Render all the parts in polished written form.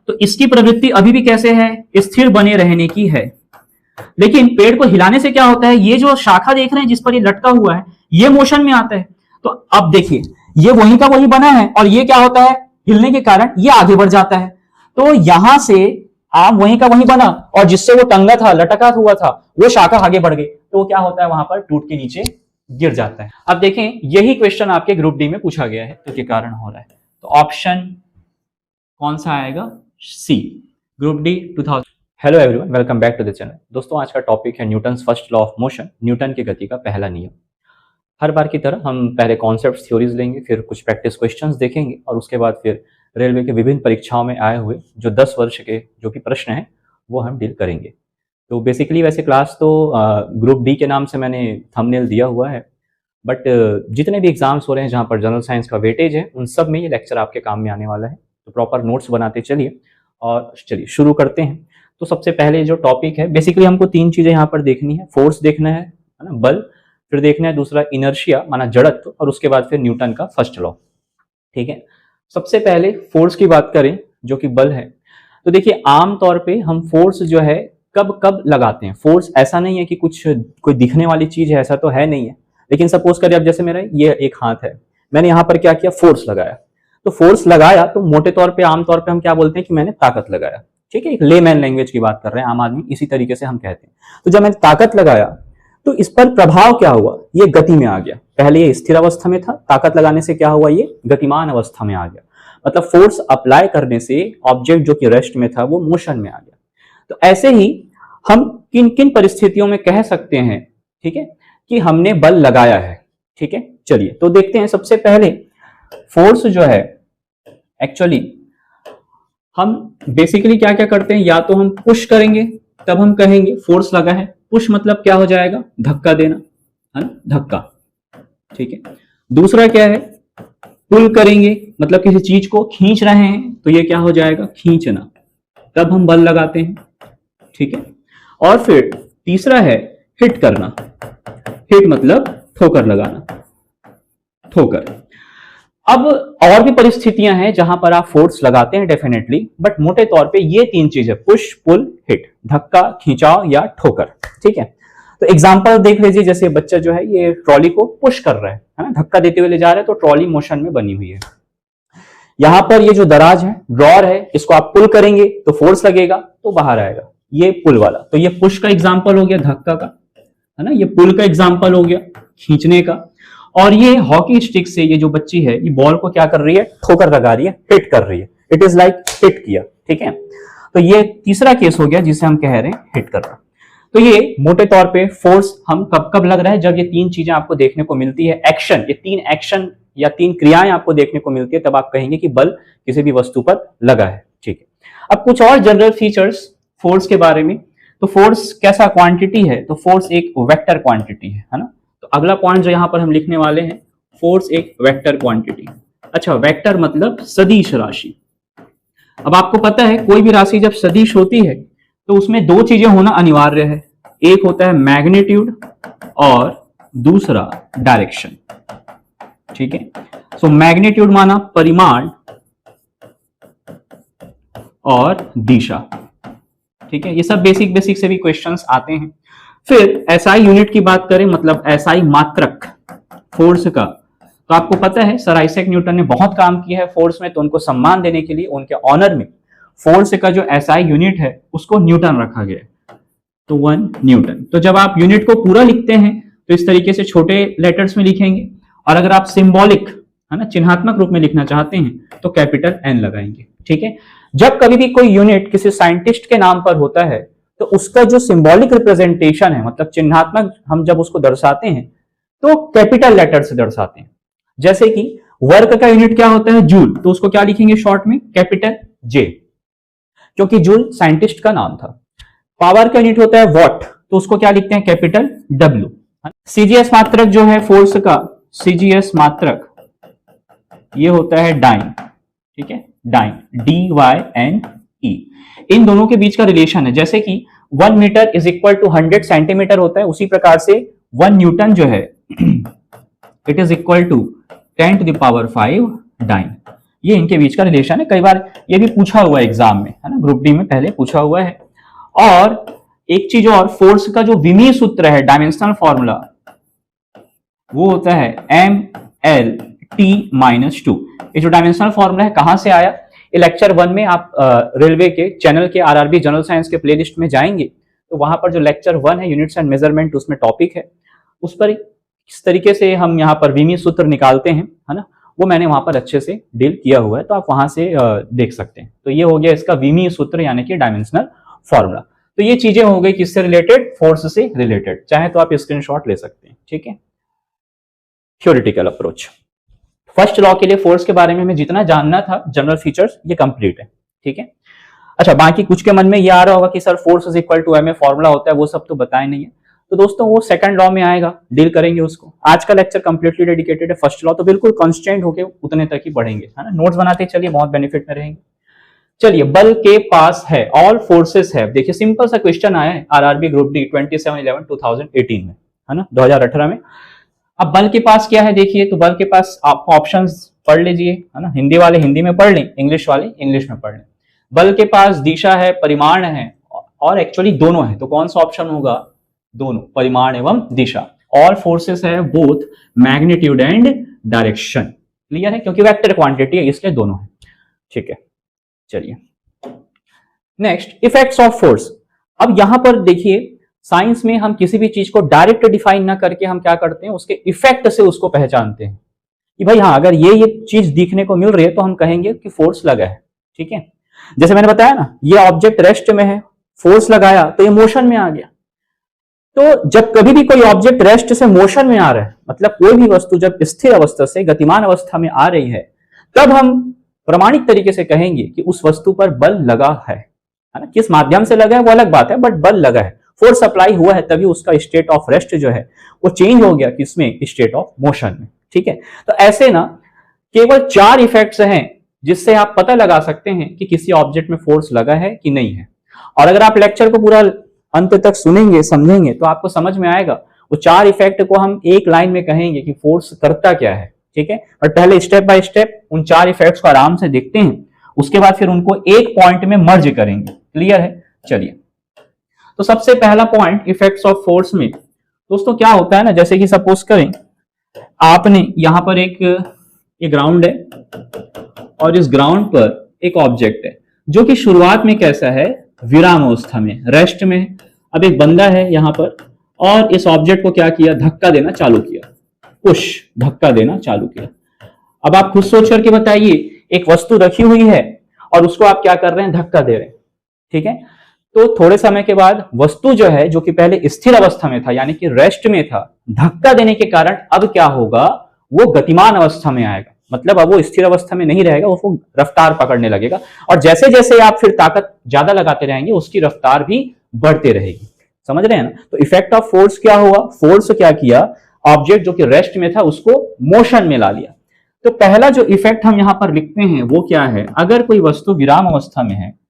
तो इसकी प्रवृत्ति अभी भी कैसे है, स्थिर बने रहने की है। लेकिन पेड़ को हिलाने से क्या होता है, ये जो शाखा देख रहे हैं जिस पर ये लटका हुआ है, ये मोशन में आता है। तो अब देखिए ये वहीं का वहीं बना है और ये क्या होता है, हिलने के कारण ये आगे बढ़ जाता है। तो यहां से आम वहीं का वहीं बना और जिससे वो टंगा था, लटका हुआ था, वो शाखा आगे बढ़ गई, तो वो क्या होता है, वहां पर टूट के नीचे गिर जाता है। अब देखें यही क्वेश्चन आपके ग्रुप डी में पूछा गया है, तो क्या कारण हो रहा है, तो ऑप्शन कौन सा आएगा, C, group D 2000। Hello everyone, welcome back to the channel. दोस्तों आज का टॉपिक है Newton's first law of motion, Newton की गति का पहला नियम। हर बार की तरह हम पहले कॉन्सेप्ट थ्योरीज लेंगे, फिर कुछ प्रैक्टिस क्वेश्चंस देखेंगे और उसके बाद फिर रेलवे के विभिन्न परीक्षाओं में आए हुए जो 10 वर्ष के जो कि प्रश्न हैं वो हम डील करेंगे। तो बेसिकली वैसे क्लास तो ग्रुप डी के नाम से मैंने थंबनेल दिया हुआ है, बट जितने भी एग्जाम्स हो रहे हैं जहाँ पर जनरल साइंस का वेटेज है उन सब में ये लेक्चर आपके काम में आने वाला है। तो प्रॉपर नोट्स बनाते चलिए और चलिए शुरू करते हैं। तो सबसे पहले जो टॉपिक है, बेसिकली हमको 3 चीजें यहाँ पर देखनी है। फोर्स देखना है ना, बल, फिर देखना है दूसरा इनर्शिया माना जड़त्व, और उसके बाद फिर न्यूटन का फर्स्ट लॉ। ठीक है, सबसे पहले फोर्स की बात करें जो कि बल है। तो देखिए आमतौर पे हम फोर्स जो है कब कब लगाते हैं। फोर्स ऐसा नहीं है कि कुछ कोई दिखने वाली चीज है, ऐसा तो है नहीं है। लेकिन सपोज करिए अब जैसे मेरा ये एक हाथ है, मैंने यहाँ पर क्या किया, फोर्स लगाया। तो फोर्स लगाया तो मोटे तौर पे आमतौर पे हम क्या बोलते हैं कि मैंने ताकत लगाया। ठीक है, एक लेमैन लैंग्वेज की बात कर रहे हैं, आम आदमी इसी तरीके से हम कहते हैं। तो जब मैंने ताकत लगाया तो इस पर प्रभाव क्या हुआ, ये गति में आ गया। पहले ये स्थिर अवस्था में था, ताकत लगाने से क्या हुआ, ये गतिमान अवस्था में आ गया। मतलब फोर्स अप्लाई करने से ऑब्जेक्ट जो कि रेस्ट में था वो मोशन में आ गया। तो ऐसे ही हम किन किन परिस्थितियों में कह सकते हैं, ठीक है, कि हमने बल लगाया है। ठीक है, चलिए तो देखते हैं। सबसे पहले फोर्स जो है एक्चुअली हम बेसिकली क्या क्या करते हैं, या तो हम पुश करेंगे तब हम कहेंगे फोर्स लगा है। पुश मतलब क्या हो जाएगा, धक्का देना, है ना, धक्का। ठीक है, दूसरा क्या है, पुल करेंगे मतलब किसी चीज को खींच रहे हैं तो ये क्या हो जाएगा, खींचना, तब हम बल लगाते हैं। ठीक है, और फिर तीसरा है हिट करना। हिट मतलब ठोकर लगाना, ठोकर। अब और भी परिस्थितियां हैं जहां पर आप फोर्स लगाते हैं डेफिनेटली, बट मोटे तौर पे ये 3 चीजें, पुश, पुल, हिट, धक्का, खिंचाव या ठोकर। ठीक है, तो एग्जांपल देख लीजिए। जैसे बच्चा जो है ये ट्रॉली को पुश कर रहा है ना, धक्का देते हुए ले जा रहा है, तो ट्रॉली मोशन में बनी हुई है। यहां पर ये जो दराज है, ड्रॉर है, इसको आप पुल करेंगे तो फोर्स लगेगा तो बाहर आएगा, ये पुल वाला। तो ये पुश का एग्जाम्पल हो गया धक्का का, है ना, ये पुल का एग्जाम्पल हो गया खींचने का। और ये हॉकी स्टिक से ये जो बच्ची है ये बॉल को क्या कर रही है, ठोकर लगा रही है, हिट कर रही है। इट इज लाइक हिट किया। ठीक है, तो ये तीसरा केस हो गया जिसे हम कह रहे हैं हिट करना। तो ये मोटे तौर पे फोर्स हम कब कब लग रहा है, जब ये 3 चीजें आपको देखने को मिलती है, एक्शन, ये 3 एक्शन या 3 क्रियाएं आपको देखने को मिलती है, तब आप कहेंगे कि बल किसी भी वस्तु पर लगा है। ठीक है, अब कुछ और जनरल फीचर्स फोर्स के बारे में। तो फोर्स कैसा क्वांटिटी है, तो फोर्स एक वेक्टर क्वांटिटी है ना। तो अगला पॉइंट जो यहां पर हम लिखने वाले हैं, फोर्स एक वेक्टर क्वांटिटी। अच्छा, वेक्टर मतलब सदिश राशि। अब आपको पता है कोई भी राशि जब सदिश होती है तो उसमें 2 चीजें होना अनिवार्य है। एक होता है मैग्नीट्यूड और दूसरा डायरेक्शन। ठीक है, सो मैग्नीट्यूड माना परिमाण और दिशा। ठीक है, ये सब बेसिक से भी क्वेश्चंस आते हैं। फिर एसआई यूनिट की बात करें, मतलब एसआई मात्रक फोर्स का, तो आपको पता है सर आइजैक न्यूटन ने बहुत काम किया है फोर्स में, तो उनको सम्मान देने के लिए उनके ऑनर में फोर्स का जो एसआई यूनिट है उसको न्यूटन रखा गया। तो 1 न्यूटन। तो जब आप यूनिट को पूरा लिखते हैं तो इस तरीके से छोटे लेटर्स में लिखेंगे, और अगर आप सिंबॉलिक, है ना, चिन्हात्मक रूप में लिखना चाहते हैं तो कैपिटल एन लगाएंगे। ठीक है, जब कभी भी कोई यूनिट किसी साइंटिस्ट के नाम पर होता है तो उसका जो सिंबॉलिक रिप्रेजेंटेशन है, मतलब चिन्हात्मक, हम जब उसको दर्शाते हैं तो कैपिटल लेटर से दर्शाते हैं। जैसे कि वर्क का यूनिट क्या होता है, जूल, तो उसको क्या लिखेंगे शॉर्ट में, कैपिटल जे, क्योंकि जूल साइंटिस्ट का नाम था। पावर का यूनिट होता है वॉट, तो उसको क्या लिखते हैं, कैपिटल डब्ल्यू। सीजीएस मात्रक जो है फोर्स का, सीजीएस मात्रक ये होता है डाइन। ठीक है, डाइन, DYNE। इन दोनों के बीच का रिलेशन है, जैसे कि 1 metre is equal to 100 centimetre होता है, उसी प्रकार से 1 न्यूटन जो है it is equal to 10 to the power 5 dyne. ये इनके बीच का रिलेशन है। कई बार ये भी पूछा हुआ है एग्जाम में, है ना, ग्रुप डी में पहले पूछा हुआ है। और एक चीज और, फोर्स का जो विमीय सूत्र है, डायमेंशनल फॉर्मूला, वो होता है MLT-2। ये जो डायमेंशनल फॉर्मूला है कहां से आया? ये लेक्चर 1 में आप रेलवे के चैनल के आरआरबी जनरल साइंस के प्लेलिस्ट में जाएंगे तो वहां पर जो लेक्चर 1 है यूनिट्स एंड मेजरमेंट, उसमें टॉपिक है, उस पर किस तरीके से हम यहाँ पर विमीय सूत्र निकालते हैं, है ना, वो मैंने वहां पर अच्छे से डील किया हुआ है, तो आप वहां से देख सकते हैं। तो ये हो गया इसका विमीय सूत्र यानी कि डायमेंशनल फॉर्मूला। तो ये चीजें हो गई किससे रिलेटेड? फोर्स से रिलेटेड। चाहे तो आप स्क्रीनशॉट ले सकते हैं, ठीक है। थ्योरेटिकल अप्रोच, फर्स्ट लॉ के लिए फोर्स के बारे में हमें जितना जानना था, जनरल फीचर्स, ये कंप्लीट है, ठीक है। अच्छा, बाकी कुछ के मन में ये आ रहा होगा कि sir force is equal to M formula होता है, वो सब तो बताया नहीं है। तो दोस्तों वो सेकंड लॉ में आएगा, डील करेंगे उसको। आज का लेक्चर कंप्लीटली डेडिकेटेड है फर्स्ट लॉ, तो बिल्कुल कॉन्स्टेंट होके उतने तक ही बढ़ेंगे, है ना। नोट्स बनाते चलिए, बहुत बेनिफिट में रहेंगे। चलिए, बल के पास है, ऑल फोर्सेस है। देखिए सिंपल सा क्वेश्चन आया है आरआरबी ग्रुप डी 27/11/2018 में, है ना, 2018 में। अब बल के पास क्या है देखिए, तो बल के पास आप ऑप्शंस पढ़ लीजिए, है ना, हिंदी वाले हिंदी में पढ़ लें, इंग्लिश वाले इंग्लिश में पढ़ लें। बल के पास दिशा है, परिमाण है, और एक्चुअली दोनों है, तो कौन सा ऑप्शन होगा? दोनों, परिमाण एवं दिशा। ऑल फोर्सेस है both magnitude and direction. Clear है, क्योंकि वेक्टर क्वांटिटी है इसलिए दोनों है, ठीक है। चलिए नेक्स्ट, इफेक्ट्स ऑफ फोर्स। अब यहां पर देखिए, साइंस में हम किसी भी चीज को डायरेक्ट डिफाइन ना करके हम क्या करते हैं, उसके इफेक्ट से उसको पहचानते हैं कि भाई हाँ, अगर ये चीज दिखने को मिल रही है तो हम कहेंगे कि फोर्स लगा है, ठीक है। जैसे मैंने बताया ना, ये ऑब्जेक्ट रेस्ट में है, फोर्स लगाया तो ये मोशन में आ गया। तो जब कभी भी कोई ऑब्जेक्ट रेस्ट से मोशन में आ रहा है, मतलब कोई भी वस्तु जब स्थिर अवस्था से गतिमान अवस्था में आ रही है, तब हम प्रमाणिक तरीके से कहेंगे कि उस वस्तु पर बल लगा है ना। किस माध्यम से लगा है वो अलग बात है, बट बल लगा है, फोर्स अप्लाई हुआ है, तभी उसका स्टेट ऑफ रेस्ट जो है वो चेंज हो गया किसमें? स्टेट ऑफ मोशन में, ठीक है। तो ऐसे ना केवल 4 इफेक्ट्स हैं जिससे आप पता लगा सकते हैं कि किसी ऑब्जेक्ट में फोर्स लगा है कि नहीं है। और अगर आप लेक्चर को पूरा अंत तक सुनेंगे, समझेंगे, तो आपको समझ में आएगा वो 4 इफेक्ट को हम एक लाइन में कहेंगे कि फोर्स करता क्या है, ठीक है। और पहले स्टेप बाय स्टेप उन 4 इफेक्ट्स को आराम से देखते हैं, उसके बाद फिर उनको एक पॉइंट में मर्ज करेंगे। क्लियर है? चलिए, तो सबसे पहला पॉइंट इफेक्ट्स ऑफ फोर्स में दोस्तों क्या होता है ना, जैसे कि सपोज करें आपने यहां पर एक ग्राउंड है और इस ग्राउंड पर एक ऑब्जेक्ट है जो कि शुरुआत में कैसा है? विराम अवस्था में, रेस्ट में। अब एक बंदा है यहां पर और इस ऑब्जेक्ट को क्या किया? धक्का देना चालू किया, पुश, धक्का देना चालू किया। अब आप खुद सोच करके बताइए, एक वस्तु रखी हुई है और उसको आप क्या कर रहे हैं? धक्का दे रहे हैं, ठीक है। तो थोड़े समय के बाद वस्तु जो है, जो कि पहले स्थिर अवस्था में था यानी कि रेस्ट में था, धक्का देने के कारण अब क्या होगा? वो गतिमान अवस्था में आएगा, मतलब अब वो स्थिर अवस्था में नहीं रहेगा, उसको रफ्तार पकड़ने लगेगा। और जैसे जैसे आप फिर ताकत ज्यादा लगाते रहेंगे उसकी रफ्तार भी बढ़ते रहेगी। समझ रहे हैं ना? तो इफेक्ट ऑफ फोर्स क्या हुआ? फोर्स क्या किया? ऑब्जेक्ट जो कि रेस्ट में था उसको मोशन में ला लिया। तो पहला जो इफेक्ट हम यहां पर लिखते हैं वो क्या है? अगर कोई वस्तु विराम अवस्था में है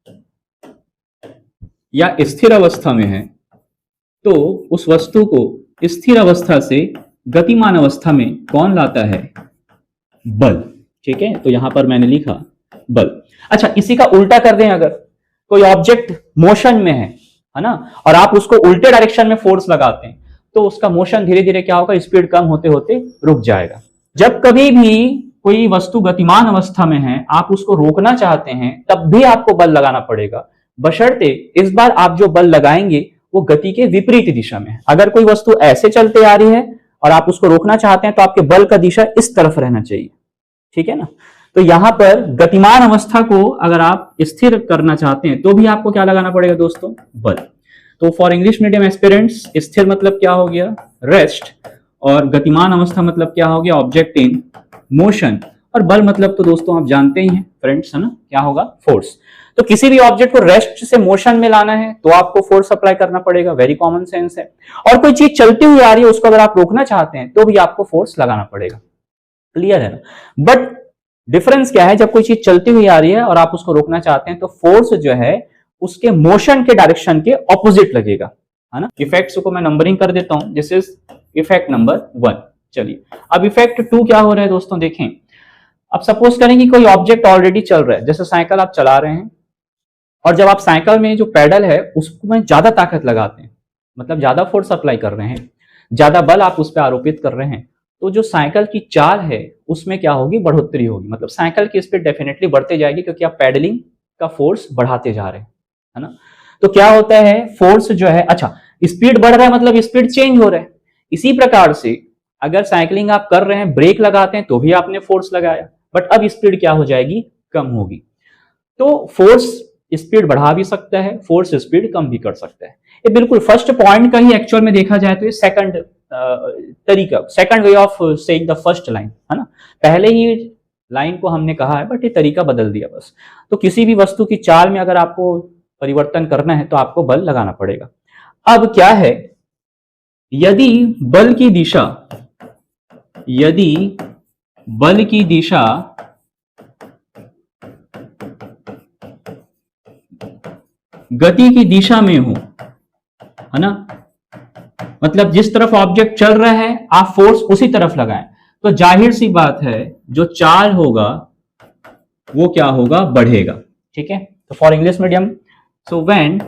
या स्थिर अवस्था में है तो उस वस्तु को स्थिर अवस्था से गतिमान अवस्था में कौन लाता है? बल, ठीक है। तो यहां पर मैंने लिखा बल। अच्छा, इसी का उल्टा कर दें, अगर कोई ऑब्जेक्ट मोशन में है ना, और आप उसको उल्टे डायरेक्शन में फोर्स लगाते हैं तो उसका मोशन धीरे धीरे क्या होगा? स्पीड कम होते होते रुक जाएगा। जब कभी भी कोई वस्तु गतिमान अवस्था में है, आप उसको रोकना चाहते हैं, तब भी आपको बल लगाना पड़ेगा, बशर्ते इस बार आप जो बल लगाएंगे वो गति के विपरीत दिशा में है। अगर कोई वस्तु ऐसे चलते आ रही है और आप उसको रोकना चाहते हैं तो आपके बल का दिशा इस तरफ रहना चाहिए, ठीक है ना। तो यहां पर गतिमान अवस्था को अगर आप स्थिर करना चाहते हैं तो भी आपको क्या लगाना पड़ेगा दोस्तों? बल। तो फॉर इंग्लिश मीडियम एस्पिरेंट्स, स्थिर मतलब क्या हो गया? रेस्ट, और गतिमान अवस्था मतलब क्या हो गया? Object in motion. और बल मतलब तो दोस्तों आप जानते ही हैं फ्रेंड्स, है ना, क्या होगा? फोर्स। तो किसी भी ऑब्जेक्ट को रेस्ट से मोशन में लाना है तो आपको फोर्स अप्लाई करना पड़ेगा, वेरी कॉमन सेंस है। और कोई चीज चलती हुई आ रही है, उसको अगर आप रोकना चाहते हैं तो भी आपको फोर्स लगाना पड़ेगा। क्लियर है ना? बट डिफरेंस क्या है? जब कोई चीज चलती हुई आ रही है और आप उसको रोकना चाहते हैं तो फोर्स जो है उसके मोशन के डायरेक्शन के ऑपोजिट लगेगा, है ना। इफेक्ट्स को मैं नंबरिंग कर देता हूं। This is effect number 1। चलिए, अब इफेक्ट 2 क्या हो रहा है दोस्तों? देखें, अब सपोज करें कि कोई ऑब्जेक्ट ऑलरेडी चल रहा है, जैसे साइकिल आप चला रहे हैं, और जब आप साइकिल में जो पेडल है उसमें ज्यादा ताकत लगाते हैं, मतलब ज्यादा फोर्स अप्लाई कर रहे हैं, ज्यादा बल आप उस पर आरोपित कर रहे हैं, तो जो साइकिल की चाल है उसमें क्या होगी, बढ़ोतरी होगी, मतलब साइकिल की स्पीड डेफिनेटली बढ़ते जाएगी, क्योंकि आप पेडलिंग का फोर्स बढ़ाते जा रहे हैं, है ना। तो क्या होता है, फोर्स जो है, अच्छा स्पीड बढ़ रहा है मतलब स्पीड चेंज हो रहा है। इसी प्रकार से अगर साइकिलिंग आप कर रहे हैं, ब्रेक लगाते हैं तो भी आपने फोर्स लगाया, बट अब स्पीड क्या हो जाएगी, कम होगी। तो फोर्स स्पीड बढ़ा भी सकता है, फोर्स स्पीड कम भी कर सकता है। ये बिल्कुल फर्स्ट पॉइंट का ही एक्चुअल में देखा जाए तो ये सेकंड तरीका, second way of saying the first line, है ना। पहले ही लाइन को हमने कहा है बट ये तरीका बदल दिया बस। तो किसी भी वस्तु की चाल में अगर आपको परिवर्तन करना है तो आपको बल लगाना पड़ेगा। अब क्या है, यदि बल की दिशा गति की दिशा में हो, है ना, मतलब जिस तरफ ऑब्जेक्ट चल रहा है आप फोर्स उसी तरफ लगाएं, तो जाहिर सी बात है जो चाल होगा वो क्या होगा, बढ़ेगा। ठीक है, तो for English medium, so when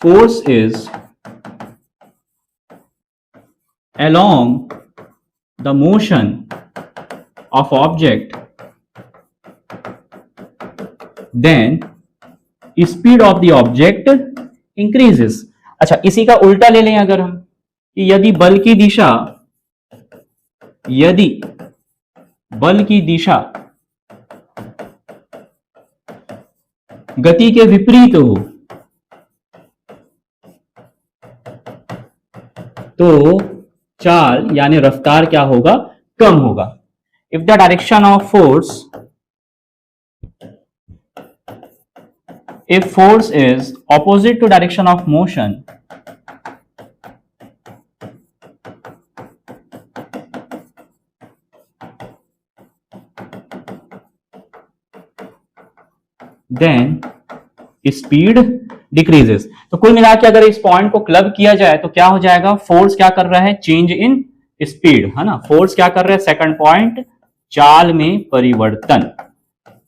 force is along the motion of object, then speed of the object increases। अच्छा, इसी का उल्टा ले लें अगर हम, कि यदि बल की दिशा गति के विपरीत हो तो चाल यानी रफ्तार क्या होगा, कम होगा। If the direction of force, if force is opposite to direction of motion, then speed decreases। तो कुल मिला के अगर इस पॉइंट को क्लब किया जाए तो क्या हो जाएगा, फोर्स क्या कर रहा है, चेंज इन स्पीड, है ना। फोर्स क्या कर रहा है, सेकंड पॉइंट, चाल में परिवर्तन,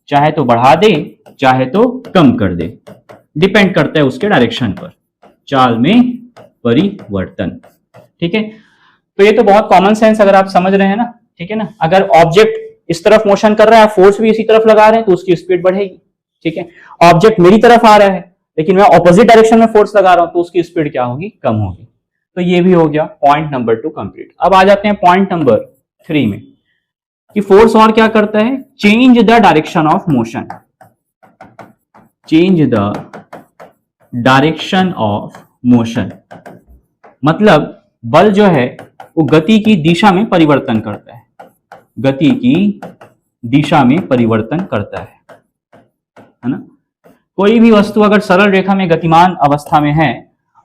चाहे तो बढ़ा दे चाहे तो कम कर दे, डिपेंड करता है उसके डायरेक्शन पर, चाल में परिवर्तन। ठीक है, तो ये तो बहुत कॉमन सेंस अगर आप समझ रहे हैं ना। ठीक है ना, अगर ऑब्जेक्ट इस तरफ मोशन कर रहा है, फोर्स भी इसी तरफ लगा रहे हैं तो उसकी स्पीड बढ़ेगी। ठीक है, ऑब्जेक्ट मेरी तरफ आ रहा है लेकिन मैं ऑपोजिट डायरेक्शन में फोर्स लगा रहा हूं तो उसकी स्पीड क्या होगी, कम होगी। तो ये भी हो गया पॉइंट नंबर 2 कंप्लीट। अब आ जाते हैं पॉइंट नंबर 3 में, कि फोर्स और क्या करता है, change the direction of motion, change the direction of motion, मतलब बल जो है वो गति की दिशा में परिवर्तन करता है, गति की दिशा में परिवर्तन करता है ना। कोई भी वस्तु अगर सरल रेखा में गतिमान अवस्था में है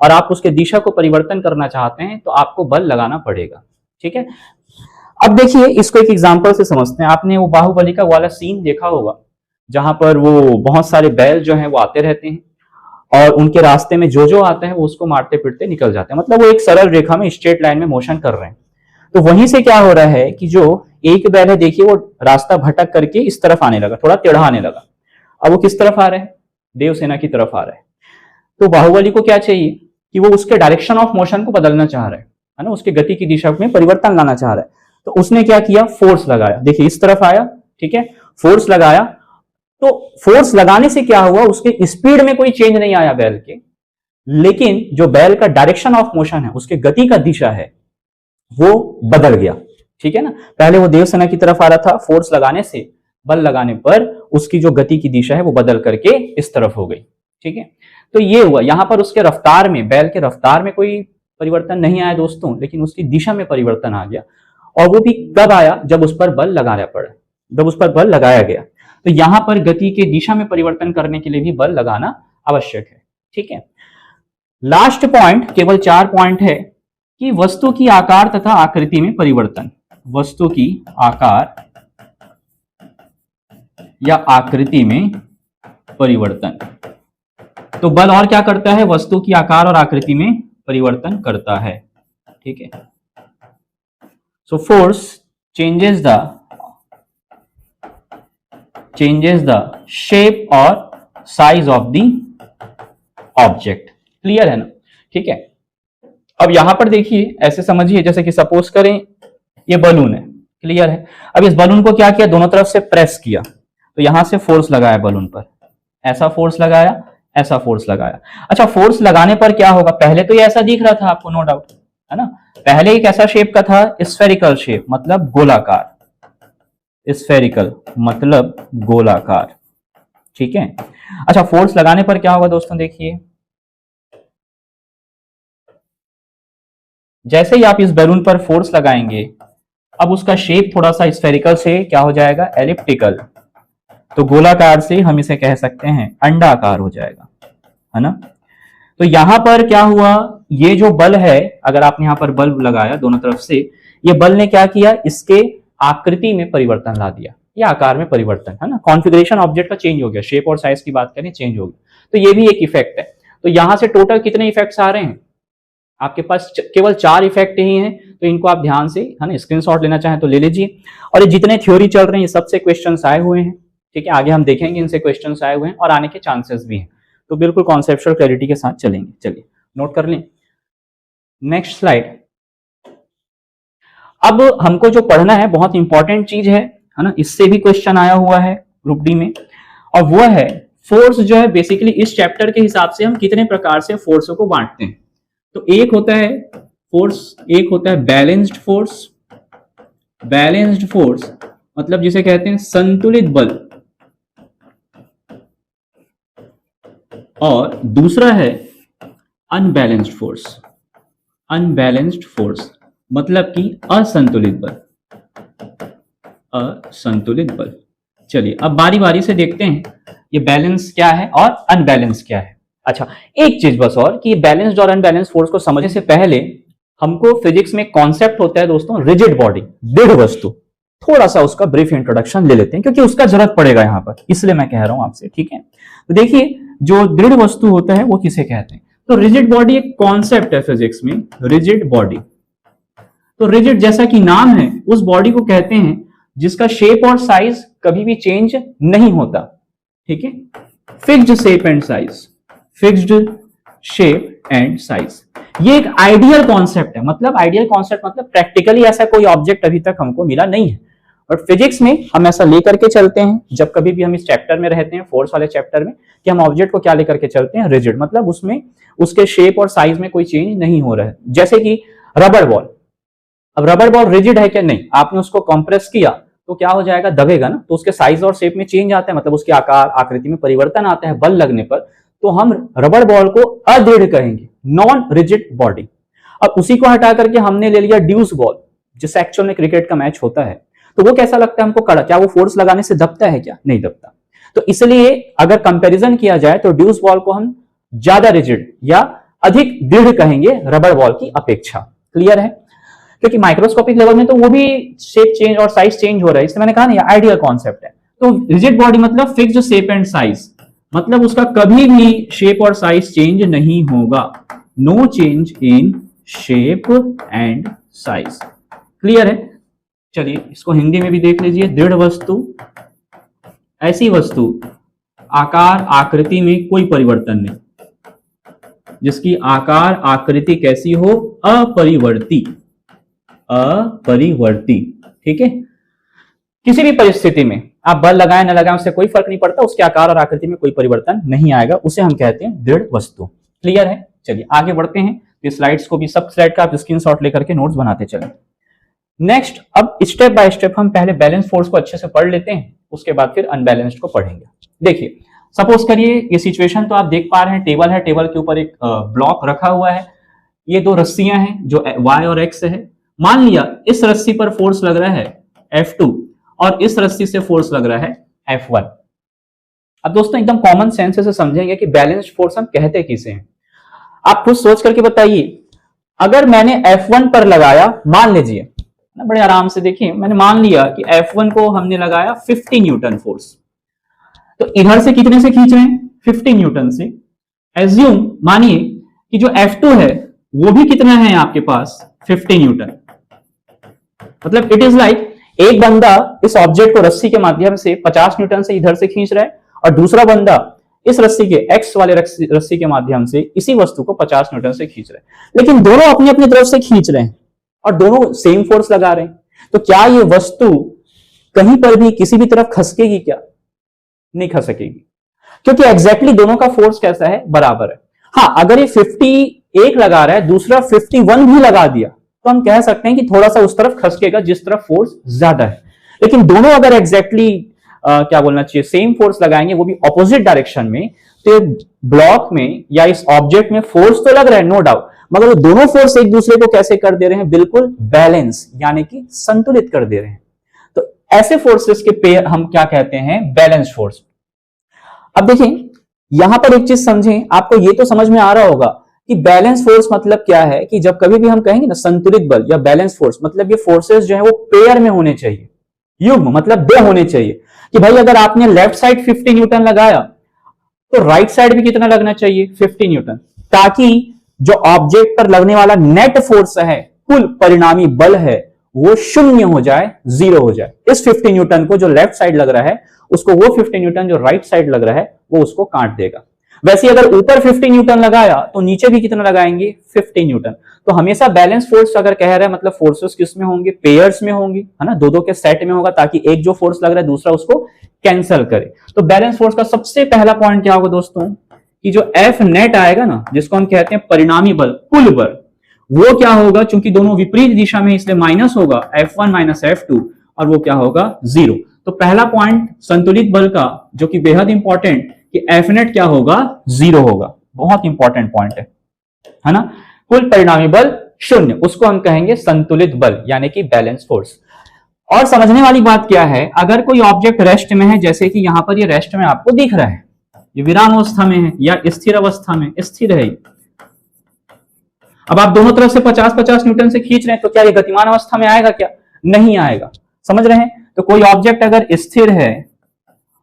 और आप उसके दिशा को परिवर्तन करना चाहते हैं तो आपको बल लगाना पड़ेगा। ठीक है, अब देखिए इसको एक एग्जांपल से समझते हैं। आपने वो बाहुबली का वाला सीन देखा होगा जहां पर वो बहुत सारे बैल जो हैं वो आते रहते हैं और उनके रास्ते में जो आता है वो उसको मारते पीटते निकल जाते हैं, मतलब वो एक सरल रेखा में स्ट्रेट लाइन में मोशन कर रहे हैं। तो वहीं से क्या हो रहा है कि जो एक बैल है देखिए वो रास्ता भटक करके इस तरफ आने लगा, थोड़ा टेढ़ा आने लगा। अब वो किस तरफ आ रहा है, देवसेना की तरफ आ रहा है। तो बाहुबली को क्या चाहिए कि वो उसके डायरेक्शन ऑफ मोशन को बदलना चाह रहा है ना, उसके गति की दिशा में परिवर्तन लाना चाह रहा है। तो उसने क्या किया, फोर्स लगाया, देखिए इस तरफ आया, ठीक है, फोर्स लगाया। तो फोर्स लगाने से क्या हुआ, उसके स्पीड में कोई चेंज नहीं आया बैल के, लेकिन जो बैल का डायरेक्शन ऑफ मोशन है, उसके गति का दिशा है, वो बदल गया। ठीक है ना, पहले वो देवसेना की तरफ आ रहा था, फोर्स लगाने से, बल लगाने पर उसकी जो गति की दिशा है वो बदल करके इस तरफ हो गई। ठीक है, तो ये हुआ। यहां पर उसके रफ्तार में, बैल के रफ्तार में कोई परिवर्तन नहीं आया दोस्तों, लेकिन उसकी दिशा में परिवर्तन आ गया। और वो भी कब आया, जब उस पर बल लगाना पड़ा, जब उस पर बल लगाया गया। तो यहां पर गति के दिशा में परिवर्तन करने के लिए भी बल लगाना आवश्यक है। ठीक है, लास्ट पॉइंट, केवल 4 पॉइंट है कि वस्तु की आकार तथा आकृति में परिवर्तन, वस्तु की आकार या आकृति में परिवर्तन। तो बल और क्या करता है, वस्तु की आकार और आकृति में परिवर्तन करता है। ठीक है, so force changes the changes the shape or size of the object। Clear है ना? ठीक है। अब यहां पर देखिए, ऐसे समझिए जैसे कि सपोज करें ये बलून है। क्लियर है? अब इस बलून को क्या किया, दोनों तरफ से प्रेस किया, तो यहां से फोर्स लगाया बलून पर, ऐसा फोर्स लगाया, ऐसा फोर्स लगाया। अच्छा, फोर्स लगाने पर क्या होगा? पहले तो ये ऐसा दिख रहा था आपको, नो डाउट, है ना? पहले एक ऐसा शेप का था, स्फेरिकल शेप, मतलब गोलाकार, स्फेरिकल मतलब गोलाकार। ठीक है। अच्छा, फोर्स लगाने पर क्या होगा दोस्तों? देखिए, जैसे ही आप इस बैलून पर फोर्स लगाएंगे, अब उसका शेप थोड़ा सा स्फेरिकल से क्या हो जाएगा? एलिप्टिकल। तो गोलाकार से हम इसे कह सकते हैं अंडाकार हो जाएगा, है ना? तो यहां पर क्या हुआ, ये जो बल है, अगर आपने यहां पर बल्ब लगाया दोनों तरफ से, ये बल ने क्या किया? इसके आकृति में परिवर्तन ला दिया, ये आकार में परिवर्तन, है ना? कॉन्फ़िगरेशन ऑब्जेक्ट का चेंज हो गया, शेप और साइज की बात करें, चेंज हो गया। तो ये भी एक इफेक्ट है। तो यहां से टोटल कितने इफेक्ट्स आ रहे हैं? आपके पास केवल 4 इफेक्ट ही हैं, तो इनको आप ध्यान से, है ना, स्क्रीनशॉट लेना चाहें तो ले लीजिए। और ये जितने थ्योरी चल रहे हैं, ये सबसे क्वेश्चंस आए हुए हैं। ठीक है, आगे हम देखेंगे इनसे क्वेश्चंस आए हुए हैं और आने के चांसेस भी हैं। तो बिल्कुल कॉन्सेप्चुअल क्लैरिटी के साथ चलेंगे। चलिए नोट कर लें। Next slide. अब हमको जो पढ़ना है, बहुत इंपॉर्टेंट चीज है ना, इससे भी क्वेश्चन आया हुआ है ग्रुप डी में, और वो है फोर्स जो है। बेसिकली इस चैप्टर के हिसाब से हम कितने प्रकार से फोर्सों को बांटते हैं। तो एक होता है फोर्स, एक होता है बैलेंस्ड फोर्स। बैलेंस्ड फोर्स मतलब जिसे कहते हैं संतुलित बल, और दूसरा है अनबैलेंस्ड फोर्स। अनबैलेंस्ड फोर्स मतलब कि असंतुलित बल, असंतुलित बल। चलिए अब बारी बारी से देखते हैं ये बैलेंस क्या है और अनबैलेंस क्या है। अच्छा, एक चीज बस और, कि बैलेंस्ड और अनबैलेंस्ड फोर्स को समझने से पहले हमको फिजिक्स में कॉन्सेप्ट होता है दोस्तों, रिजिड बॉडी, दृढ़ वस्तु। थोड़ा सा उसका ब्रीफ इंट्रोडक्शन ले लेते हैं, क्योंकि उसका जरूरत पड़ेगा यहां पर, इसलिए मैं कह रहा हूं आपसे। ठीक है, तो देखिए जो दृढ़ वस्तु होता है वो किसे कहते हैं? तो रिजिड बॉडी एक कॉन्सेप्ट है फिजिक्स में, रिजिड बॉडी। तो रिजिड जैसा कि नाम है, उस बॉडी को कहते हैं जिसका शेप और साइज कभी भी चेंज नहीं होता। ठीक है, fixed shape and size, fixed shape and size. ये एक आइडियल कॉन्सेप्ट है। मतलब आइडियल कॉन्सेप्ट मतलब प्रैक्टिकली ऐसा कोई ऑब्जेक्ट अभी तक हमको मिला नहीं है, और फिजिक्स में हम ऐसा लेकर के चलते हैं जब कभी भी हम इस चैप्टर में रहते हैं, फोर्स वाले चैप्टर में, कि हम ऑब्जेक्ट को क्या लेकर के चलते हैं? रिजिड, मतलब उसमें उसके शेप और साइज में कोई चेंज नहीं हो रहा है। जैसे कि रबर बॉल। अब रबर बॉल रिजिड है क्या? नहीं। आपने उसको कंप्रेस किया तो क्या हो जाएगा? दबेगा ना। तो उसके साइज और शेप में चेंज आता है, मतलब उसके आकार आकृति में परिवर्तन आता है बल लगने पर। तो हम रबर बॉल को अदृढ़ कहेंगे, नॉन रिजिड बॉडी। अब उसी को हटा करके हमने ले लिया ड्यूस बॉल, जिससे एक्चुअल में क्रिकेट का मैच होता है। तो वो कैसा लगता है हमको? कड़ा। क्या वो फोर्स लगाने से दबता है क्या? नहीं दबता। तो इसलिए अगर कंपैरिजन किया जाए तो ड्यूस बॉल को हम ज्यादा रिजिड या अधिक दृढ़ कहेंगे रबर बॉल की अपेक्षा। क्लियर है? क्योंकि माइक्रोस्कोपिक लेवल में तो वो भी शेप चेंज और साइज चेंज हो रहा है, इसलिए मैंने कहा ना ये आइडियल कॉन्सेप्ट है। तो रिजिड बॉडी मतलब फिक्स्ड शेप एंड साइज, मतलब उसका कभी भी शेप और साइज चेंज नहीं होगा। No change in shape and size. Clear है? चलिए इसको हिंदी में भी देख लीजिए। दृढ़ वस्तु ऐसी वस्तु, आकार आकृति में कोई परिवर्तन नहीं, जिसकी आकार आकृति कैसी हो? अपरिवर्ती, अपरिवर्ती। ठीक है, किसी भी परिस्थिति में आप बल लगाएं न लगाएं उससे कोई फर्क नहीं पड़ता, उसके आकार और आकृति में कोई परिवर्तन नहीं आएगा, उसे हम कहते हैं दृढ़ वस्तु। क्लियर है? चलिए आगे बढ़ते हैं। तो स्लाइड्स को भी, सब स्लाइड का आप स्क्रीनशॉट लेकर के नोट्स बनाते चलें। नेक्स्ट, अब स्टेप बाय स्टेप हम पहले बैलेंस फोर्स को अच्छे से पढ़ लेते हैं, उसके बाद फिर अनबैलेंस्ड को पढ़ेंगे। देखिए सपोज करिए ये सिचुएशन तो आप देख पा रहे हैं, टेबल है, टेबल के ऊपर एक ब्लॉक रखा हुआ है, ये दो रस्सियां हैं जो y और x है। मान लिया इस रस्सी पर फोर्स लग रहा है F2 और इस रस्सी से फोर्स लग रहा है F1। अब दोस्तों एकदम कॉमन सेंस से समझेंगे कि बैलेंस्ड फोर्स हम कहते किसे हैं। आप खुद सोच करके बताइए, अगर मैंने F1 पर लगाया, मान लीजिए ना, बड़े आराम से देखिए, मैंने मान लिया कि F1 को हमने लगाया 50 न्यूटन फोर्स, तो इधर से कितने से खींच रहे हैं? 50 न्यूटन से। एज्यूम, मानिए कि जो F2 है वो भी कितना है आपके पास? 50 न्यूटन। मतलब इट इज लाइक एक बंदा इस ऑब्जेक्ट को रस्सी के माध्यम से 50 न्यूटन से इधर से खींच रहा है और दूसरा बंदा इस रस्सी के एक्स वाले रस्सी के माध्यम से इसी वस्तु को 50 न्यूटन से खींच रहे हैं, लेकिन दोनों अपनी अपनी तरफ से खींच रहे हैं और दोनों सेम फोर्स लगा रहे हैं। तो क्या ये वस्तु कहीं पर भी किसी भी तरफ खसकेगी? क्या नहीं खसकेगी, क्योंकि एग्जैक्टली दोनों का फोर्स कैसा है? बराबर है। हाँ, अगर ये 51 लगा रहा है, दूसरा 51 भी लगा दिया, तो हम कह सकते हैं कि थोड़ा सा उस तरफ खसकेगा जिस तरफ फोर्स ज्यादा है। लेकिन दोनों अगर एग्जैक्टली क्या बोलना चाहिए, सेम फोर्स लगाएंगे, वो भी ऑपोजिट डायरेक्शन में, तो ब्लॉक में या इस ऑब्जेक्ट में फोर्स तो लग रहा है, नो डाउट, मगर वो दोनों फोर्स एक दूसरे को कैसे कर दे रहे हैं? बिल्कुल बैलेंस, यानी कि संतुलित कर दे रहे हैं। तो ऐसे फोर्सेस के पेयर हम क्या कहते हैं? Balance force. अब देखें, यहां पर एक चीज समझें, आपको ये तो समझ में आ रहा होगा कि बैलेंस फोर्स मतलब क्या है, कि जब कभी भी हम कहेंगे ना संतुलित बल या बैलेंस फोर्स, मतलब ये फोर्सेस जो है वो पेयर में होने चाहिए, युग्म मतलब दो होने चाहिए। कि भाई अगर आपने लेफ्ट साइड 50 न्यूटन लगाया तो राइट साइड भी कितना लगना चाहिए? 50 न्यूटन, ताकि जो ऑब्जेक्ट पर लगने वाला नेट फोर्स है, कुल परिणामी बल है, वो शून्य हो जाए, जीरो हो जाए। इस 50 न्यूटन को जो लेफ्ट साइड लग रहा है उसको वो 50 न्यूटन जो राइट साइड लग रहा है वो उसको काट देगा। वैसे अगर ऊपर 50 न्यूटन लगाया तो नीचे भी कितना लगाएंगे? 50 न्यूटन। तो हमेशा बैलेंस फोर्स अगर कह रहे हैं मतलब फोर्सेस किस में होंगे? पेयर्स में होंगे, है ना, दो दो के सेट में होगा, ताकि एक जो फोर्स लग रहा है दूसरा उसको कैंसिल करे। तो बैलेंस फोर्स का सबसे पहला पॉइंट क्या होगा दोस्तों, कि जो एफ नेट आएगा ना, जिसको हम कहते हैं परिणामी बल, कुल बल, वो क्या होगा? चूंकि दोनों विपरीत दिशा में इसलिए माइनस होगा, F1 माइनस F2, और वो क्या होगा? जीरो। तो पहला पॉइंट संतुलित बल का जो कि बेहद इंपॉर्टेंट, कि एफ नेट क्या होगा? जीरो होगा। बहुत इंपॉर्टेंट पॉइंट है ना। कुल परिणामी बल शून्य, उसको हम कहेंगे संतुलित बल, यानी कि बैलेंस फोर्स। और समझने वाली बात क्या है, अगर कोई ऑब्जेक्ट रेस्ट में है, जैसे कि यहां पर ये रेस्ट में आपको दिख रहा है, ये विराम अवस्था में है या स्थिर अवस्था में स्थिर है। अब आप दोनों तरफ से 50-50 न्यूटन से खींच रहे हैं, तो क्या ये गतिमान अवस्था में आएगा? क्या नहीं आएगा। समझ रहे हैं? तो कोई ऑब्जेक्ट अगर स्थिर है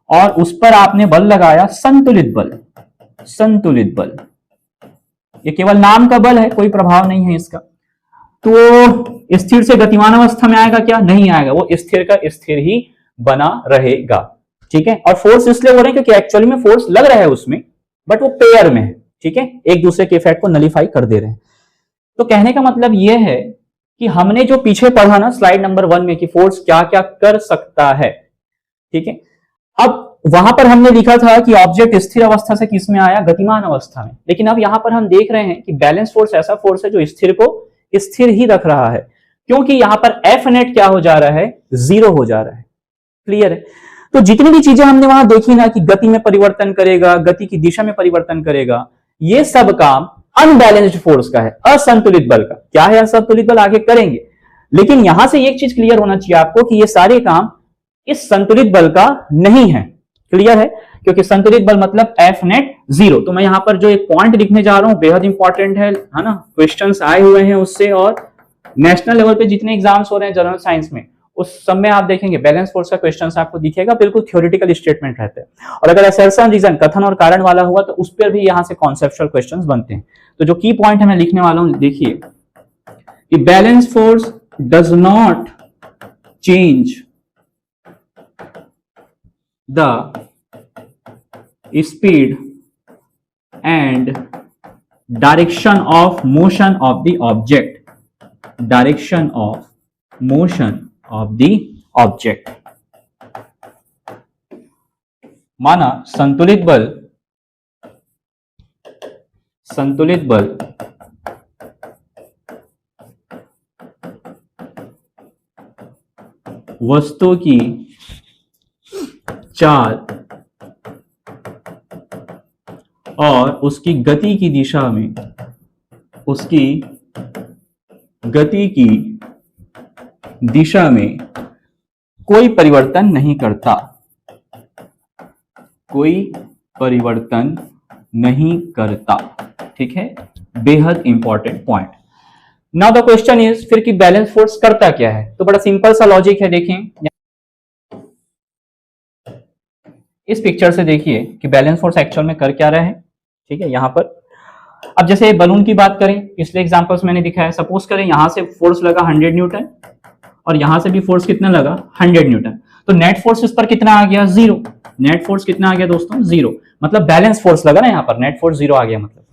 और उस पर आपने बल लगाया संतुलित बल, संतुलित बल, ये केवल नाम का बल है, कोई प्रभाव नहीं है इसका, तो स्थिर से गतिमान अवस्था में आएगा? क्या नहीं आएगा, वो स्थिर का स्थिर ही बना रहेगा। ठीक है। और फोर्स इसलिए हो रहे हैं क्योंकि एक्चुअली में फोर्स लग रहा है उसमें, बट वो पेयर में है। ठीक है, एक दूसरे के इफेक्ट को नलीफाई कर दे रहे हैं। तो कहने का मतलब यह है कि हमने जो पीछे पढ़ा ना स्लाइड नंबर 1 में, कि फोर्स क्या क्या कर सकता है। ठीक है, अब वहां पर हमने लिखा था कि ऑब्जेक्ट स्थिर अवस्था से किस में आया? गतिमान अवस्था में। लेकिन अब यहां पर हम देख रहे हैं कि बैलेंस फोर्स ऐसा फोर्स है जो स्थिर को स्थिर ही रख रहा है, क्योंकि यहां पर एफ नेट क्या हो जा रहा है? जीरो हो जा रहा है। क्लियर है? तो जितनी भी चीजें हमने वहां देखी ना, कि गति में परिवर्तन करेगा, गति की दिशा में परिवर्तन करेगा, ये सब काम अनबैलेंस्ड फोर्स का है, असंतुलित बल का। क्या है असंतुलित बल? आगे करेंगे। लेकिन यहां से एक चीज क्लियर होना चाहिए आपको, कि ये सारे काम इस संतुलित बल का नहीं है। क्लियर है? क्योंकि संतुलित बल मतलब एफ नेट जीरो। तो मैं यहां पर जो एक पॉइंट लिखने जा रहा हूं बेहद इंपॉर्टेंट है ना, क्वेश्चंस आए हुए हैं उससे, और नेशनल लेवल पे जितने एग्जाम्स हो रहे हैं जनरल साइंस में, उस सब में आप देखेंगे बैलेंस फोर्स का क्वेश्चन आपको दिखेगा, बिल्कुल थ्योरेटिकल स्टेटमेंट रहते हैं। और अगर असर्शन रीजन, कथन और कारण वाला हुआ, तो उस पर भी यहां से कॉन्सेप्चुअल क्वेश्चंस बनते हैं। तो जो की पॉइंट है मैं लिखने वाला हूं, देखिए कि balance force does not change the speed and direction of motion of the object, direction of motion of the object. माना संतुलित बल वस्तु की चाल और उसकी गति की दिशा में, उसकी गति की दिशा में कोई परिवर्तन नहीं करता, कोई परिवर्तन नहीं करता। ठीक है, बेहद important point. Now the question is फिर कि बैलेंस फोर्स करता क्या है? तो बड़ा सिंपल सा लॉजिक है, देखें इस पिक्चर से, देखिए कि बैलेंस फोर्स एक्चुअल में कर क्या रहा है। ठीक है, यहां पर अब जैसे बलून की बात करें, पिछले एग्जांपल्स मैंने दिखाया, सपोज करें यहां से फोर्स लगा 100 न्यूटन और यहां से भी फोर्स कितना लगा 100 न्यूटन, तो नेट फोर्स इस पर कितना आ गया 0। नेट फोर्स कितना आ गया दोस्तों 0, मतलब बैलेंस फोर्स लगा ना यहाँ पर, नेट फोर्स 0 आ गया मतलब।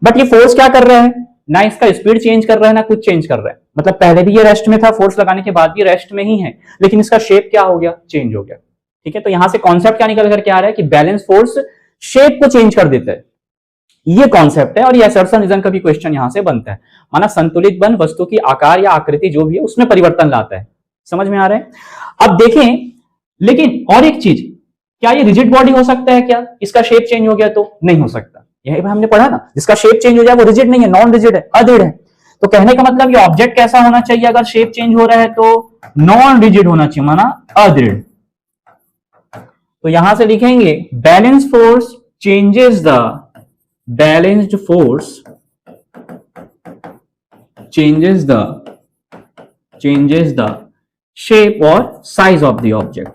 बट ये फोर्स क्या कर रहा है, ना इसका स्पीड चेंज कर रहा है ना कुछ चेंज कर रहा है, मतलब पहले भी ये रेस्ट में था, फोर्स लगाने के बाद भी रेस्ट में ही है, लेकिन इसका शेप क्या हो गया, चेंज हो गया। ठीक है, तो यहां से कॉन्सेप्ट क्या निकल करके आ रहा है कि बैलेंस फोर्स शेप को चेंज कर देता है, ये कॉन्सेप्ट है। और ये असर्शन रीजन का भी क्वेश्चन यहां से बनता है, माना संतुलित बल वस्तु की आकार या आकृति जो भी है उसमें परिवर्तन लाता है। समझ में आ रहा है? अब देखें, लेकिन और एक चीज, क्या ये रिजिड बॉडी हो सकता है क्या, इसका शेप चेंज हो गया तो? नहीं हो सकता, यही हमने पढ़ा ना, जिसका शेप चेंज हो जाए वो रिजिड नहीं है, नॉन रिजिड है, अदृढ़ है। तो कहने का मतलब ये ऑब्जेक्ट कैसा होना चाहिए अगर शेप चेंज हो रहा है तो? नॉन रिजिड होना चाहिए, माना अदृढ़। तो यहां से लिखेंगे balance force changes the, balanced force changes the shape और size of the object,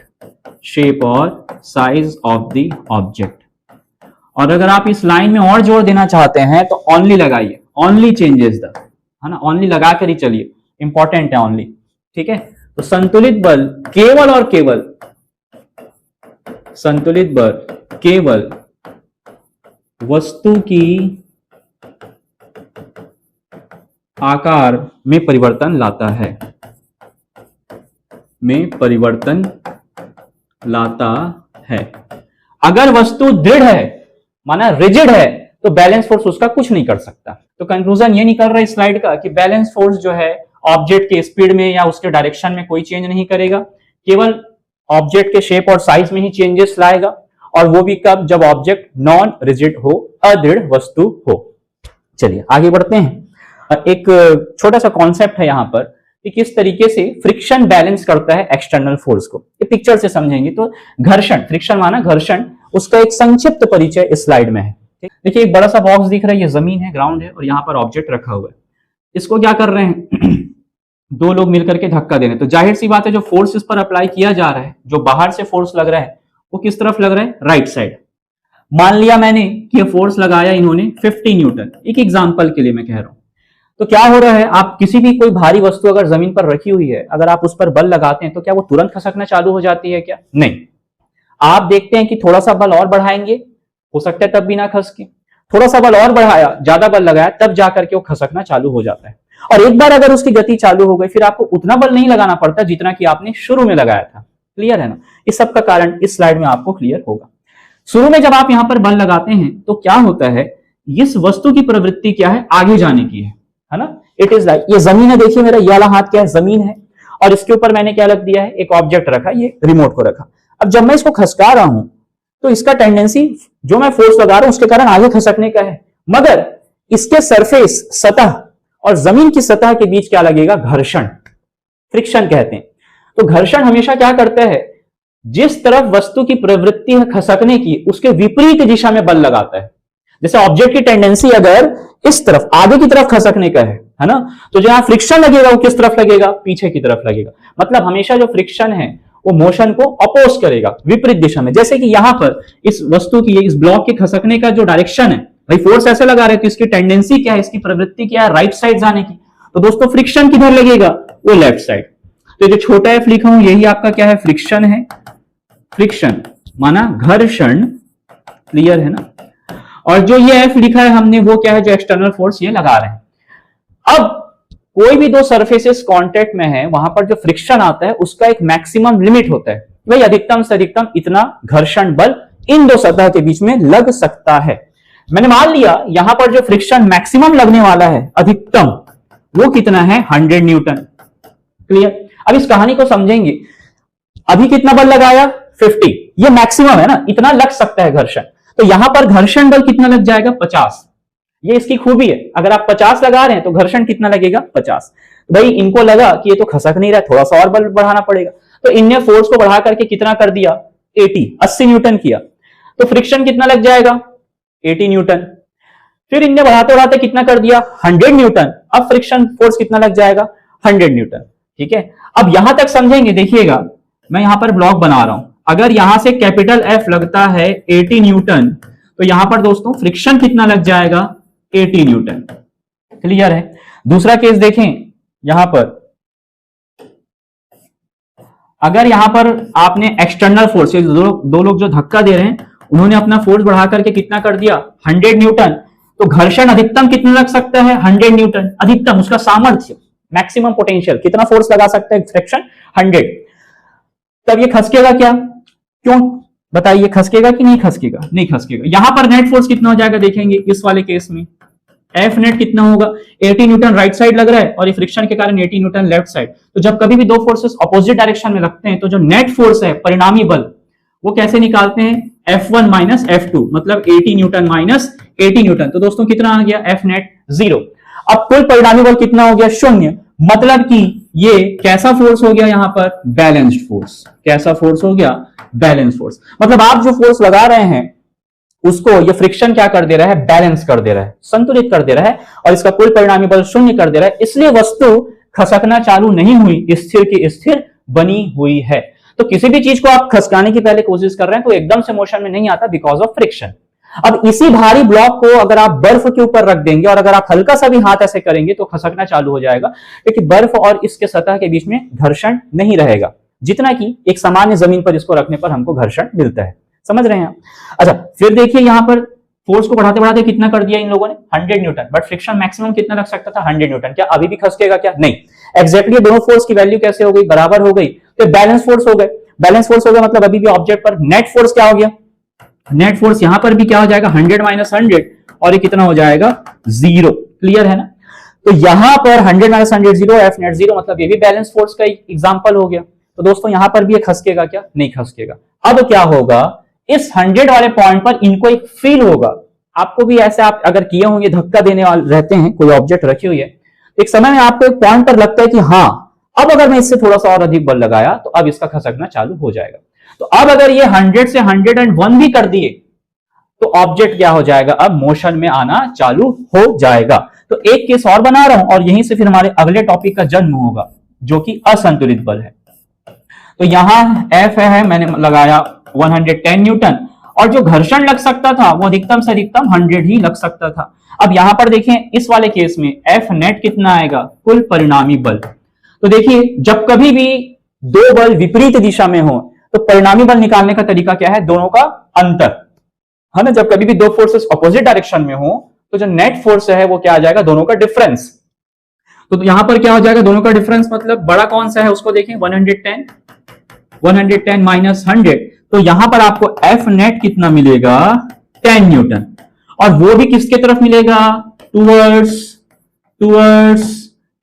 shape और साइज ऑफ द ऑब्जेक्ट। और अगर आप इस लाइन में और जोर देना चाहते हैं तो ओनली लगाइए, ओनली चेंजेस द, है ना, ओनली लगा कर ही चलिए, इंपॉर्टेंट है ओनली। ठीक है, तो संतुलित बल केवल और केवल, संतुलित बल केवल वस्तु की आकार में परिवर्तन लाता है, में परिवर्तन लाता है। अगर वस्तु दृढ़ है, माना रिजिड है, तो बैलेंस फोर्स उसका कुछ नहीं कर सकता। तो कंक्लूजन ये निकल रहा है इस स्लाइड का कि बैलेंस फोर्स जो है ऑब्जेक्ट के स्पीड में या उसके डायरेक्शन में कोई चेंज नहीं करेगा, केवल ऑब्जेक्ट के शेप और साइज में ही चेंजेस लाएगा, और वो भी कब, जब ऑब्जेक्ट नॉन रिजिड हो, अदृढ़ वस्तु हो। चलिए आगे बढ़ते हैं। एक छोटा सा कॉन्सेप्ट है यहां पर कि किस तरीके से फ्रिक्शन बैलेंस करता है एक्सटर्नल फोर्स को, ये पिक्चर से समझेंगे। तो घर्षण, फ्रिक्शन माना घर्षण, उसका एक संक्षिप्त परिचय इस स्लाइड में है। देखिए एक बड़ा सा बॉक्स दिख रहा है, ये जमीन है, ग्राउंड है, और यहाँ पर ऑब्जेक्ट रखा हुआ है। इसको क्या कर रहे हैं दो लोग मिलकर के धक्का दे रहे हैं, तो जाहिर सी बात है जो फोर्स इस पर अप्लाई किया जा रहा है, जो बाहर से फोर्स लग रहा है वो किस तरफ लग रहा है, राइट साइड। मान लिया मैंने कि ये फोर्स लगाया इन्होंने 50 न्यूटन, एक एग्जांपल के लिए मैं कह रहा हूं। तो क्या हो रहा है, आप किसी भी कोई भारी वस्तु अगर जमीन पर रखी हुई है, अगर आप उस पर बल लगाते हैं तो क्या वो तुरंत खसकना चालू हो जाती है क्या? नहीं, आप देखते हैं कि थोड़ा सा बल और बढ़ाएंगे, हो सकता है तब भी ना खसके, थोड़ा सा बल और बढ़ाया, ज्यादा बल लगाया, तब जाकर के वो खसकना चालू हो जाता है। और एक बार अगर उसकी गति चालू हो गई, फिर आपको उतना बल नहीं लगाना पड़ता जितना कि आपने शुरू में लगाया था। क्लियर है ना? इस सब का कारण इस स्लाइड में आपको क्लियर होगा। शुरू में जब आप यहां पर बल लगाते हैं तो क्या होता है, इस वस्तु की प्रवृत्ति क्या है, आगे जाने की है ना। इट इज लाइक, ये जमीन है, देखिए मेरा ये वाला हाथ क्या है, जमीन है, और इसके ऊपर मैंने क्या रख दिया है, एक ऑब्जेक्ट रखा, ये रिमोट को रखा। अब जब मैं इसको खसका रहा हूं तो इसका टेंडेंसी, जो मैं फोर्स लगा रहा हूं उसके कारण आगे खसकने का है, मगर इसके सरफेस, सतह और जमीन की सतह के बीच क्या लगेगा, घर्षण, फ्रिक्शन कहते हैं। तो घर्षण हमेशा क्या करता है, जिस तरफ वस्तु की प्रवृत्ति है खसकने की, उसके विपरीत दिशा में बल लगाता है। जैसे ऑब्जेक्ट की टेंडेंसी अगर इस तरफ, आगे की तरफ खसकने का है ना, तो जहां फ्रिक्शन लगेगा वो किस तरफ लगेगा, पीछे की तरफ लगेगा। मतलब हमेशा जो फ्रिक्शन है वो मोशन को अपोज करेगा, विपरीत दिशा में। जैसे कि यहां पर इस वस्तु की, इस ब्लॉक के खसकने का जो डायरेक्शन है, भाई फोर्स ऐसे लगा रहे, तो इसकी टेंडेंसी क्या है, इसकी प्रवृत्ति क्या है, राइट साइड जाने की। तो दोस्तों फ्रिक्शन किधर लगेगा, वो लेफ्ट साइड। तो जो छोटा एफ लिखा हूं यही आपका क्या है, फ्रिक्शन है। फ्रिक्शन माना घर्षण, क्लियर है ना। और जो ये एफ लिखा है हमने वो क्या है, जो एक्सटर्नल फोर्स ये लगा रहे हैं। अब कोई भी दो सरफेसेस कांटेक्ट में है, वहां पर जो फ्रिक्शन आता है उसका एक मैक्सिमम लिमिट होता है, भाई अधिकतम से अधिकतम इतना घर्षण बल इन दो सतह के बीच में लग सकता है। मैंने मान लिया यहां पर जो फ्रिक्शन मैक्सिमम लगने वाला है, अधिकतम, वो कितना है, 100 न्यूटन। क्लियर? अब इस कहानी को समझेंगे। अभी कितना बल लगाया, 50, ये मैक्सिमम है ना, इतना लग सकता है घर्षण। तो यहां पर घर्षण बल कितना लग जाएगा, 50। ये इसकी खूबी है, अगर आप 50 लगा रहे हैं तो घर्षण कितना लगेगा, 50। तो भाई इनको लगा कि ये तो खसक नहीं रहा, थोड़ा सा और बल बढ़ाना पड़ेगा, तो इनने फोर्स को बढ़ा करके कितना कर दिया, 80 न्यूटन किया। तो फ्रिक्शन कितना लग जाएगा, 80 न्यूटन। फिर इनने बढ़ाते बढ़ाते कितना कर दिया, 100 न्यूटन। अब फ्रिक्शन फोर्स कितना लग जाएगा, 100 न्यूटन। ठीक है, अब यहां तक समझेंगे। देखिएगा मैं यहां पर ब्लॉक बना रहा हूं, अगर यहां से कैपिटल एफ लगता है 80 न्यूटन, तो यहां पर दोस्तों फ्रिक्शन कितना लग जाएगा, 80 न्यूटन। क्लियर है? दूसरा केस देखें, यहां पर अगर यहां पर आपने एक्सटर्नल फोर्स, दो लोग जो धक्का दे रहे हैं उन्होंने अपना फोर्स बढ़ा करके कितना कर दिया 100 न्यूटन, तो घर्षण अधिकतम कितना लग सकता है 100 न्यूटन अधिकतम, उसका सामर्थ्य मैक्सिमम पोटेंशियल कितना फोर्स लगा सकता है फ्रिक्शन 100। तब ये खसकेगा क्या, क्यों बताइए, खसकेगा कि नहीं खसकेगा, नहीं खसकेगा। यहां पर नेट फोर्स कितना हो जाएगा देखेंगे इस वाले केस में, एफ नेट कितना होगा 80 न्यूटन राइट साइड लग रहा है और ये फ्रिक्शन के कारण 80 न्यूटन लेफ्ट साइड। तो जब कभी भी दो फोर्सेस अपोजिट डायरेक्शन में लगते हैं तो जो नेट फोर्स है परिणामी बल वो कैसे निकालते हैं F1 माइनस F2, मतलब 80 न्यूटन माइनस 80 न्यूटन। तो दोस्तों कितना आ गया F नेट 0। अब कुल परिणामी बल कितना हो गया 0, मतलब कि ये कैसा फोर्स हो गया यहां पर बैलेंस्ड फोर्स, कैसा फोर्स हो गया बैलेंस फोर्स। मतलब आप जो फोर्स लगा रहे हैं उसको ये फ्रिक्शन क्या कर दे रहा है, बैलेंस कर दे रहा है, संतुलित कर दे रहा है और इसका कुल परिणामी बल 0 कर दे रहा है, इसलिए वस्तु खसकना चालू नहीं हुई, स्थिर की स्थिर बनी हुई है। तो किसी भी चीज को आप खसकाने की पहले कोशिश कर रहे हैं तो एकदम से मोशन में नहीं आता बिकॉज ऑफ फ्रिक्शन। अब इसी भारी ब्लॉक को अगर आप बर्फ के ऊपर रख देंगे और अगर आप हल्का सा भी हाथ ऐसे करेंगे तो खसकना चालू हो जाएगा, क्योंकि बर्फ और इसके सतह के बीच में घर्षण नहीं रहेगा जितना कि एक सामान्य जमीन पर इसको रखने पर हमको घर्षण मिलता है। समझ रहे हैं आप? अच्छा, फिर देखिए यहां पर फोर्स को बढ़ाते बढ़ाते कितना कर दिया इन लोगों ने 100 न्यूटन, बट फ्रिक्शन मैक्सिमम कितना लग सकता था 100 न्यूटन। क्या अभी भी खसकेगा क्या, नहीं। एग्जैक्टली दोनों फोर्स की वैल्यू कैसे हो गई, बराबर हो गई, तो बैलेंस फोर्स हो गए। बैलेंस फोर्स हो गया मतलब अभी भी ऑब्जेक्ट पर नेट फोर्स क्या हो गया, नेट फोर्स यहां पर भी क्या हो जाएगा 100 माइनस 100 और ये कितना हो जाएगा 0। क्लियर है ना? तो यहां पर 100 माइनस 100 0, एफ नेट 0, मतलब ये भी बैलेंस फोर्स का एग्जांपल हो गया। तो दोस्तों यहां पर भी ये खसकेगा क्या, नहीं खसकेगा। अब क्या होगा, इस 100 वाले पॉइंट पर इनको एक फील होगा, आपको भी ऐसे आप अगर किए होंगे, धक्का देने वाले रहते हैं, कोई ऑब्जेक्ट रखी हुई है, एक समय में आपको एक पॉइंट पर लगता है कि हाँ अब अगर मैं इससे थोड़ा सा और अधिक बल लगाया तो अब इसका खसकना चालू हो जाएगा। तो अब अगर ये 100 से 101 भी कर दिए तो ऑब्जेक्ट क्या हो जाएगा, अब मोशन में आना चालू हो जाएगा। तो एक केस और बना रहा हूं और यहीं से फिर हमारे अगले टॉपिक का जन्म होगा जो कि असंतुलित बल है। तो यहां एफ है, मैंने लगाया 110 न्यूटन और जो घर्षण लग सकता था वो अधिकतम से अधिकतम 100 ही लग सकता था। अब यहां पर देखें इस वाले केस में एफ नेट कितना आएगा, कुल परिणामी बल। तो देखिए जब कभी भी दो बल विपरीत दिशा में हो तो परिणामी बल निकालने का तरीका क्या है, दोनों का अंतर है ना। जब कभी भी दो फोर्सेस अपोजिट डायरेक्शन में हो तो जो नेट फोर्स है वो क्या आ जाएगा, दोनों का डिफरेंस। तो यहां पर क्या हो जाएगा, दोनों का डिफरेंस मतलब बड़ा कौन सा है उसको देखें, 110 माइनस 100, तो यहां पर आपको एफ नेट कितना मिलेगा 10 न्यूटन और वो भी किसके तरफ मिलेगा, टूवर्ड्स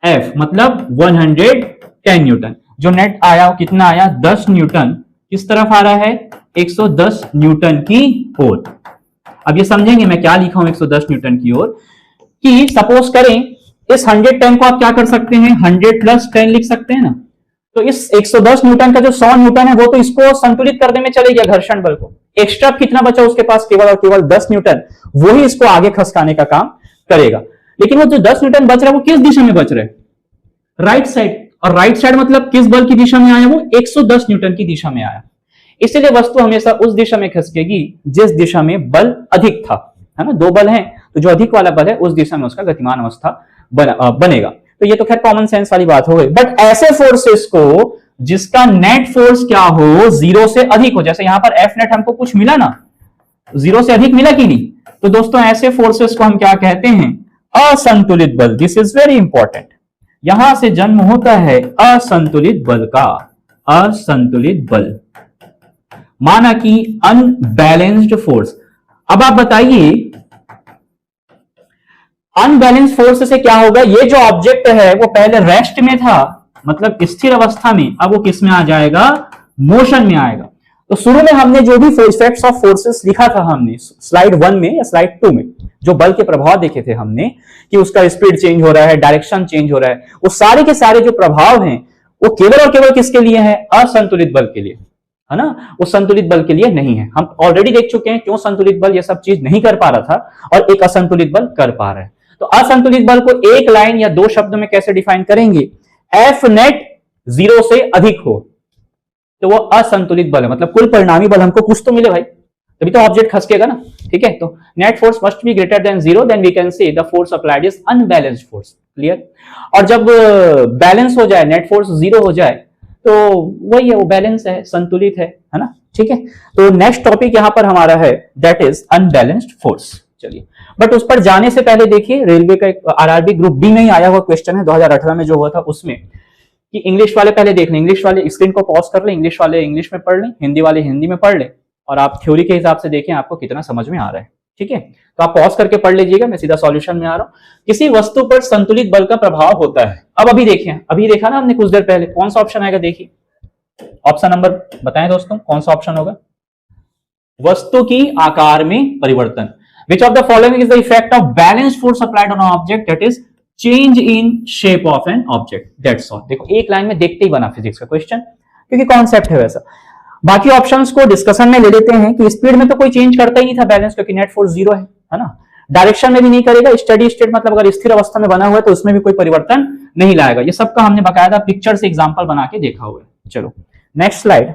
एफ, मतलब 110 न्यूटन। जो नेट आया वो कितना आया 10 न्यूटन, किस तरफ आ रहा है 110 न्यूटन की ओर। अब ये समझेंगे मैं क्या लिखा हूं 110 न्यूटन की ओर, कि सपोज करें इस 110 को आप क्या कर सकते हैं 100 प्लस 10 लिख सकते हैं ना। तो इस 110 न्यूटन का जो 100 न्यूटन है वो तो इसको संतुलित करने में चले गया घर्षण बल को, एक्स्ट्रा कितना बचा उसके पास, केवल और केवल 10 न्यूटन, वही इसको आगे खसकाने का काम करेगा। लेकिन वो जो 10 न्यूटन बच रहा है वो किस दिशा में बच रहा है, राइट साइड, और राइट साइड मतलब किस बल की दिशा में आया, वो 110 न्यूटन की दिशा में आया। इसलिए वस्तु हमेशा उस दिशा में खसकेगी जिस दिशा में बल अधिक था, है ना। दो बल हैं तो जो अधिक वाला बल है उस दिशा में उसका गतिमान अवस्था बनेगा। तो ये तो खैर कॉमन सेंस वाली बात हो गई। बट ऐसे फोर्सेस को जिसका नेट फोर्स क्या हो 0 से अधिक हो, जैसे यहां पर एफ नेट हमको कुछ मिला ना 0 से अधिक मिला कि नहीं, तो दोस्तों ऐसे फोर्सेस को हम क्या कहते हैं, असंतुलित बल। दिस इज वेरी इंपॉर्टेंट, यहां से जन्म होता है असंतुलित बल का, असंतुलित बल माना कि अनबैलेंस्ड फोर्स। अब आप बताइए अनबैलेंस फोर्स से क्या होगा, ये जो ऑब्जेक्ट है वो पहले रेस्ट में था, मतलब स्थिर अवस्था में, अब वो किस में आ जाएगा, मोशन में आएगा। तो शुरू में हमने जो भी इफेक्ट्स ऑफ फोर्सेस लिखा था हमने स्लाइड 1 में या स्लाइड 2 में, जो बल के प्रभाव देखे थे हमने कि उसका स्पीड चेंज हो रहा है, डायरेक्शन चेंज हो रहा है, वो सारे के सारे जो प्रभाव हैं वो केवल और केवल किसके लिए है, असंतुलित बल के लिए, है ना। वो संतुलित बल के लिए नहीं है। हम ऑलरेडी देख चुके हैं क्यों संतुलित बल ये सब चीज नहीं कर पा रहा था और एक असंतुलित बल कर पा रहा है। तो असंतुलित बल को एक लाइन या दो शब्दों में कैसे डिफाइन करेंगे, एफ नेट 0 से अधिक हो तो वो असंतुलित बल है, मतलब कुल परिणामी बल हमको कुछ तो मिले भाई, तभी तो ऑब्जेक्ट खसकेगा ना। ठीक है, तो net force must be greater than 0, then we can say the force applied is unbalanced force. Clear. और जब बैलेंस हो जाए, नेट फोर्स 0 हो जाए, तो वही है, वो बैलेंस है, संतुलित है ना। ठीक है, तो नेक्स्ट टॉपिक यहां पर हमारा है दैट इज अनबैलेंस्ड फोर्स। चलिए, बट उस पर जाने से पहले देखिए, रेलवे का एक आरआरबी ग्रुप बी में ही आया हुआ क्वेश्चन है 2018 में जो हुआ था उसमें, कि इंग्लिश वाले पहले देख लें, इंग्लिश वाले स्क्रीन को पॉज कर लें, इंग्लिश वाले इंग्लिश में पढ़ लें, हिंदी वाले हिंदी में पढ़ लें, और आप थ्योरी के हिसाब से देखें आपको कितना समझ में आ रहा है। ठीक है, तो आप पॉज करके पढ़ लीजिएगा, मैं सीधा सॉल्यूशन में आ रहा हूं। किसी वस्तु पर संतुलित बल का प्रभाव होता है। अब अभी देखिए, अभी देखा ना हमने कुछ देर पहले, कौन सा ऑप्शन आएगा देखिए, ऑप्शन नंबर बताएं दोस्तों, कौन सा ऑप्शन होगा? वस्तु की आकार में परिवर्तन। Which of the following is the effect of balanced force applied on an object, that is change in shape of an object? That's all। देखो एक लाइन में देखते ही बना फिजिक्स का क्वेश्चन, क्योंकि कॉन्सेप्ट है वैसा। बाकी ऑप्शंस को डिस्कशन में ले लेते हैं कि स्पीड में तो कोई चेंज करता ही नहीं था बैलेंस, क्योंकि नेट फोर्स जीरो है ना। डायरेक्शन में भी नहीं करेगा, स्टडी स्टेट मतलब अगर स्थिर अवस्था में बना हुआ है तो उसमें भी कोई परिवर्तन नहीं लाएगा। ये सबका हमने बकायदा पिक्चर से एग्जांपल बना के देखा हुआ है। चलो नेक्स्ट स्लाइड।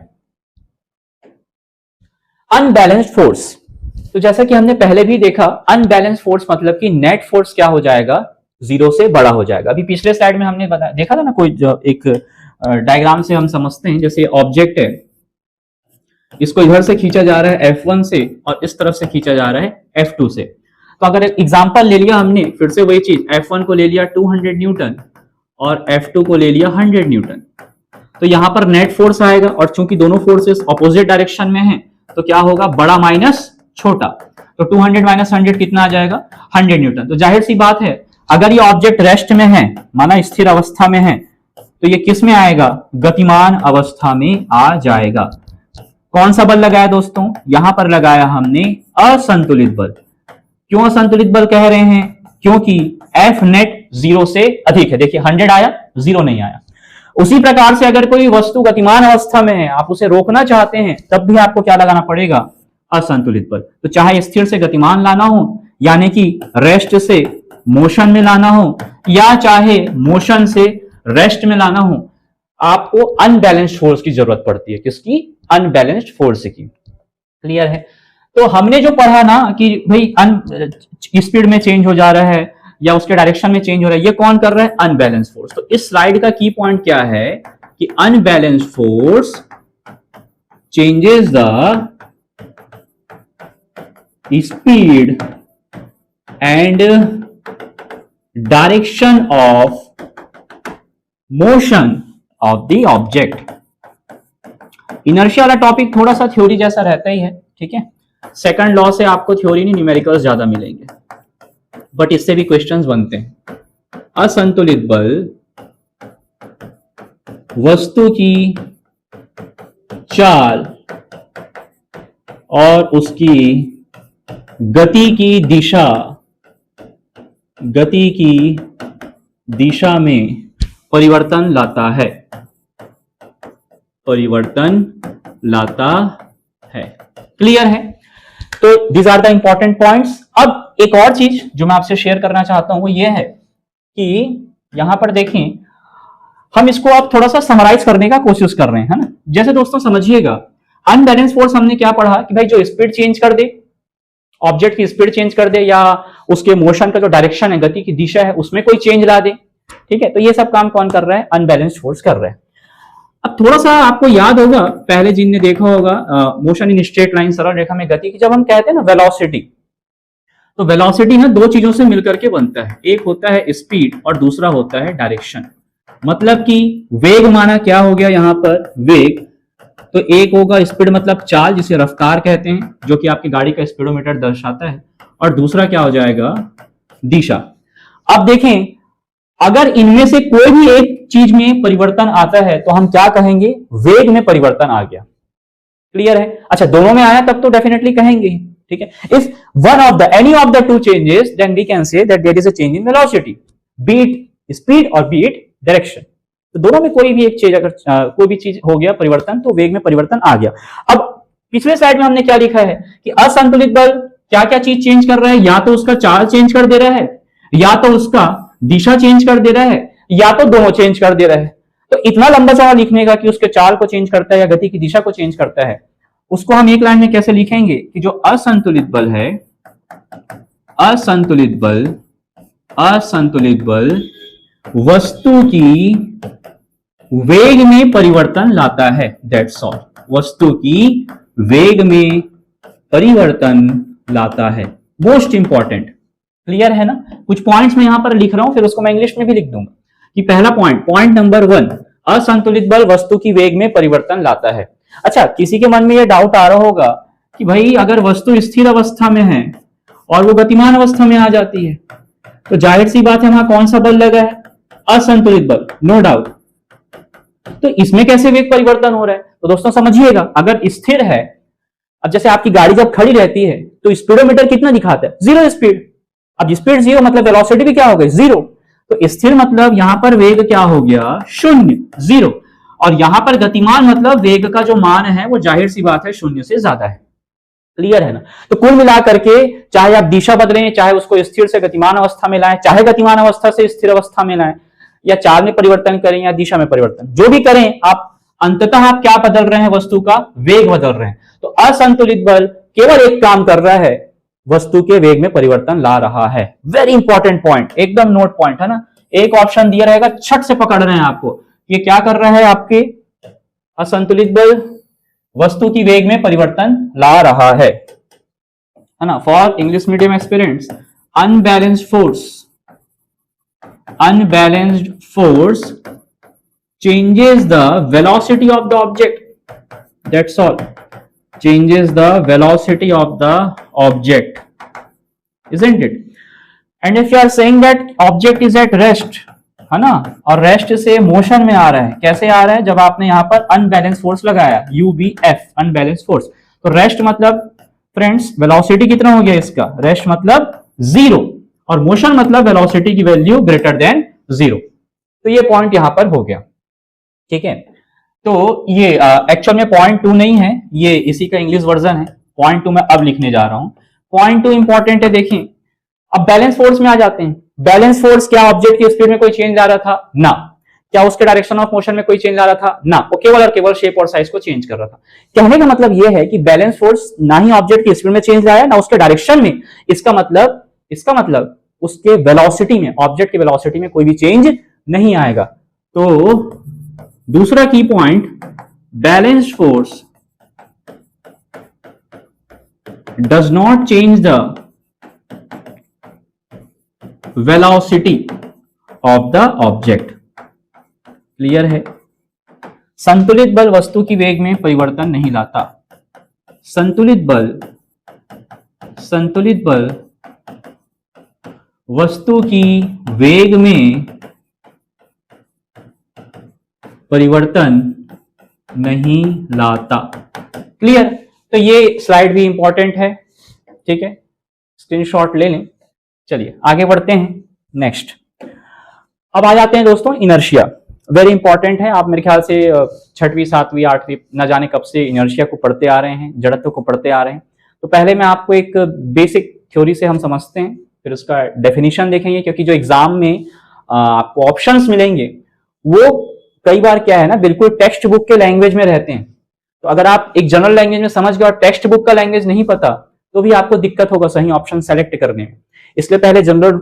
अनबैलेंस्ड फोर्स, तो जैसा कि हमने पहले भी देखा, अनबैलेंस फोर्स मतलब कि नेट फोर्स क्या हो जाएगा, जीरो से बड़ा हो जाएगा। अभी पिछले स्लाइड में हमने देखा था ना, कोई एक डायग्राम से हम समझते हैं, जैसे ऑब्जेक्ट है, इसको इधर से खींचा जा रहा है F1 से और इस तरफ से खींचा जा रहा है F2 से। तो अगर एग्जांपल ले लिया हमने, फिर से वही चीज, F1 को ले लिया 200 न्यूटन और F2 को ले लिया 100 न्यूटन, तो यहां पर नेट फोर्स आएगा, और चूंकि दोनों फोर्सेस ऑपोजिट डायरेक्शन में हैं तो क्या होगा, बड़ा माइनस छोटा, तो 200 माइनस 100 कितना आ जाएगा, 100 न्यूटन। तो जाहिर सी बात है, अगर ये ऑब्जेक्ट रेस्ट में है, माना स्थिर अवस्था में है, तो ये किस में आएगा, गतिमान अवस्था में आ जाएगा। कौन सा बल लगाया दोस्तों, यहां पर लगाया हमने असंतुलित बल। क्यों असंतुलित बल कह रहे हैं, क्योंकि एफ नेट जीरो से अधिक है। देखिए 100 आया, जीरो नहीं आया। उसी प्रकार से अगर कोई वस्तु गतिमान अवस्था में है, आप उसे रोकना चाहते हैं, तब भी आपको क्या लगाना पड़ेगा, असंतुलित बल। तो चाहे स्थिर से गतिमान लाना हो, यानी कि रेस्ट से मोशन में लाना हो, या चाहे मोशन से रेस्ट में लाना हो, आपको अनबैलेंस्ड फोर्स की जरूरत पड़ती है। किसकी, अनबैलेंस्ड फोर्स की। क्लियर है। तो हमने जो पढ़ा ना कि भाई स्पीड में चेंज हो जा रहा है या उसके डायरेक्शन में चेंज हो रहा है, ये कौन कर रहा है, अनबैलेंस्ड फोर्स। तो इस स्लाइड का की पॉइंट क्या है कि unbalanced force changes the speed and direction of motion of the object. Inertia वाला टॉपिक थोड़ा सा थ्योरी जैसा रहता ही है, ठीक है। सेकंड लॉ से आपको थ्योरी नहीं, न्यूमेरिकल्स ज्यादा मिलेंगे, बट इससे भी क्वेश्चंस बनते हैं। असंतुलित बल वस्तु की चाल और उसकी गति की दिशा में परिवर्तन लाता है। क्लियर है। तो these are the important points. अब एक और चीज जो मैं आपसे शेयर करना चाहता हूं वो ये है कि यहां पर देखें, हम इसको आप थोड़ा सा समराइज करने का कोशिश कर रहे हैं, है ना। जैसे दोस्तों समझिएगा, अनबैलेंस फोर्स हमने क्या पढ़ा कि भाई जो स्पीड चेंज कर दे, ऑब्जेक्ट की स्पीड चेंज कर दे, या उसके मोशन का जो डायरेक्शन है, गति की दिशा है, उसमें कोई चेंज ला दे, ठीक है। तो ये सब काम कौन कर रहा है, अनबैलेंस्ड फोर्स कर रहा है। अब थोड़ा सा आपको याद होगा, पहले जिनने देखा होगा मोशन इन स्ट्रेट लाइन, सरल रेखा में गति की, जब हम कहते हैं ना वेलोसिटी, तो वेलोसिटी ना दो चीजों से मिलकर के बनता है। एक होता है स्पीड और दूसरा होता है डायरेक्शन। मतलब कि वेग माना क्या हो गया यहां पर, वेग, तो एक होगा स्पीड मतलब चाल, जिसे रफ्तार कहते हैं, जो कि आपकी गाड़ी का स्पीडोमीटर दर्शाता है, और दूसरा क्या हो जाएगा, दिशा। अब देखें, अगर इनमें से कोई भी एक चीज में परिवर्तन आता है तो हम क्या कहेंगे, वेग में परिवर्तन आ गया। क्लियर है। अच्छा, दोनों में आया तब तो डेफिनेटली कहेंगे, ठीक है। If one of the any of the two changes, then we can say that there is a change in velocity, be it speed और बी इट डायरेक्शन। तो दोनों में कोई भी एक चीज, अगर कोई भी चीज हो गया परिवर्तन, तो वेग में परिवर्तन आ गया। अब पिछले स्लाइड में हमने क्या लिखा है कि असंतुलित बल क्या क्या चीज चेंज कर रहा है, या तो उसका चाल चेंज कर दे रहा है, या तो उसका दिशा चेंज कर दे रहा है, या तो दोनों चेंज कर दे रहा है। तो इतना लंबा चौड़ा लिखने का कि उसके चाल को चेंज करता है या गति की दिशा को चेंज करता है, उसको हम एक लाइन में कैसे लिखेंगे कि जो असंतुलित बल है, असंतुलित बल वस्तु वेग में परिवर्तन लाता है, दैट्स ऑल। वस्तु की वेग में परिवर्तन लाता है, मोस्ट इंपॉर्टेंट। क्लियर है ना? कुछ पॉइंट्स मैं यहां पर लिख रहा हूं, फिर उसको मैं इंग्लिश में भी लिख दूंगा कि पहला पॉइंट नंबर 1, असंतुलित बल वस्तु की वेग में परिवर्तन लाता है। अच्छा, किसी के मन में यह डाउट आ रहा होगा कि भाई अगर वस्तु स्थिर अवस्था में है और वो गतिमान अवस्था में आ जाती है तो जाहिर सी बात है वहां कौन सा बल लगा है? असंतुलित बल, नो डाउट। तो इसमें कैसे वेग परिवर्तन हो रहा है? तो दोस्तों समझिएगा, अगर स्थिर है, अब जैसे आपकी गाड़ी जब खड़ी रहती है तो स्पीडोमीटर कितना दिखाता है? 0 स्पीड। अब स्पीड 0 मतलब वेलोसिटी भी क्या हो गई? 0। तो स्थिर मतलब यहां पर वेग क्या हो गया? 0, 0। और यहां पर गतिमान मतलब वेग का जो मान है वो जाहिर सी बात है 0 से ज्यादा है। क्लियर है ना? तो कुल मिलाकर के चाहे आप दिशा बदलें, चाहे उसको स्थिर से गतिमान अवस्था में लाएं, चाहे गतिमान अवस्था से स्थिर अवस्था में लाएं, या चाल में परिवर्तन करें या दिशा में परिवर्तन, जो भी करें आप अंततः आप क्या बदल रहे हैं? वस्तु का वेग बदल रहे हैं। तो असंतुलित बल केवल एक काम कर रहा है, वस्तु के वेग में परिवर्तन ला रहा है। वेरी इंपॉर्टेंट पॉइंट, एकदम नोट पॉइंट है ना। एक ऑप्शन दिया रहेगा, छट से पकड़ रहे हैं आपको, ये क्या कर रहा है? आपके असंतुलित बल वस्तु की वेग में परिवर्तन ला रहा है ना। For English medium aspirants, unbalanced force changes the velocity of the object, that's all, changes the velocity of the object, isn't it? And if you are saying that object is at rest, है ना, और rest से motion में आ रहा है, कैसे आ रहा है? जब आपने यहां पर अनबैलेंस फोर्स लगाया, UBF, अनबैलेंस फोर्स। तो रेस्ट मतलब फ्रेंड्स वेलोसिटी कितना हो गया इसका? रेस्ट मतलब 0 और मोशन मतलब वेलोसिटी की वैल्यू ग्रेटर देन 0। तो ये पॉइंट यहां पर हो गया, ठीक है। तो ये एक्चुअल में पॉइंट 2 नहीं है, ये इसी का इंग्लिश वर्जन है। पॉइंट 2 मैं अब लिखने जा रहा हूं। पॉइंट 2 इंपॉर्टेंट है, देखिए। अब बैलेंस फोर्स में आ जाते हैं। बैलेंस फोर्स क्या ऑब्जेक्ट की स्पीड में कोई चेंज ला रहा था? ना। क्या उसके डायरेक्शन ऑफ मोशन में कोई चेंज ला रहा था? ना। वो केवल और केवल शेप और साइज को चेंज कर रहा था। कहने का मतलब यह है कि बैलेंस फोर्स ना ही ऑब्जेक्ट की स्पीड में चेंज लाया, ना उसके डायरेक्शन में। इसका मतलब उसके वेलोसिटी में, ऑब्जेक्ट की वेलोसिटी में कोई भी चेंज नहीं आएगा। तो दूसरा की point, balanced force does not change the velocity of the object. Clear है? संतुलित बल वस्तु की वेग में परिवर्तन नहीं लाता। संतुलित बल वस्तु की वेग में परिवर्तन नहीं लाता। क्लियर? तो ये स्लाइड भी इंपॉर्टेंट है, ठीक है, स्क्रीनशॉट ले लें। चलिए आगे बढ़ते हैं। नेक्स्ट अब आ जाते हैं दोस्तों इनर्शिया। वेरी इंपॉर्टेंट है। आप मेरे ख्याल से 6वीं 7वीं 8वीं न जाने कब से इनर्शिया को पढ़ते आ रहे हैं, जड़त्व को पढ़ते आ रहे हैं। तो पहले मैं आपको एक बेसिक थ्योरी से हम समझते हैं, फिर उसका डेफिनेशन देखेंगे, क्योंकि जो एग्जाम में आपको ऑप्शंस मिलेंगे वो कई बार क्या है ना, बिल्कुल टेक्स्ट बुक के लैंग्वेज में रहते हैं। तो अगर आप एक जनरल लैंग्वेज में समझ गए और टेक्स्ट बुक का लैंग्वेज नहीं पता तो भी आपको दिक्कत होगा सही ऑप्शन सेलेक्ट करने में। इसलिए पहले जनरल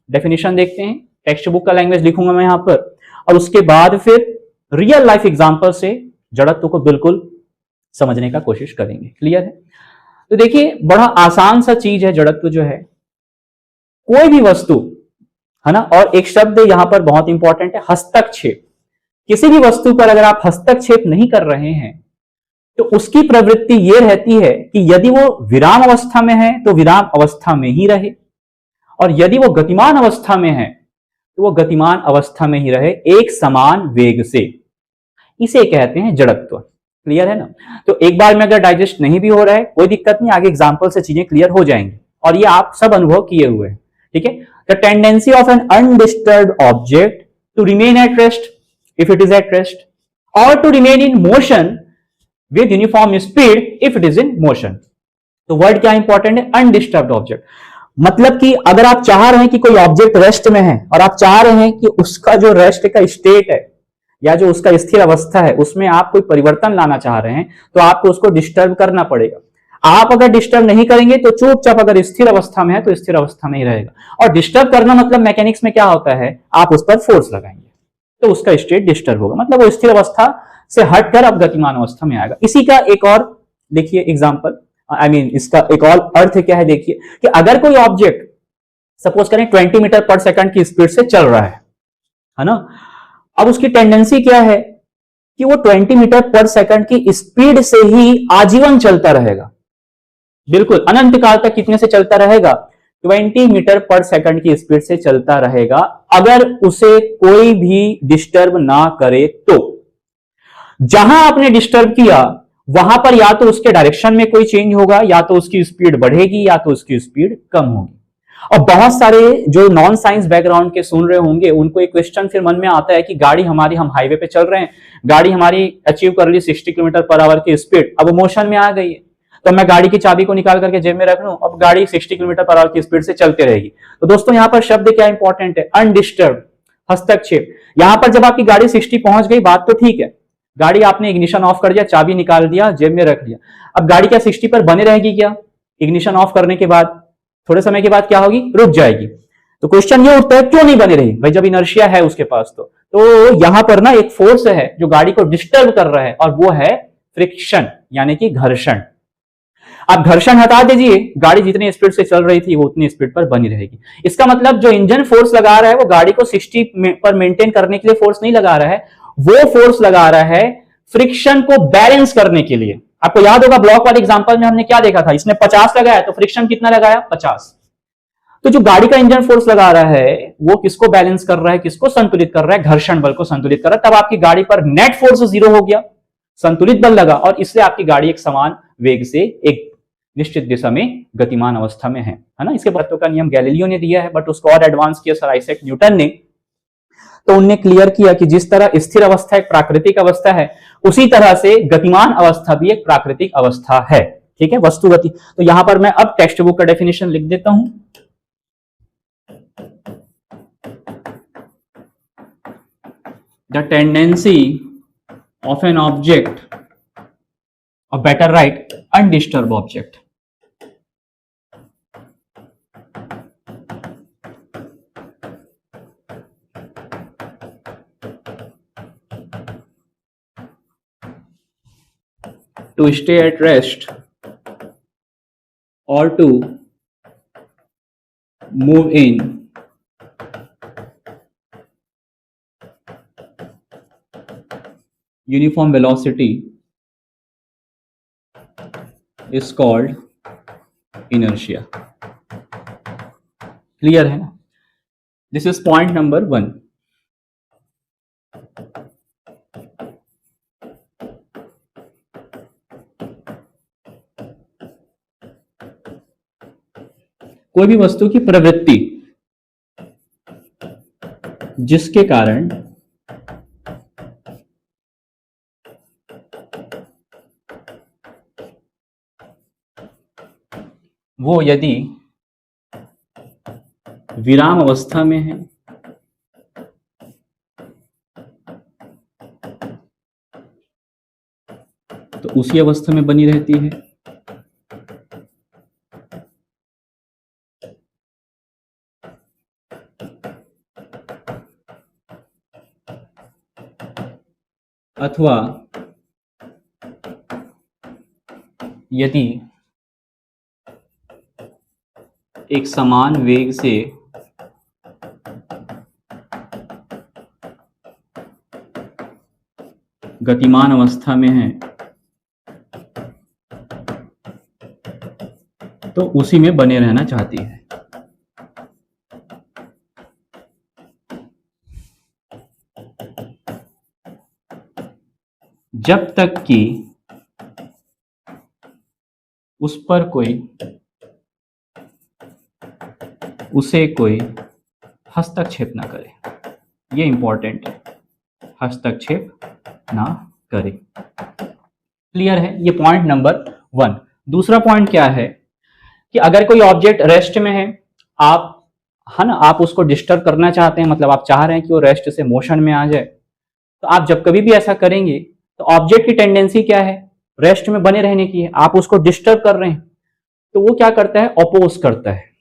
डेफिनेशन देखते हैं, टेक्स्ट बुक का लैंग्वेज लिखूंगा मैं यहां पर, और उसके बाद फिर रियल लाइफ एग्जांपल से जड़त्व को बिल्कुल समझने का कोशिश करेंगे। क्लियर है? तो देखिए बड़ा आसान सा चीज है जड़त्व जो है। कोई भी वस्तु है ना, और एक शब्द यहां पर बहुत इंपॉर्टेंट है, हस्तक्षेप। किसी भी वस्तु पर अगर आप हस्तक्षेप नहीं कर रहे हैं तो उसकी प्रवृत्ति यह रहती है कि यदि वो विराम अवस्था में है तो विराम अवस्था में ही रहे, और यदि वो गतिमान अवस्था में है तो वो गतिमान अवस्था में ही रहे, एक समान वेग से। इसे कहते हैं जड़त्व। क्लियर है ना? तो एक बार में अगर डाइजेस्ट नहीं भी हो रहा है कोई दिक्कत नहीं, आगे एग्जांपल से चीजें क्लियर हो जाएंगी, और ये आप सब अनुभव किए हुए हैं। ठीक है? The tendency of an undisturbed object to remain at rest if it is at rest, or to remain in motion with uniform speed if it is in motion. तो वर्ड क्या इंपॉर्टेंट है? Undisturbed object. मतलब कि अगर आप चाह रहे हैं कि कोई ऑब्जेक्ट रेस्ट में है और आप चाह रहे हैं कि उसका जो रेस्ट का स्टेट है या जो उसका स्थिर अवस्था है उसमें आप कोई परिवर्तन लाना चाह रहे हैं तो आपको उसको डिस्टर्ब करना पड़ेगा। आप अगर डिस्टर्ब नहीं करेंगे तो चुपचाप अगर स्थिर अवस्था में है तो स्थिर अवस्था में ही रहेगा। और डिस्टर्ब करना मतलब मैकेनिक्स में क्या होता है? आप उस पर फोर्स लगाएंगे। तो उसका स्टेट डिस्टर्ब होगा, मतलब वो स्थिर अवस्था से हटकर अब गतिमान अवस्था में आएगा। इसी का एक और देखिए एग्जांपल, इसका एक और अर्थ क्या है, देखिए कि अगर कोई ऑब्जेक्ट सपोज करें 20 मीटर पर सेकंड की स्पीड से चल रहा है ना, अब उसकी टेंडेंसी क्या है कि वो 20 मीटर पर सेकंड की स्पीड से ही आजीवन चलता रहेगा, बिल्कुल अनंत काल तक कितने से चलता रहेगा, 20 मीटर पर सेकंड की स्पीड से चलता रहेगा, अगर उसे कोई भी डिस्टर्ब ना करे तो। जहां आपने डिस्टर्ब किया वहां पर या तो उसके डायरेक्शन में कोई चेंज होगा, या तो उसकी स्पीड बढ़ेगी, या तो उसकी स्पीड कम होगी। और बहुत सारे जो नॉन साइंस बैकग्राउंड के सुन रहे होंगे उनको एक क्वेश्चन फिर मन में आता है कि गाड़ी हमारी, हम हाईवे पे चल रहे हैं, गाड़ी हमारी अचीव कर ली 60 किलोमीटर पर आवर की स्पीड, अब मोशन में आ गई है, तो मैं गाड़ी की चाबी को निकाल करके जेब में रख लूं, अब गाड़ी 60 किलोमीटर पर आवर की स्पीड से चलती रहेगी। तो दोस्तों यहां पर शब्द क्या इंपॉर्टेंट है, अनडिस्टर्ब, हस्तक्षेप। यहां पर जब आपकी गाड़ी 60 पहुंच गई, बात तो ठीक है, गाड़ी आपने इग्निशन ऑफ कर दिया, चाबी निकाल दिया, जेब में रख लिया, अब गाड़ी क्या 60 पर बने रहेगी क्या? इग्निशन ऑफ करने के बाद थोड़े समय के बाद क्या होगी, रुक जाएगी। तो क्वेश्चन ये उठता है क्यों नहीं बनी रही भाई, जब इनर्शिया है उसके पास तो यहां पर ना एक फोर्स है जो गाड़ी को डिस्टर्ब कर रहा है, और वो है फ्रिक्शन, यानी कि घर्षण। आप घर्षण हटा दीजिए, गाड़ी जितनी स्पीड से चल रही थी वो उतनी स्पीड पर बनी रहेगी। इसका मतलब जो इंजन फोर्स लगा रहा है वो गाड़ी को 60 पर मेंटेन करने के लिए फोर्स नहीं लगा रहा है, वो फोर्स लगा रहा है फ्रिक्शन को बैलेंस करने के लिए। आपको याद होगा ब्लॉक वाले एग्जांपल में हमने क्या देखा था, इसने 50 लगाया तो फ्रिक्शन कितना लगाया, 50। तो जो गाड़ी का इंजन फोर्स लगा रहा है वो किसको बैलेंस कर रहा है, किसको संतुलित कर रहा है, घर्षण बल को संतुलित कर रहा है। तब आपकी गाड़ी पर नेट फोर्स 0 हो गया, संतुलित बल लगा, और इसलिए आपकी गाड़ी एक समान वेग से एक निश्चित दिशा में गतिमान अवस्था में है ना। इसके तत्व का नियम गैलीलियो ने दिया है, बट उसको और एडवांस किया सर आइजैक न्यूटन ने। तो उनने क्लियर किया कि जिस तरह स्थिर अवस्था एक प्राकृतिक अवस्था है, उसी तरह से गतिमान अवस्था भी एक प्राकृतिक अवस्था है। ठीक है, वस्तु गति। तो यहां पर मैं अब टेक्स्ट बुक का डेफिनेशन लिख देता हूं। The tendency of an object, or better write undisturbed object, to stay at rest or to move in uniform velocity is called inertia. Clear है ना? This is point number 1। कोई भी वस्तु की प्रवृत्ति जिसके कारण वो यदि विराम अवस्था में है तो उसी अवस्था में बनी रहती है, अथवा यदि एक समान वेग से गतिमान अवस्था में है तो उसी में बने रहना चाहती है। जब तक कि उस पर उसे कोई हस्तक्षेप ना करे, ये इंपॉर्टेंट है, हस्तक्षेप ना करे। क्लियर है? ये पॉइंट नंबर 1। दूसरा पॉइंट क्या है कि अगर कोई ऑब्जेक्ट रेस्ट में है, आप है ना, आप उसको डिस्टर्ब करना चाहते हैं, मतलब आप चाह रहे हैं कि वो रेस्ट से मोशन में आ जाए, तो आप जब कभी भी ऐसा करेंगे तो ऑब्जेक्ट की टेंडेंसी क्या है, रेस्ट में बने रहने की है। आप उसको डिस्टर्ब कर रहे हैं तो वो क्या करता है, अपोज करता है।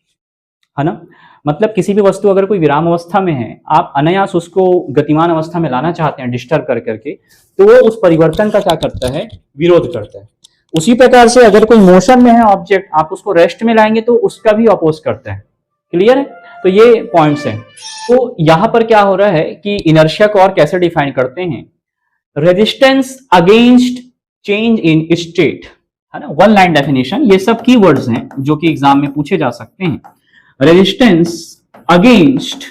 है ना। मतलब किसी भी वस्तु अगर कोई विराम अवस्था में है, आप अनायास उसको गतिमान अवस्था में लाना चाहते हैं डिस्टर्ब कर करके, तो वो उस परिवर्तन का क्या करता है, विरोध करता है। उसी प्रकार से अगर कोई मोशन में है ऑब्जेक्ट, आप उसको रेस्ट में लाएंगे तो उसका भी अपोज करता है। क्लियर है? तो ये पॉइंट्स हैं। तो यहां पर क्या हो रहा है कि इनर्शिया को और कैसे डिफाइन करते हैं, resistance against change in state, है ना, वन लाइन डेफिनेशन। ये सब कीवर्ड्स हैं जो कि एग्जाम में पूछे जा सकते हैं। Resistance against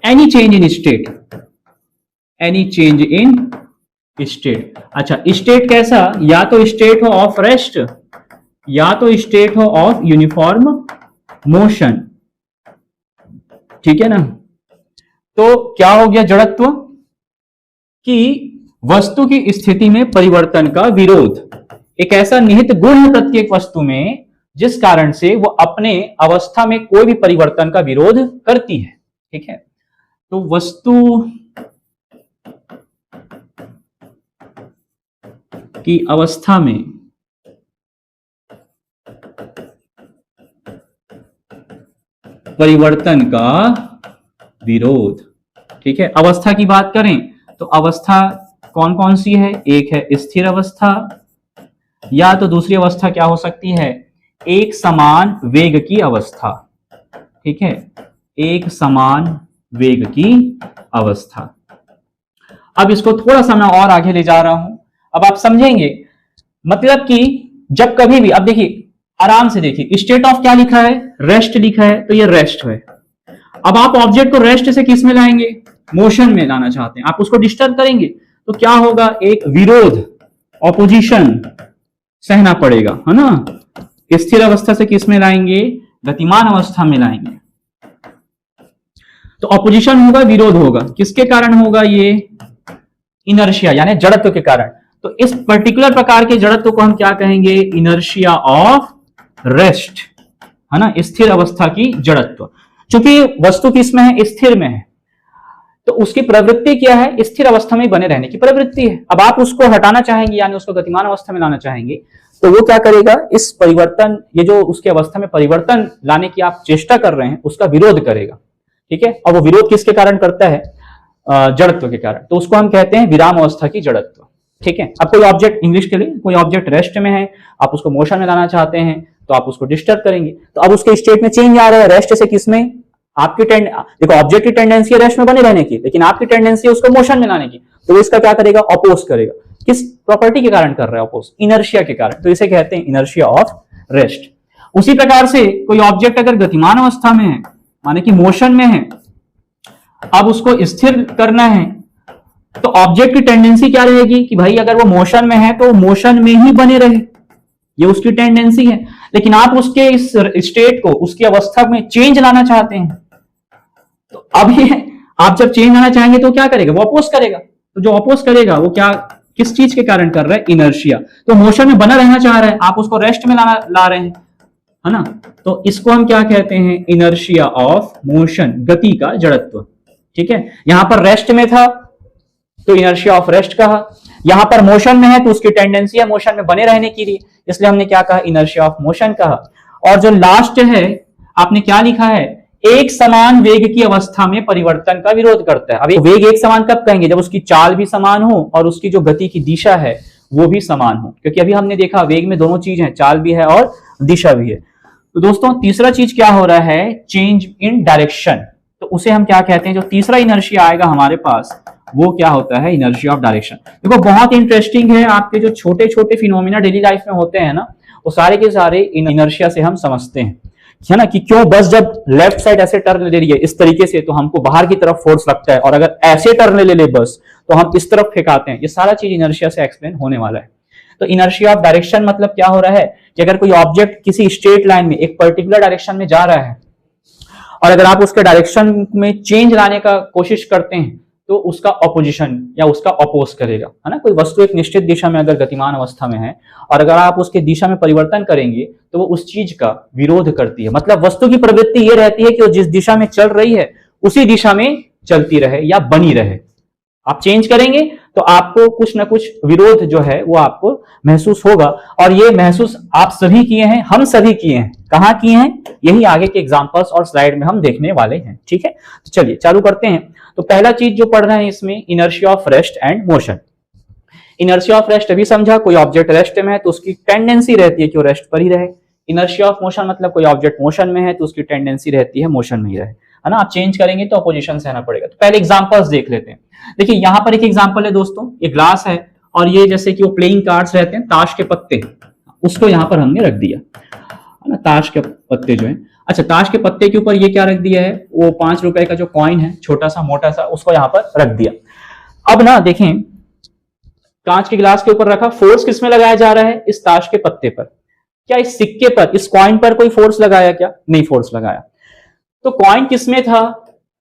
any change in state, any change in state. अच्छा, स्टेट कैसा, या तो स्टेट हो ऑफ रेस्ट या तो स्टेट हो ऑफ यूनिफॉर्म मोशन, ठीक है ना। तो क्या हो गया जड़त्व, कि वस्तु की स्थिति में परिवर्तन का विरोध एक ऐसा निहित गुण है प्रत्येक वस्तु में जिस कारण से वो अपने अवस्था में कोई भी परिवर्तन का विरोध करती है। ठीक है, तो वस्तु की अवस्था में परिवर्तन का विरोध। ठीक है, अवस्था की बात करें तो अवस्था कौन कौन सी है, एक है स्थिर अवस्था, या तो दूसरी अवस्था क्या हो सकती है, एक समान वेग की अवस्था। ठीक है, एक समान वेग की अवस्था। अब इसको थोड़ा सा मैं और आगे ले जा रहा हूं, अब आप समझेंगे। मतलब कि जब कभी भी, अब देखिए आराम से देखिए, स्टेट ऑफ क्या लिखा है, रेस्ट लिखा है, तो ये रेस्ट है। अब आप ऑब्जेक्ट को रेस्ट से किस में लाएंगे, मोशन में लाना चाहते हैं, आप उसको डिस्टर्ब करेंगे तो क्या होगा, एक विरोध, ऑपोजिशन सहना पड़ेगा, है ना। स्थिर अवस्था से किस में लाएंगे, गतिमान अवस्था में लाएंगे, तो ऑपोजिशन होगा, विरोध होगा। किसके कारण होगा, ये इनर्शिया यानी जड़त्व के कारण। तो इस पर्टिकुलर प्रकार के जड़त्व को हम क्या कहेंगे, इनर्शिया ऑफ रेस्ट, है ना, स्थिर अवस्था की जड़त्व। चूंकि वस्तु किसमें है, स्थिर में है, तो उसकी प्रवृत्ति क्या है, स्थिर अवस्था में बने रहने की प्रवृत्ति है। अब आप उसको हटाना चाहेंगे यानी उसको गतिमान अवस्था में लाना चाहेंगे, तो वो क्या करेगा, इस परिवर्तन, ये जो उसकी अवस्था में परिवर्तन लाने की आप चेष्टा कर रहे हैं उसका विरोध करेगा। ठीक है, और वो विरोध किसके कारण करता है, जड़त्व के कारण, तो उसको हम कहते हैं विराम अवस्था की जड़त्व। ठीक है, अब कोई ऑब्जेक्ट, इंग्लिश के लिए कोई ऑब्जेक्ट रेस्ट में है, आप उसको मोशन में लाना चाहते हैं तो आप उसको डिस्टर्ब करेंगे, तो अब उसके स्टेट में चेंज आ रहा है, रेस्ट से किसमें, आपकी देखो ऑब्जेक्ट की टेंडेंसी है रेस्ट में बने रहने की, लेकिन आपकी टेंडेंसी है उसको मोशन में लाने की, तो वो इसका क्या करेगा, अपोज करेगा। किस प्रॉपर्टी के कारण कर रहा है अपोज, इनर्शिया के कारण, तो इसे कहते हैं इनर्शिया ऑफ रेस्ट। उसी प्रकार से कोई ऑब्जेक्ट अगर गतिमान अवस्था में है, माने कि मोशन में है, अब उसको स्थिर करना है, तो ऑब्जेक्ट की टेंडेंसी क्या रहेगी कि भाई अगर वो मोशन में है तो मोशन में ही बने रहे, ये उसकी टेंडेंसी है। लेकिन आप उसके इस स्टेट को, उसकी अवस्था में चेंज लाना चाहते हैं, तो अब ये आप जब चेंज लाना चाहेंगे तो क्या करेगा, वो अपोज करेगा। तो जो अपोज करेगा वो क्या, किस चीज के कारण कर रहा है, इनर्शिया। तो मोशन में बना रहना चाह रहा है, आप उसको रेस्ट में ला रहे हैं, है ना, तो इसको हम क्या कहते हैं, इनर्शिया ऑफ मोशन, गति का जड़त्व। ठीक है, यहां पर रेस्ट में था तो इनर्शिया ऑफ रेस्ट कहा, यहां पर मोशन में है तो उसकी टेंडेंसी है मोशन में बने रहने के लिए, इसलिए हमने क्या कहा, इनर्शिया ऑफ मोशन कहा। और जो लास्ट है आपने क्या लिखा है, एक समान वेग की अवस्था में परिवर्तन का विरोध करता है। अब वेग एक समान कब कहेंगे, जब उसकी चाल भी समान हो और उसकी जो गति की दिशा है वो भी समान हो, क्योंकि अभी हमने देखा वेग में दोनों चीज है, चाल भी है और दिशा भी है। तो दोस्तों तीसरा चीज क्या हो रहा है, चेंज इन डायरेक्शन, तो उसे हम क्या कहते हैं, जो तीसरा इनर्शिया आएगा हमारे पास वो क्या होता है, इनर्शिया ऑफ डायरेक्शन। देखो बहुत इंटरेस्टिंग है, आपके जो छोटे छोटे फिनोमिना डेली लाइफ में होते हैं ना, वो सारे के सारे इनर्शिया से हम समझते हैं, है ना, कि क्यों बस जब लेफ्ट साइड ऐसे टर्न ले रही है इस तरीके से तो हमको बाहर की तरफ फोर्स लगता है, और अगर ऐसे टर्न ले ले बस तो हम इस तरफ फेंकाते हैं। ये सारा चीज इनर्शिया से एक्सप्लेन होने वाला है। तो इनर्शिया ऑफ डायरेक्शन मतलब क्या हो रहा है कि अगर कोई ऑब्जेक्ट किसी स्ट्रेट लाइन में एक पर्टिकुलर डायरेक्शन में जा रहा है और अगर आप उसके डायरेक्शन में चेंज लाने का कोशिश करते हैं तो उसका ऑपोजिशन या उसका अपोज करेगा, है ना। कोई वस्तु एक निश्चित दिशा में अगर गतिमान अवस्था में है और अगर आप उसके दिशा में परिवर्तन करेंगे तो वो उस चीज का विरोध करती है। मतलब वस्तु की प्रवृत्ति ये रहती है कि वो जिस दिशा में चल रही है उसी दिशा में चलती रहे या बनी रहे। आप चेंज करेंगे तो आपको कुछ ना कुछ विरोध जो है वो आपको महसूस होगा, और ये महसूस आप सभी किए हैं, हम सभी किए हैं। कहां किए हैं? यही आगे के एग्जांपल्स और स्लाइड में हम देखने वाले हैं। ठीक है, तो चलिए चालू करते हैं। तो पहला चीज जो पढ़ रहे हैं इसमें, inertia of rest and motion. Inertia of rest अभी समझा, कोई ऑब्जेक्ट रेस्ट में है तो उसकी टेंडेंसी रहती है कि वो रेस्ट पर ही रहे। इनर्शिया ऑफ मोशन मतलब कोई ऑब्जेक्ट मोशन में है तो उसकी टेंडेंसी रहती है मोशन में ही रहे, है ना। आप चेंज करेंगे तो अपोजिशन से आना पड़ेगा। तो पहले एग्जांपल्स देख लेते हैं। देखिए यहां पर एक एग्जांपल है दोस्तों, ये ग्लास है और ये जैसे कि वो प्लेइंग कार्ड्स रहते हैं, ताश के पत्ते, उसको यहां पर हमने रख दिया, है ना। ताश के पत्ते जो है, अच्छा ताश के पत्ते के ऊपर ये क्या रख दिया है, वो 5 रुपए का जो कॉइन है, छोटा सा मोटा सा, उसको यहां पर रख दिया। अब ना देखें, कांच के गिलास के ऊपर रखा, फोर्स किसमें लगाया जा रहा है? इस ताश के पत्ते पर। क्या इस सिक्के पर, इस कॉइन पर कोई फोर्स लगाया? क्या नहीं फोर्स लगाया। तो कॉइन किसमें था?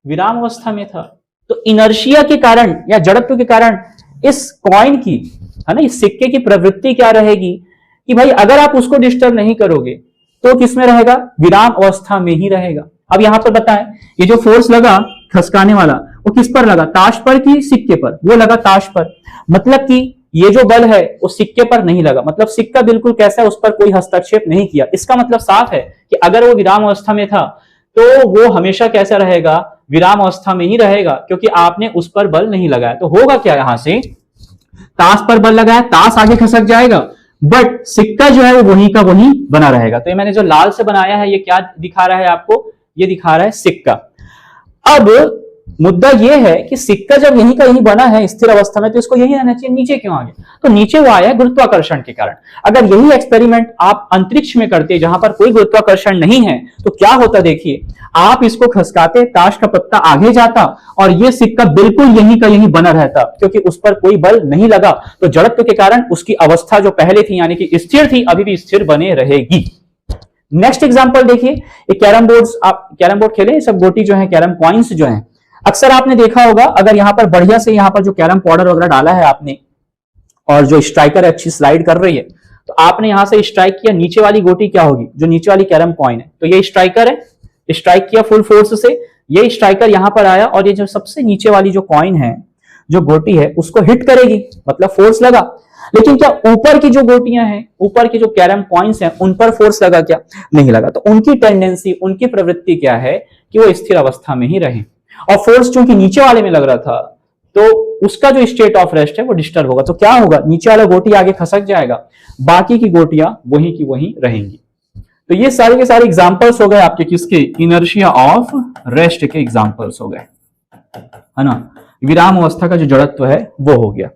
विराम अवस्था में था। तो इनर्शिया के कारण या जड़त्व के कारण इस कॉइन की, है ना, इस सिक्के की प्रवृत्ति क्या रहेगी कि भाई अगर आप उसको डिस्टर्ब नहीं करोगे तो किसमें रहेगा? विराम अवस्था में ही रहेगा। अब यहां पर बताएं, ये जो फोर्स लगा खसकाने वाला, वो किस पर लगा? ताश पर कि सिक्के पर? वो लगा ताश पर। मतलब कि ये जो बल है वो सिक्के पर नहीं लगा, मतलब सिक्का बिल्कुल कैसा है, उस पर कोई हस्तक्षेप नहीं किया। इसका मतलब साफ है कि अगर वो विराम अवस्था में था तो वो हमेशा कैसा रहेगा? विराम अवस्था में ही रहेगा, क्योंकि आपने उस पर बल नहीं लगाया। तो होगा क्या, यहां से ताश पर बल लगाया, ताश आगे खसक जाएगा, बट सिक्का जो है वो वहीं का वहीं बना रहेगा। तो ये मैंने जो लाल से बनाया है, ये क्या दिखा रहा है आपको? ये दिखा रहा है सिक्का। अब मुद्दा यह है कि सिक्का जब यहीं का यहीं बना है स्थिर अवस्था में, तो इसको यही रहना चाहिए, नीचे क्यों आ गया? तो नीचे वो आया गुरुत्वाकर्षण के कारण। अगर यही एक्सपेरिमेंट आप अंतरिक्ष में करते जहां पर कोई गुरुत्वाकर्षण नहीं है, तो क्या होता देखिए, आप इसको खसकाते, ताश का पत्ता आगे जाता और ये सिक्का बिल्कुल यहीं का यहीं बना रहता, क्योंकि उस पर कोई बल नहीं लगा। तो जड़त्व के कारण उसकी अवस्था जो पहले थी यानी कि स्थिर थी, अभी भी स्थिर बने रहेगी। नेक्स्ट एग्जाम्पल देखिए, कैरम बोर्ड, आप कैरम बोर्ड खेले, सब गोटी जो है, कैरम कॉइन्स जो है, अक्सर आपने देखा होगा, अगर यहां पर बढ़िया से यहां पर जो कैरम पाउडर वगैरह डाला है आपने, और जो स्ट्राइकर अच्छी स्लाइड कर रही है, तो आपने यहां से स्ट्राइक किया, नीचे वाली गोटी क्या होगी? जो नीचे वाली कैरम कॉइन है, तो ये स्ट्राइकर है, स्ट्राइक किया फुल फोर्स से, ये स्ट्राइकर यहां पर आया और ये जो सबसे नीचे वाली जो कॉइन है, जो गोटी है, उसको हिट करेगी, मतलब फोर्स लगा। लेकिन क्या ऊपर की जो गोटियां हैं, ऊपर की जो कैरम कॉइन्स हैं, उन पर फोर्स लगा? क्या नहीं लगा। तो उनकी टेंडेंसी, उनकी प्रवृत्ति क्या है कि वो स्थिर अवस्था में ही रहे, और फोर्स चूंकि नीचे वाले में लग रहा था तो उसका जो स्टेट ऑफ रेस्ट है वो डिस्टर्ब होगा। तो क्या होगा? नीचे वाला गोटी आगे खसक जाएगा, बाकी की गोटियां वहीं की वहीं रहेंगी। तो ये सारे के सारे एग्जांपल्स हो गए आपके किसके? इनर्शिया ऑफ रेस्ट के एग्जांपल्स हो गए, है ना। विराम अवस्था का जो जड़त्व है वो हो गया।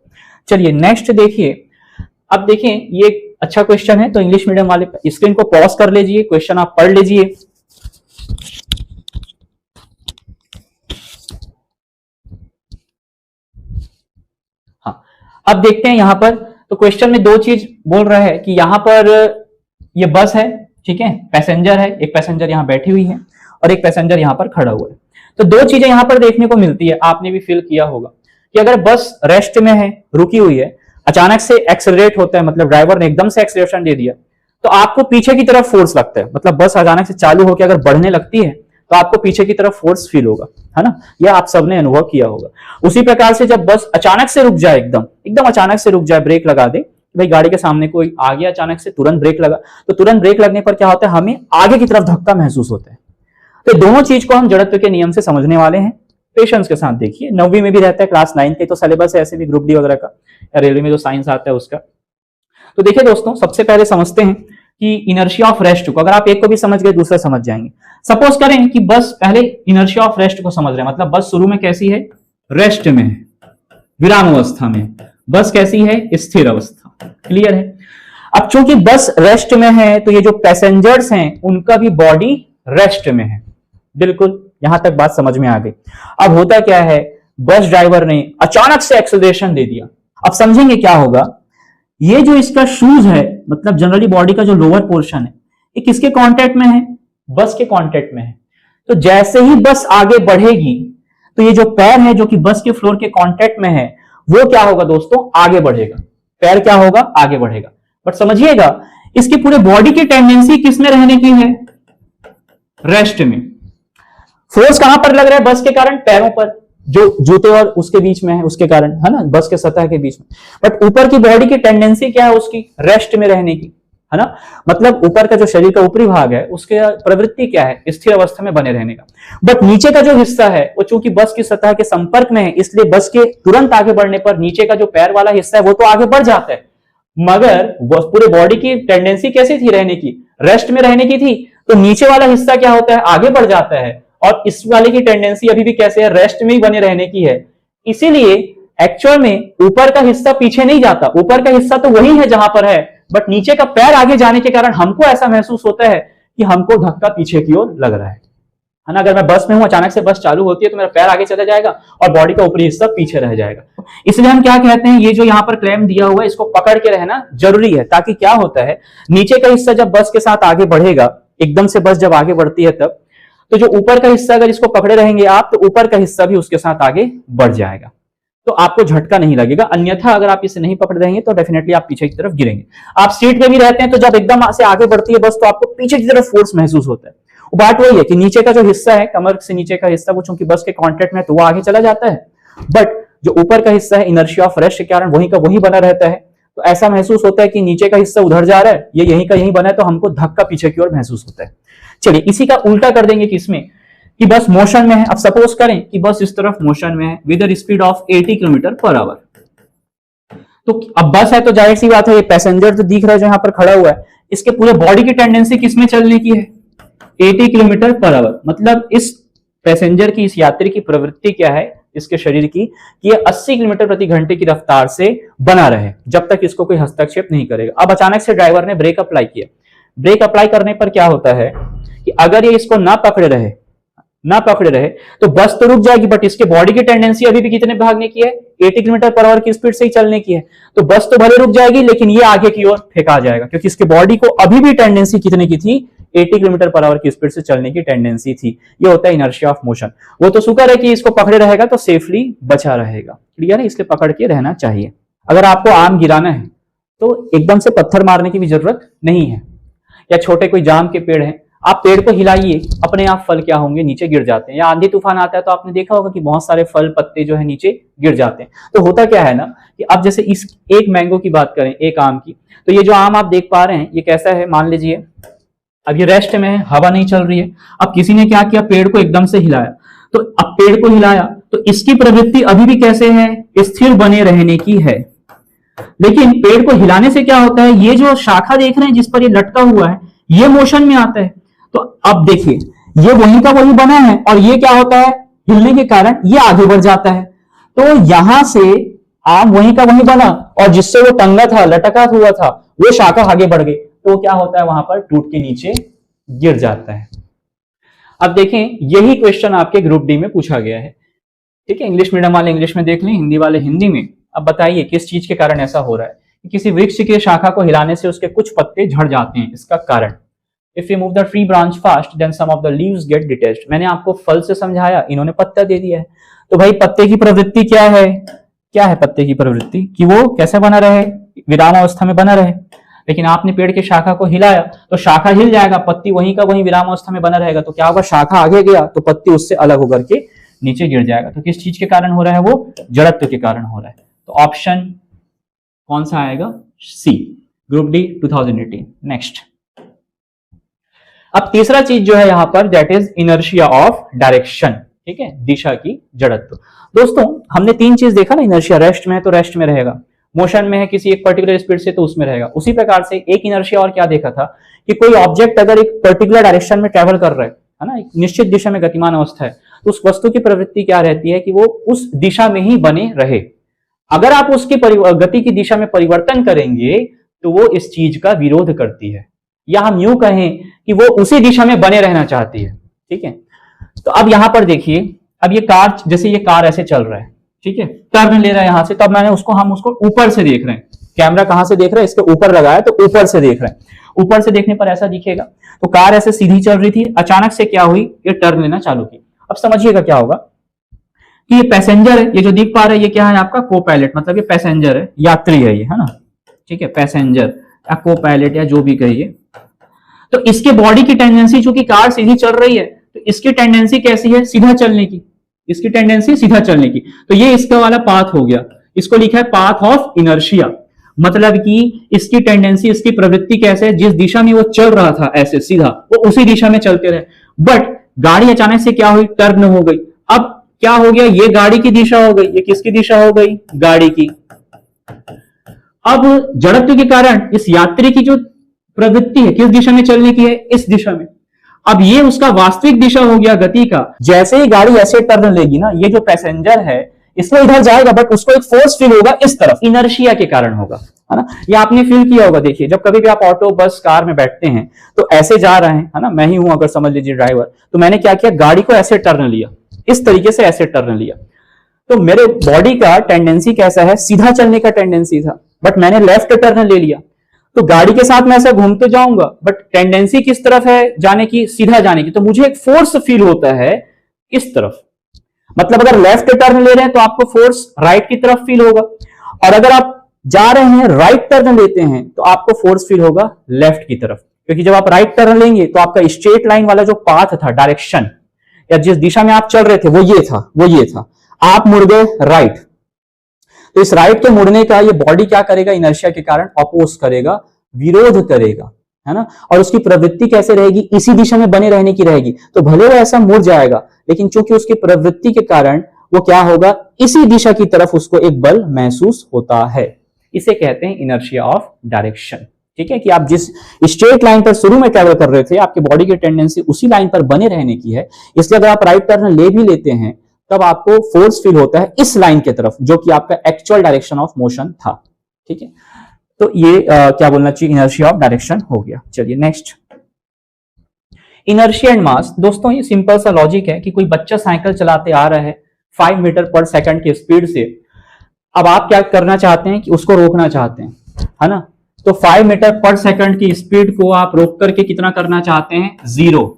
चलिए नेक्स्ट देखिए। अब देखें, ये अच्छा क्वेश्चन है, तो इंग्लिश मीडियम वाले स्क्रीन को पॉज कर लीजिए, क्वेश्चन आप पढ़ लीजिए। हाँ, अब देखते हैं यहां पर, तो क्वेश्चन में दो चीज बोल रहा है कि यहां पर ये बस है, ठीक है, पैसेंजर है, एक पैसेंजर यहां बैठी हुई है और एक पैसेंजर यहां पर खड़ा हुआ है। तो दो चीजें यहां पर देखने को मिलती है, आपने भी फील किया होगा कि अगर बस रेस्ट में है, रुकी हुई है, अचानक से एक्सेलरेट होता है, मतलब ड्राइवर ने एकदम से एक्सेलरेशन दे दिया, तो आपको पीछे की तरफ फोर्स लगता है, मतलब बस अचानक से चालू होकर अगर बढ़ने लगती है तो आपको पीछे की तरफ फोर्स फील होगा, है ना। यह आप सबने अनुभव किया होगा। उसी प्रकार से जब बस अचानक से रुक जाए, एकदम एकदम अचानक से रुक जाए, ब्रेक लगा दे, भाई गाड़ी के सामने कोई आ गया अचानक से, तुरंत ब्रेक लगा, तो तुरंत ब्रेक लगने पर क्या होता है? हमें आगे की तरफ धक्का महसूस होता है। तो दोनों चीज को हम जड़त्व के नियम से समझने वाले हैं, पेशेंस के साथ देखिए। 9वीं में भी रहता है, क्लास 9 के तो सिलेबस है ऐसे भी, ग्रुप डी वगैरह का, या रेलवे में जो साइंस आता है उसका। तो देखिए दोस्तों, सबसे पहले समझते हैं कि इनर्शिया ऑफ रेस्ट को, अगर आप एक को भी समझ गए दूसरा समझ जाएंगे। सपोज करें कि बस पहले इनर्शिया ऑफ रेस्ट को समझ रहे हैं, मतलब बस शुरू में कैसी है? रेस्ट में है, विराम अवस्था में। बस कैसी है? स्थिर अवस्था। क्लियर है। अब चूंकि बस रेस्ट में है, तो ये जो पैसेंजर्स हैं उनका भी बॉडी रेस्ट में है। बिल्कुल, यहां तक बात समझ में आ गई। अब होता क्या है, बस ड्राइवर ने अचानक से एक्सेलरेशन दे दिया। अब समझेंगे क्या होगा। ये जो इसका शूज है, मतलब जनरली बॉडी का जो लोअर पोर्शन है, ये किसके कांटेक्ट में है? बस के कांटेक्ट में है। तो जैसे ही बस आगे बढ़ेगी, तो ये जो पैर है जो कि बस के फ्लोर के कांटेक्ट में है, वो क्या होगा दोस्तों? आगे बढ़ेगा। पैर क्या होगा? आगे बढ़ेगा। बट समझिएगा, इसकी पूरे बॉडी की टेंडेंसी किसमें रहने की है? रेस्ट में। फोर्स कहां पर लग रहा है बस के कारण? पैरों पर। जो जूते और उसके बीच में है उसके कारण, है ना, बस के सतह के बीच में। बट ऊपर की बॉडी की टेंडेंसी क्या है, उसकी रेस्ट में रहने की, है ना, मतलब ऊपर का जो शरीर का ऊपरी भाग है उसके प्रवृत्ति क्या है, स्थिर अवस्था में बने रहने का। बट नीचे का जो हिस्सा है वो चूंकि बस की सतह के संपर्क में है, इसलिए बस के तुरंत आगे बढ़ने पर नीचे का जो पैर वाला हिस्सा है वो तो आगे बढ़ जाता है, मगर पूरे बॉडी की टेंडेंसी कैसी थी रहने की, रेस्ट में रहने की थी। तो नीचे वाला हिस्सा क्या होता है, आगे बढ़ जाता है, और इस वाले की टेंडेंसी अभी भी कैसे है, रेस्ट में ही बने रहने की है। इसीलिए एक्चुअल में ऊपर का हिस्सा पीछे नहीं जाता, ऊपर का हिस्सा तो वही है जहां पर है, बट नीचे का पैर आगे जाने के कारण हमको ऐसा महसूस होता है कि हमको धक्का पीछे की ओर लग रहा है ना। अगर मैं बस में हूं, अचानक से बस चालू होती है तो मेरा पैर आगे चला जाएगा और बॉडी का ऊपरी हिस्सा पीछे रह जाएगा। इसलिए हम क्या कहते हैं, ये जो यहाँ पर क्लेम दिया हुआ है इसको पकड़ के रहना जरूरी है, ताकि क्या होता है, नीचे का हिस्सा जब बस के साथ आगे बढ़ेगा, एकदम से बस जब आगे बढ़ती है तब, तो जो ऊपर का हिस्सा अगर इसको पकड़े रहेंगे आप, तो ऊपर का हिस्सा भी उसके साथ आगे बढ़ जाएगा, तो आपको झटका नहीं लगेगा। अन्यथा अगर आप इसे नहीं पकड़ रहेंगे तो डेफिनेटली आप पीछे की तरफ गिरेंगे। आप सीट पे भी रहते हैं तो जब एकदम से आगे बढ़ती है बस, तो आपको पीछे की तरफ फोर्स महसूस होता है। बात वही है कि नीचे का जो हिस्सा है, कमर से नीचे का हिस्सा, वो चूंकि बस के कांटेक्ट में, तो वो आगे चला जाता है, बट जो ऊपर का हिस्सा है इनर्शिया ऑफ रेस्ट के कारण वहीं का वहीं बना रहता है। तो ऐसा महसूस होता है कि नीचे का हिस्सा उधर जा रहा है, ये यहीं का यहीं बना है, तो हमको धक्का पीछे की ओर महसूस होता है। चलिए इसी का उल्टा कर देंगे कि इसमें कि बस मोशन में है। अब सपोज करें कि बस इस तरफ मोशन में है with a speed of 80 kilometre per hour. तो अब बस है तो जाहिर सी बात है, ये पैसेंजर तो दिख रहा है जो यहां पर खड़ा हुआ है, इसके पूरे बॉडी की टेंडेंसी किसमें चलने की है, 80 किलोमीटर पर आवर। मतलब इस पैसेंजर की, इस यात्री की प्रवृत्ति क्या है इसके शरीर की, कि ये 80 किलोमीटर प्रति घंटे की रफ्तार से बना रहे जब तक इसको कोई हस्तक्षेप नहीं करेगा। अब अचानक से ड्राइवर ने ब्रेक अप्लाई किया, ब्रेक अप्लाई करने पर क्या होता है कि अगर ये इसको ना पकड़े रहे तो बस तो रुक जाएगी, बट इसके बॉडी की टेंडेंसी अभी भी कितने भागने की है, 80 किलोमीटर पर आवर की स्पीड से ही चलने की है। तो बस तो भले रुक जाएगी लेकिन ये आगे की ओर फेंका जाएगा, क्योंकि इसके बॉडी को अभी भी टेंडेंसी कितने की थी, 80 किलोमीटर पर आवर की स्पीड से चलने की टेंडेंसी थी। ये होता है इनर्शिया ऑफ मोशन। वो तो शुक्र है कि इसको पकड़े रहेगा तो सेफली बचा रहेगा, क्लियर है, इसलिए पकड़ के रहना चाहिए। अगर आपको आम गिराना है तो एकदम से पत्थर मारने की भी जरूरत नहीं है, या छोटे कोई जाम के पेड़ हैं, आप पेड़ को हिलाइए, अपने आप फल क्या होंगे, नीचे गिर जाते हैं। या आंधी तूफान आता है तो आपने देखा होगा कि बहुत सारे फल पत्ते जो है नीचे गिर जाते हैं। तो होता क्या है ना कि अब जैसे इस एक मैंगो की बात करें, एक आम की, तो ये जो आम आप देख पा रहे हैं ये कैसा है, मान लीजिए अब ये रेस्ट में है, हवा नहीं चल रही है। अब किसी ने क्या किया, पेड़ को एकदम से हिलाया, तो अब पेड़ को हिलाया तो इसकी प्रवृत्ति अभी भी कैसे है, स्थिर बने रहने की है। लेकिन पेड़ को हिलाने से क्या होता है, ये जो शाखा देख रहे हैं जिस पर ये लटका हुआ है, ये मोशन में आता है। तो अब देखिए ये वहीं का वहीं बना है, और ये क्या होता है, हिलने के कारण ये आगे बढ़ जाता है। तो यहां से आम वहीं का वहीं बना, और जिससे वो टंगा था, लटका हुआ था, वो शाखा आगे बढ़ गई, तो क्या होता है, वहां पर टूट के नीचे गिर जाता है। अब देखें यही क्वेश्चन आपके ग्रुप डी में पूछा गया है, ठीक है। इंग्लिश मीडियम वाले इंग्लिश में देख लें, हिंदी वाले हिंदी में। अब बताइए किस चीज के कारण ऐसा हो रहा है कि किसी वृक्ष की शाखा को हिलाने से उसके कुछ पत्ते झड़ जाते हैं, इसका कारण। If you move the tree branch fast, then some of the leaves get detached. मैंने आपको फल से समझाया, इन्होंने पत्ता दे दिया है। तो भाई पत्ते की प्रवृत्ति क्या है, क्या है पत्ते की प्रवृत्ति, कि वो कैसे बना रहे, विराम अवस्था में बना रहे। लेकिन आपने पेड़ की शाखा को हिलाया तो शाखा हिल जाएगा, पत्ती वहीं का वहीं विराम अवस्था में बना रहेगा। तो क्या होगा, शाखा आगे गया तो पत्ती उससे अलग होकर के नीचे गिर जाएगा। तो किस चीज के कारण हो रहा है, वो जड़त्व के कारण हो रहा है। तो ऑप्शन कौन सा आएगा, सी, ग्रुप डी 2018। नेक्स्ट, अब तीसरा चीज जो है यहां पर, that is inertia of direction, ठीक है, दिशा की जड़त्व। दोस्तों हमने तीन चीज देखा ना, इनर्शिया रेस्ट में है तो रेस्ट में रहेगा, मोशन में है किसी एक पर्टिकुलर स्पीड से तो उसमें रहेगा। उसी प्रकार से एक इनर्शिया और क्या देखा था कि कोई ऑब्जेक्ट अगर एक पर्टिकुलर डायरेक्शन में ट्रेवल कर रहा है ना, एक निश्चित दिशा में गतिमान अवस्था है, तो उस वस्तु की प्रवृत्ति क्या रहती है कि वो उस दिशा में ही बने रहे। अगर आप उसकी गति की दिशा में परिवर्तन करेंगे तो वो इस चीज का विरोध करती है, या हम यूं कहें कि वो उसी दिशा में बने रहना चाहती है, ठीक है। तो अब यहां पर देखिए, अब ये कार, जैसे ये कार ऐसे चल रहा है, ठीक है, टर्न ले रहा है यहां से, तब मैंने हम उसको ऊपर से देख रहे हैं, कैमरा कहां से देख रहा है, इसके ऊपर लगाया तो ऊपर से देख रहे हैं। ऊपर से देखने पर ऐसा दिखेगा। तो कार ऐसे सीधी चल रही थी, अचानक से क्या हुई, ये टर्न लेना चालू की। अब समझिएगा क्या होगा कि ये पैसेंजर है, ये जो दिख पा रहा है ये क्या है आपका को पायलट, मतलब ये पैसेंजर है, यात्री है ये, है ना, ठीक है, पैसेंजर या को पायलट या जो भी कहिए। तो इसके बॉडी की टेंडेंसी, चूंकि कार सीधी चल रही है तो इसकी टेंडेंसी कैसी है, सीधा चलने की, इसकी टेंडेंसी सीधा चलने की। तो ये इसका वाला पाथ हो गया, इसको लिखा है पाथ ऑफ इनर्शिया, मतलब कि इसकी टेंडेंसी, इसकी प्रवृत्ति कैसे है, जिस दिशा में वो चल रहा था ऐसे सीधा, वो उसी दिशा में चलते रहे। बट गाड़ी अचानक से क्या हुई, टर्न हो गई। अब क्या हो गया, ये गाड़ी की दिशा हो गई, ये किसकी दिशा हो गई, गाड़ी की। अब जड़त्व के कारण इस यात्री की जो प्रवृत्ति है किस दिशा में चलने की है, इस दिशा में। अब ये उसका वास्तविक दिशा हो गया गति का। जैसे ही गाड़ी ऐसे टर्न लेगी ना, ये जो पैसेंजर है इसमें इधर जाएगा, बट उसको एक फोर्स फील होगा इस तरफ, इनर्शिया के कारण होगा, है ना। ये आपने फील किया होगा। देखिए जब कभी भी आप ऑटो बस कार में बैठते हैं तो ऐसे जा रहे हैं, है ना, मैं ही हूं अगर समझ लीजिए ड्राइवर, तो मैंने क्या किया, गाड़ी को ऐसे टर्न लिया, इस तरीके से ऐसे टर्न लिया। तो मेरे बॉडी का टेंडेंसी कैसा है, सीधा चलने का टेंडेंसी था, बट मैंने लेफ्ट टर्न ले लिया। तो गाड़ी के साथ मैं ऐसा घूमते जाऊंगा, बट टेंडेंसी किस तरफ है जाने की, सीधा जाने की। तो मुझे एक फोर्स फील होता है इस तरफ, मतलब अगर लेफ्ट टर्न ले रहे हैं तो आपको फोर्स राइट की तरफ फील होगा, और अगर आप जा रहे हैं राइट टर्न लेते हैं तो आपको फोर्स फील होगा लेफ्ट की तरफ। क्योंकि जब आप राइट टर्न लेंगे तो आपका स्ट्रेट लाइन वाला जो पाथ था, डायरेक्शन या जिस दिशा में आप चल रहे थे वो ये था, आप मुड़ गए राइट। तो इस राइट के मुड़ने का ये बॉडी क्या करेगा, इनर्शिया के कारण अपोज करेगा, विरोध करेगा, है ना। और उसकी प्रवृत्ति कैसे रहेगी, इसी दिशा में बने रहने की रहेगी। तो भले वो ऐसा मुड़ जाएगा, लेकिन चूंकि उसकी प्रवृत्ति के कारण वो क्या होगा, इसी दिशा की तरफ उसको एक बल महसूस होता है। इसे कहते हैं इनर्शिया ऑफ डायरेक्शन। ठीक है, कि आप जिस स्ट्रेट लाइन पर शुरू में ट्रेवल कर रहे थे, आपकी बॉडी की टेंडेंसी उसी लाइन पर बने रहने की है, इसलिए अगर आप राइट टर्न ले भी लेते हैं तब आपको फोर्स फील होता है इस लाइन की तरफ, जो कि आपका एक्चुअल डायरेक्शन ऑफ मोशन था। ठीक है, तो ये क्या बोलना चाहिए, इनर्शिया ऑफ डायरेक्शन हो गया। चलिए नेक्स्ट, इनर्शिया एंड मास। दोस्तों ये सिंपल सा लॉजिक है कि कोई बच्चा साइकिल चलाते आ रहा है 5 मीटर पर सेकंड की स्पीड से। अब आप क्या करना चाहते हैं कि उसको रोकना चाहते हैं, है ना। तो 5 मीटर पर सेकंड की स्पीड को आप रोक करके कितना करना चाहते हैं, 0।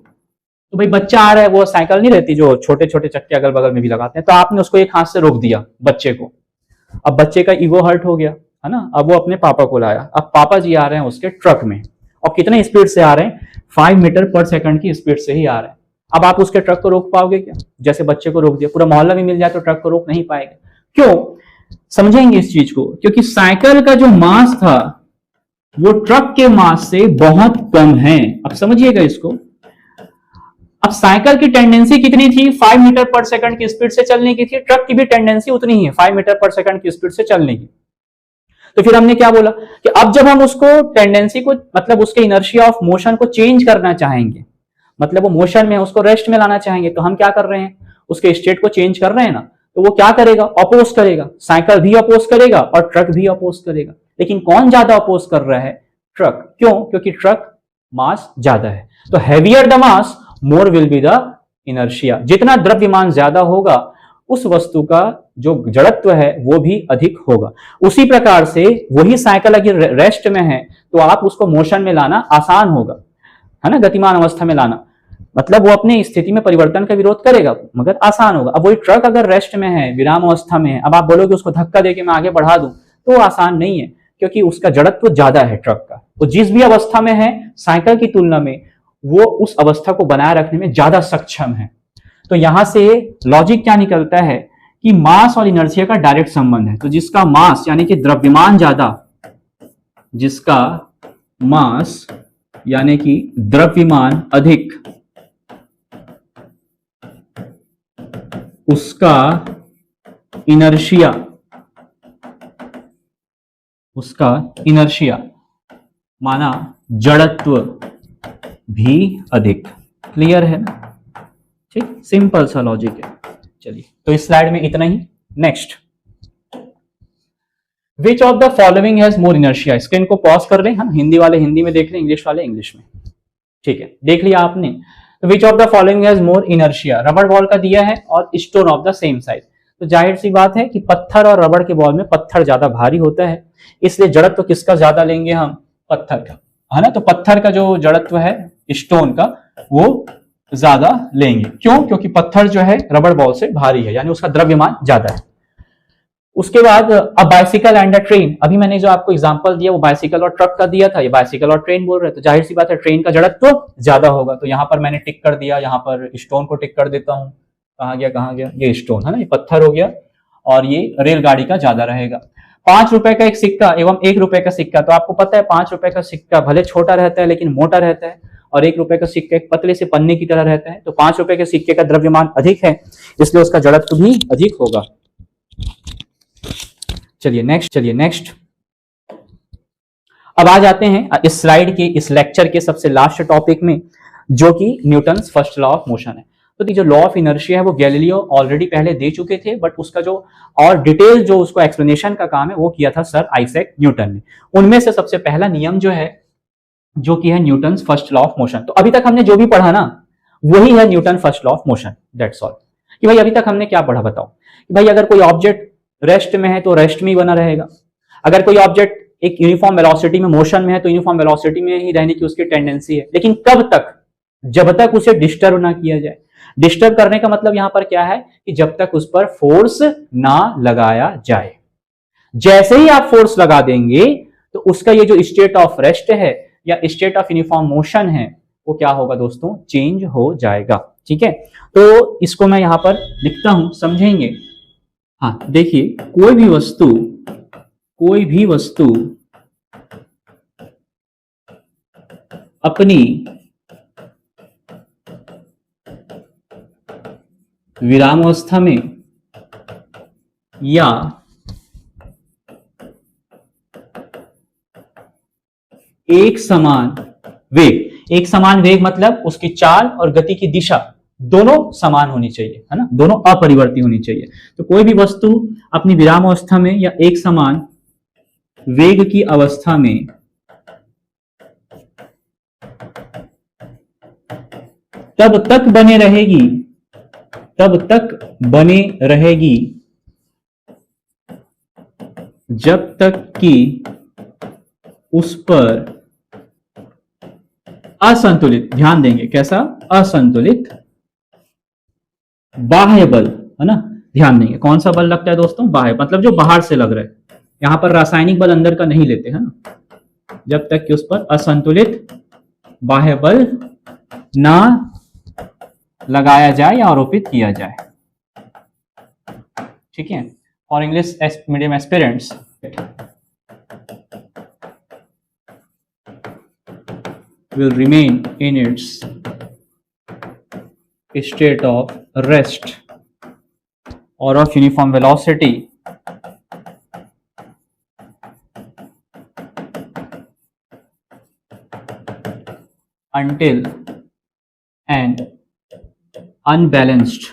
तो भाई बच्चा आ रहा है, वो साइकिल नहीं रहती जो छोटे छोटे चक्के अगल बगल में भी लगाते हैं, तो आपने उसको एक हाथ से रोक दिया बच्चे को। अब बच्चे का ईगो हर्ट हो गया, है ना। अब वो अपने पापा को लाया, अब पापा जी आ रहे हैं उसके ट्रक में, और कितने स्पीड से आ रहे हैं, 5 मीटर पर सेकंड की स्पीड से ही आ रहे हैं। अब आप उसके ट्रक को रोक पाओगे क्या, जैसे बच्चे को रोक दिया, पूरा मोहल्ला में मिल जाए तो ट्रक को रोक नहीं पाएगा। क्यों, समझेंगे इस चीज को, क्योंकि साइकिल का जो मास था वो ट्रक के मास से बहुत कम है। अब समझिएगा इसको। अब साइकिल की टेंडेंसी कितनी थी, 5 मीटर पर सेकंड की स्पीड से चलने की थी, ट्रक की भी टेंडेंसी उतनी ही है 5 मीटर पर सेकंड की स्पीड से चलने की। तो फिर हमने क्या बोला कि अब जब हम उसको टेंडेंसी को, मतलब उसके इनर्शिया ऑफ मोशन को चेंज करना चाहेंगे, मतलब वो मोशन में, उसको रेस्ट में लाना चाहेंगे, तो हम क्या कर रहे हैं, उसके स्टेट को चेंज कर रहे हैं ना। तो वो क्या करेगा, अपोज करेगा, साइकिल भी अपोज करेगा और ट्रक भी अपोज करेगा। लेकिन कौन ज्यादा अपोज कर रहा है, ट्रक। क्यों, क्योंकि ट्रक मास ज्यादा है। तो heavier the mass more will be the inertia. जितना द्रव्यमान ज्यादा होगा उस वस्तु का जो जड़त्व है वो भी अधिक होगा। उसी प्रकार से वही साइकिल अगर रेस्ट में है तो आप उसको मोशन में लाना आसान होगा, है ना, गतिमान अवस्था में लाना, मतलब वो अपनी स्थिति में परिवर्तन का विरोध करेगा मगर आसान होगा। अब वही ट्रक अगर रेस्ट में है, विराम अवस्था में है, अब आप बोलोगे उसको धक्का देके मैं आगे बढ़ा दूं, तो आसान नहीं है, क्योंकि उसका जड़त्व ज्यादा है ट्रक का। वो जिस भी अवस्था में है साइकिल की तुलना में वो उस अवस्था को बनाए रखने में ज्यादा सक्षम है। तो यहां से लॉजिक क्या निकलता है कि मास और इनर्शिया का डायरेक्ट संबंध है। तो जिसका मास यानी कि द्रव्यमान ज्यादा, जिसका मास यानी कि द्रव्यमान अधिक, उसका इनर्शिया माना जड़त्व भी अधिक। क्लियर है ना, ठीक, सिंपल सा लॉजिक है। चलिए तो इस स्लाइड में इतना ही। Next, which of the following has more inertia. Screen को पॉज कर लें, हम हिंदी वाले हिंदी में देख लें, इंग्लिश वाले इंग्लिश में। ठीक है, देख लिया आपने। विच of the following has more inertia, रबड़ बॉल का दिया है और stone of the same size. तो जाहिर सी बात है कि पत्थर और रबड़ के बॉल में पत्थर ज्यादा भारी होता है, इसलिए जड़त्व किसका ज्यादा लेंगे हम, पत्थर का, है ना। तो पत्थर का जो जड़त्व है स्टोन का वो ज्यादा लेंगे। क्यों, क्योंकि पत्थर जो है रबड़ बॉल से भारी है, यानी उसका द्रव्यमान ज्यादा है। उसके बाद a bicycle and a train. अभी मैंने जो आपको एग्जांपल दिया वो बाइसिकल और ट्रक का दिया था, ये बाइसिकल और ट्रेन बोल रहे हैं, तो जाहिर सी बात है ट्रेन का जड़त्व ज्यादा होगा। तो यहां पर मैंने टिक कर दिया, यहां पर स्टोन को टिक कर देता हूं, कहाँ गया कहाँ गया, ये स्टोन है ना, ये पत्थर हो गया, और ये रेलगाड़ी का ज्यादा रहेगा। 5 रुपए का एक सिक्का एवं 1 रुपए का सिक्का, तो आपको पता है 5 रुपए का सिक्का भले छोटा रहता है लेकिन मोटा रहता है, और 1 रुपए का सिक्का एक पतले से पन्ने की तरह रहता है। तो 5 रुपए के सिक्के का द्रव्यमान अधिक है, इसलिए उसका जड़त्व भी अधिक होगा। चलिए नेक्स्ट। अब आ जाते हैं इस स्लाइड के, इस लेक्चर के सबसे लास्ट टॉपिक में, जो कि Newton's first law of motion है। तो जो लॉ ऑफ इनर्शिया है वो गैलीलियो ऑलरेडी पहले दे चुके थे, बट उसका जो और डिटेल जो उसको एक्सप्लेनेशन का काम है वो किया था सर आइजैक न्यूटन ने। उनमें से सबसे पहला नियम जो है, जो कि है Newton's first law of motion. तो अभी तक हमने जो भी पढ़ा ना, वही है Newton first law of motion, that's all. कि भाई अभी तक हमने क्या पढ़ा बताओ, कि भाई अगर कोई ऑब्जेक्ट रेस्ट में है तो रेस्ट में ही बना रहेगा, अगर कोई ऑब्जेक्ट एक यूनिफॉर्म वेलोसिटी में मोशन में है तो यूनिफॉर्म वेलोसिटी में ही रहने की उसकी टेंडेंसी है, लेकिन कब तक, जब तक उसे डिस्टर्ब ना किया जाए। डिस्टर्ब करने का मतलब यहां पर क्या है, कि जब तक उस पर फोर्स ना लगाया जाए। जैसे ही आप फोर्स लगा देंगे तो उसका ये जो स्टेट ऑफ रेस्ट है या स्टेट ऑफ यूनिफॉर्म मोशन है, वो क्या होगा दोस्तों, चेंज हो जाएगा। ठीक है, तो इसको मैं यहां पर लिखता हूं, समझेंगे। हाँ देखिए, कोई भी वस्तु अपनी विरामावस्था में या एक समान वेग मतलब उसकी चाल और गति की दिशा दोनों समान होनी चाहिए, है ना, दोनों अपरिवर्ती होनी चाहिए। तो कोई भी वस्तु अपनी विरामावस्था में या एक समान वेग की अवस्था में तब तक बने रहेगी जब तक कि उस पर असंतुलित, ध्यान देंगे कैसा, असंतुलित बाह्य बल, है ना, ध्यान देंगे कौन सा बल लगता है दोस्तों, बाह्य, मतलब जो बाहर से लग रहा है। यहां पर रासायनिक बल अंदर का नहीं लेते, है ना, जब तक कि उस पर असंतुलित बाह्य बल ना लगाया जाए या आरोपित किया जाए। ठीक है, for English medium aspirants, will remain in its state of rest or of uniform velocity until an unbalanced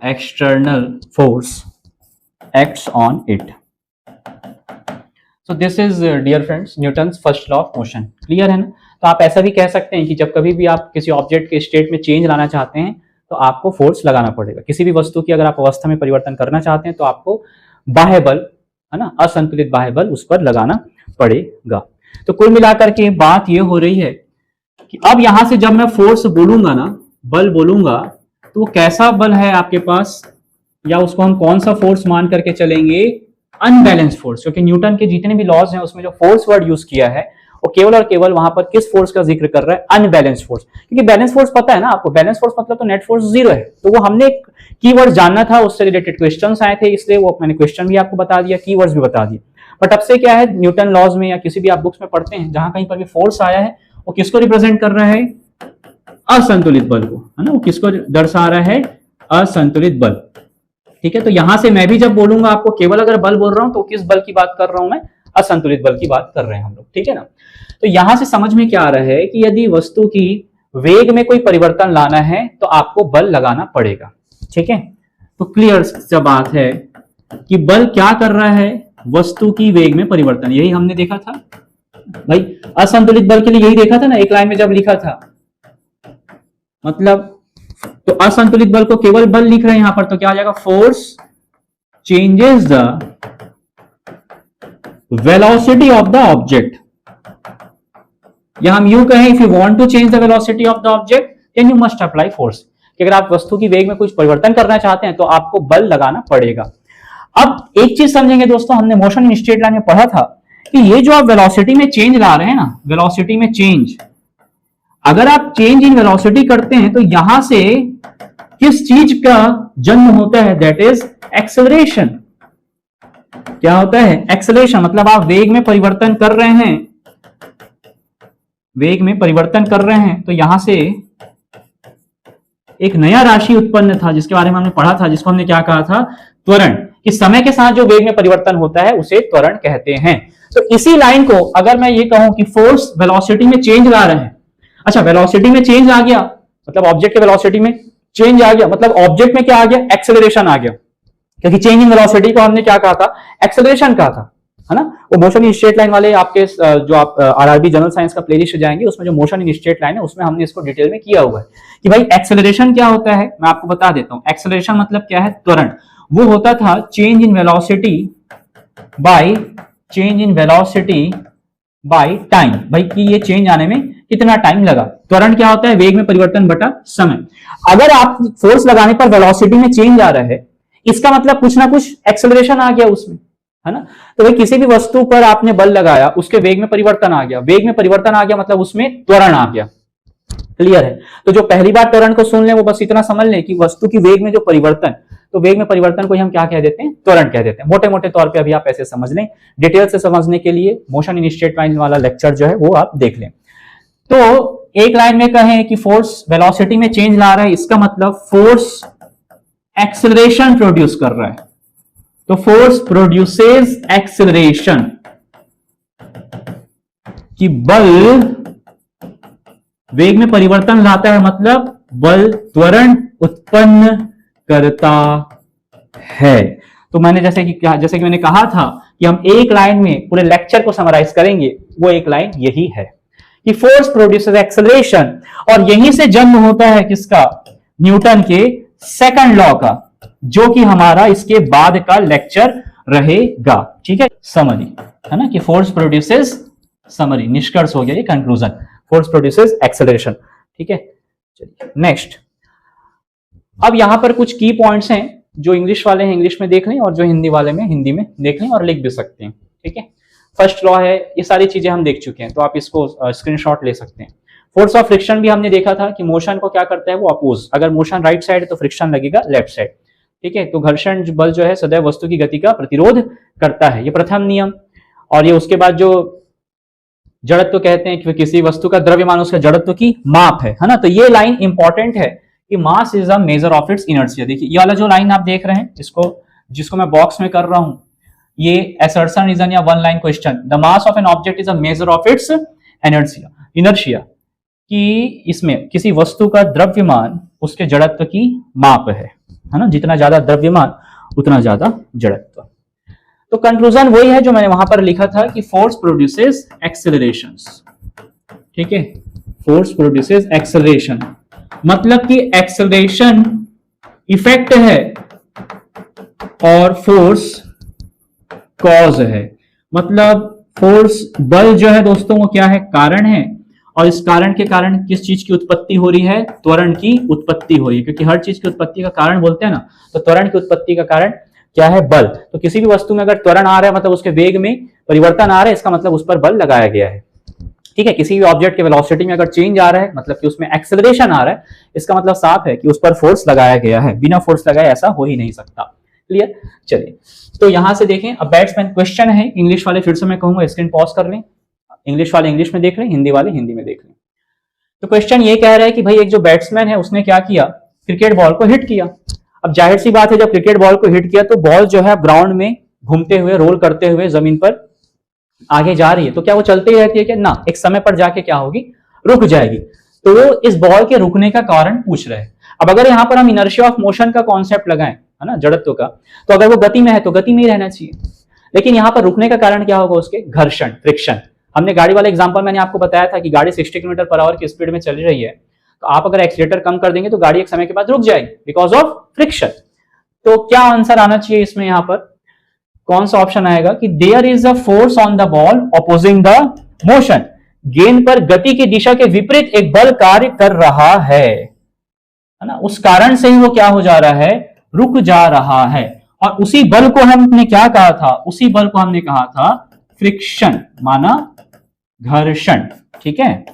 external force acts on it. So this is dear friends Newton's first law of motion. Clear है ना। तो आप ऐसा भी कह सकते हैं कि जब कभी भी आप किसी ऑब्जेक्ट के स्टेट में चेंज लाना चाहते हैं तो आपको फोर्स लगाना पड़ेगा। किसी भी वस्तु की अगर आप अवस्था में परिवर्तन करना चाहते हैं तो आपको बाह्य बल, है ना, असंतुलित बाह्य बल उस पर लगाना पड़ेगा। तो कुल मिलाकर के बात ये हो रही है कि अब यहां से जब मैं फोर्स बोलूंगा ना, बल बोलूंगा, तो वो कैसा बल है आपके पास, या उसको हम कौन सा फोर्स मान करके चलेंगे, अनबैलेंस फोर्स। क्योंकि न्यूटन के जितने भी लॉज हैं उसमें जो फोर्स वर्ड यूज किया है वो केवल और केवल वहां पर किस फोर्स का जिक्र कर रहा है, अनबैलेंस फोर्स। क्योंकि बैलेंस फोर्स पता है ना आपको, बैलेंस फोर्स मतलब तो नेट फोर्स 0 है। तो वो हमने कीवर्ड जानना था, उससे रिलेटेड क्वेश्चंस आए थे, इसलिए वो मैंने क्वेश्चन भी आपको बता दिया, कीवर्ड्स भी बता दिए। बट अब से क्या है, न्यूटन लॉज में या किसी भी आप बुक्स में पढ़ते हैं, जहां कहीं पर भी फोर्स आया है वो किसको रिप्रेजेंट कर रहा है, असंतुलित बल को, है ना, वो किसको दर्शा रहा है, असंतुलित बल। ठीक है, तो यहां से मैं भी जब बोलूंगा आपको केवल अगर बल बोल रहा हूं तो किस बल की बात कर रहा हूं मैं, असंतुलित बल की बात कर रहे हैं हम लोग। ठीक है ना। तो यहां से समझ में क्या आ रहा है कि यदि वस्तु की वेग में कोई परिवर्तन लाना है तो आपको बल लगाना पड़ेगा। ठीक है, तो क्लियर सा बात है कि बल क्या कर रहा है, वस्तु की वेग में परिवर्तन। यही हमने देखा था भाई, असंतुलित बल के लिए यही देखा था ना एक लाइन में जब लिखा था। मतलब तो असंतुलित बल को केवल बल लिख रहे हैं यहां पर, तो क्या आ जाएगा, force changes the velocity of the object. या हम यूं कहें, if you want to change the velocity of the object then you must apply force. कि अगर आप वस्तु की वेग में कुछ परिवर्तन करना चाहते हैं तो आपको बल लगाना पड़ेगा। अब एक चीज समझेंगे दोस्तों, हमने मोशन इन स्ट्रेट लाइन में पढ़ा था कि ये जो आप वेलोसिटी में चेंज ला रहे हैं ना, वेलोसिटी में चेंज, अगर आप चेंज इन वेलोसिटी करते हैं तो यहां से किस चीज का जन्म होता है, दैट इज एक्सेलरेशन। क्या होता है, एक्सेलरेशन। मतलब आप वेग में परिवर्तन कर रहे हैं, वेग में परिवर्तन कर रहे हैं, तो यहां से एक नया राशि उत्पन्न था जिसके बारे में हमने पढ़ा था, जिसको हमने क्या कहा था, त्वरण। कि समय के साथ जो वेग में परिवर्तन होता है उसे त्वरण कहते हैं। तो इसी लाइन को अगर मैं ये कहूं कि फोर्स वेलोसिटी में चेंज ला रहे हैं, अच्छा वेलोसिटी में चेंज आ गया मतलब ऑब्जेक्ट के वेलोसिटी में चेंज आ गया, मतलब ऑब्जेक्ट में क्या आ गया, एक्सेलरेशन आ गया। क्योंकि चेंज इन वेलोसिटी को हमने क्या कहा था, एक्सेलरेशन कहा था, है ना। वो मोशन इन स्ट्रेट लाइन वाले आपके जो आप आरआरबी जनरल साइंस का प्लेलिस्ट जाएंगे उसमें जो मोशन इन स्ट्रेट लाइन है उसमें हमने इसको डिटेल में किया हुआ है कि भाई एक्सेलरेशन क्या होता है। मैं आपको बता देता हूं, एक्सेलरेशन मतलब क्या है, त्वरण। वो होता था change in velocity by time, भाई कि ये चेंज आने में कितना टाइम लगा। त्वरण क्या होता है, वेग में परिवर्तन बटा समय। अगर आप फोर्स लगाने पर वेलोसिटी में चेंज आ रहा है, इसका मतलब कुछ ना कुछ एक्सेलरेशन आ गया उसमें, है ना। तो भाई किसी भी वस्तु पर आपने बल लगाया, उसके वेग में परिवर्तन आ गया, वेग में परिवर्तन आ गया मतलब उसमें त्वरण आ गया। क्लियर है। तो जो पहली बार त्वरण को सुन ले वो बस इतना समझ ले कि वस्तु की वेग में जो परिवर्तन, तो वेग में परिवर्तन को हम क्या कह देते हैं, त्वरण कह देते हैं। मोटे मोटे तौर पे अभी आप ऐसे समझ लें। डिटेल से समझने के लिए मोशन इन स्ट्रेट लाइन वाला लेक्चर जो है वो आप देख लें। तो एक लाइन में कहें कि फोर्स वेलोसिटी में चेंज ला रहा है, इसका मतलब फोर्स एक्सेलरेशन प्रोड्यूस कर रहा है। तो फोर्स प्रोड्यूसेस एक्सेलरेशन, कि बल वेग में परिवर्तन लाता है मतलब बल त्वरण उत्पन्न करता है। तो मैंने जैसे कि मैंने कहा था कि हम एक लाइन में पूरे लेक्चर को समराइज करेंगे, वो एक लाइन यही है कि फोर्स प्रोड्यूसेस एक्सेलरेशन। और यहीं से जन्म होता है किसका, न्यूटन के सेकंड लॉ का, जो कि हमारा इसके बाद का लेक्चर रहेगा। ठीक है, समरी है ना, कि फोर्स प्रोड्यूसेस, समरी निष्कर्ष हो गया ये, कंक्लूजन, फोर्स प्रोड्यूसेस एक्सेलरेशन। ठीक है, चलिए नेक्स्ट। अब यहां पर कुछ की पॉइंट्स हैं, जो इंग्लिश वाले हैं इंग्लिश में देख लें और जो हिंदी वाले में हिंदी में देख लें और लिख भी सकते हैं। ठीक है, फर्स्ट लॉ है, ये सारी चीजें हम देख चुके हैं तो आप इसको स्क्रीनशॉट ले सकते हैं। फोर्स ऑफ फ्रिक्शन भी हमने देखा था कि मोशन को क्या करता है, वो अपोज। अगर मोशन राइट साइड है तो फ्रिक्शन लगेगा लेफ्ट साइड। ठीक है, तो घर्षण बल जो है सदैव वस्तु की गति का प्रतिरोध करता है, ये प्रथम नियम। और ये उसके बाद जो जड़त्व कहते हैं कि किसी वस्तु का द्रव्यमान उसके जड़त्व की माप है ना। तो ये लाइन इंपॉर्टेंट है कि mass is a measure of its inertia. देखिए ये वाला जो लाइन आप देख रहे हैं, जिसको मैं बॉक्स में कर रहा हूं, ये असर्शन रीजन या one line question, the mass of an object is a measure of its inertia, कि इसमें किसी वस्तु का द्रव्यमान उसके जड़त्व की माप है ना। जितना ज्यादा द्रव्यमान उतना ज्यादा जड़त्व। तो कंक्लूजन वही है जो मैंने वहां पर लिखा था कि फोर्स प्रोड्यूसेस एक्सेलरेशंस। ठीक है, फोर्स प्रोड्यूसेस एक्सेलरेशन मतलब कि एक्सेलरेशन इफेक्ट है और फोर्स कॉज है। मतलब फोर्स बल जो है दोस्तों वो क्या है, कारण है। और इस कारण के कारण किस चीज की उत्पत्ति हो रही है, त्वरण की उत्पत्ति हो रही है। क्योंकि हर चीज की उत्पत्ति का कारण बोलते हैं ना, तो त्वरण की उत्पत्ति का कारण क्या है, बल। तो किसी भी वस्तु में अगर त्वरण आ रहा है मतलब उसके वेग में परिवर्तन आ रहा है, इसका मतलब उस पर बल लगाया गया है। ठीक है, किसी भी ऑब्जेक्ट के वेलोसिटी में अगर चेंज आ रहा है मतलब कि उसमें एक्सेलरेशन आ रहा है, इसका मतलब साफ है कि उस पर फोर्स लगाया गया है। बिना फोर्स लगाए ऐसा हो ही नहीं सकता। क्लियर, चलिए तो यहां से देखें। अब बैट्समैन क्वेश्चन है, इंग्लिश वाले फिर से मैं कहूंगा स्क्रीन पॉज कर लें, इंग्लिश वाले इंग्लिश में देख लें, हिंदी वाले हिंदी में देख लें। तो क्वेश्चन ये कह रहा है कि भाई एक जो बैट्समैन है उसने क्या किया, क्रिकेट बॉल को हिट किया। अब जाहिर सी बात है जब क्रिकेट बॉल को हिट किया तो बॉल जो है ग्राउंड में घूमते हुए, रोल करते हुए जमीन पर आगे जा रही है। तो क्या वो चलती रहती है क्या, ना, एक समय पर जाके क्या होगी, रुक जाएगी। तो वो इस बॉल के रुकने का कारण पूछ रहे हैं। अब अगर यहां पर हम इनर्शिया ऑफ मोशन का कॉन्सेप्ट लगाएं, है ना, जड़त्व का, तो अगर वो गति में है तो गति में ही रहना चाहिए। लेकिन यहां पर रुकने का कारण क्या होगा, उसके घर्षण, फ्रिक्शन। हमने गाड़ी वाला एग्जांपल मैंने आपको बताया था कि गाड़ी 60 किलोमीटर पर आवर की स्पीड में चल रही है, तो आप अगर एक्सीलेटर कम कर देंगे तो गाड़ी एक समय के बाद रुक जाएगी बिकॉज ऑफ फ्रिक्शन। तो क्या आंसर आना चाहिए इसमें, यहां पर कौन सा ऑप्शन आएगा कि there is a force on the ball opposing the motion. गेंद पर गति की दिशा के विपरीत एक बल कार्य कर रहा है ना, उस कारण से ही वो क्या हो जा रहा है, रुक जा रहा है। और उसी बल को हमने क्या कहा था, उसी बल को हमने कहा था फ्रिक्शन, माना घर्षण। ठीक है,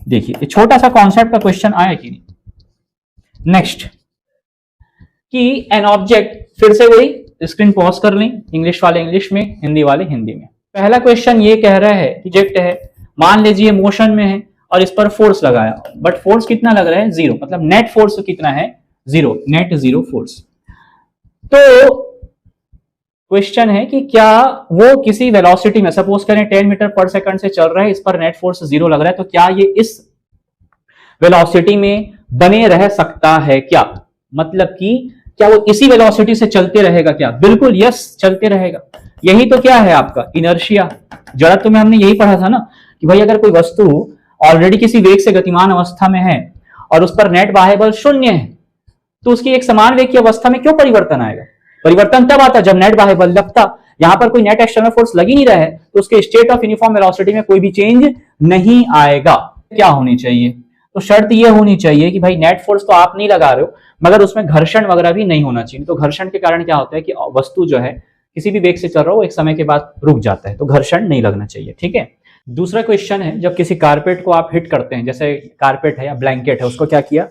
देखिए ये छोटा सा कॉन्सेप्ट का क्वेश्चन आया कि नहीं। नेक्स्ट कि एन ऑब्जेक्ट, फिर से वही स्क्रीन पॉज कर लें, इंग्लिश वाले इंग्लिश में, हिंदी वाले हिंदी में। पहला क्वेश्चन ये कह रहा है कि ऑब्जेक्ट है, मान लीजिए मोशन में है और इस पर फोर्स लगाया, बट फोर्स कितना लग रहा है? जीरो, मतलब नेट फोर्स कितना है? Zero, net zero force. तो क्वेश्चन है कि क्या वो किसी वेलोसिटी में, सपोज करें 10 मीटर पर सेकंड से चल रहा है, इस पर नेट फोर्स जीरो लग रहा है, तो क्या ये इस वेलोसिटी में बने रह सकता है क्या? मतलब कि क्या वो इसी वेलोसिटी से चलते रहेगा क्या? बिल्कुल यस, चलते रहेगा। यही तो क्या है आपका इनर्शिया। जड़त्व में हमने यही पढ़ा था ना कि भाई अगर कोई वस्तु ऑलरेडी किसी वेग से गतिमान अवस्था में है और उस पर नेट बाह्य बल शून्य है, तो उसकी एक समान वेग की अवस्था में क्यों परिवर्तन आएगा? परिवर्तन तब आता जब नेट बाह्य बल लगता। यहां पर कोई नेट एक्सटर्नल फोर्स लग ही नहीं रहा है, तो उसके स्टेट ऑफ यूनिफॉर्म वेलोसिटी में कोई भी चेंज नहीं आएगा। क्या होनी चाहिए? तो शर्त यह होनी चाहिए कि भाई नेट फोर्स तो आप नहीं लगा रहे हो, मगर उसमें घर्षण वगैरह भी नहीं होना चाहिए। तो घर्षण के कारण क्या होता है कि वस्तु जो है किसी भी वेग से चल रहा हो, एक समय के बाद रुक जाता है, तो घर्षण नहीं लगना चाहिए। ठीक है। दूसरा क्वेश्चन है, जब किसी कारपेट को आप हिट करते हैं, जैसे कारपेट है या ब्लैंकेट है, उसको क्या किया,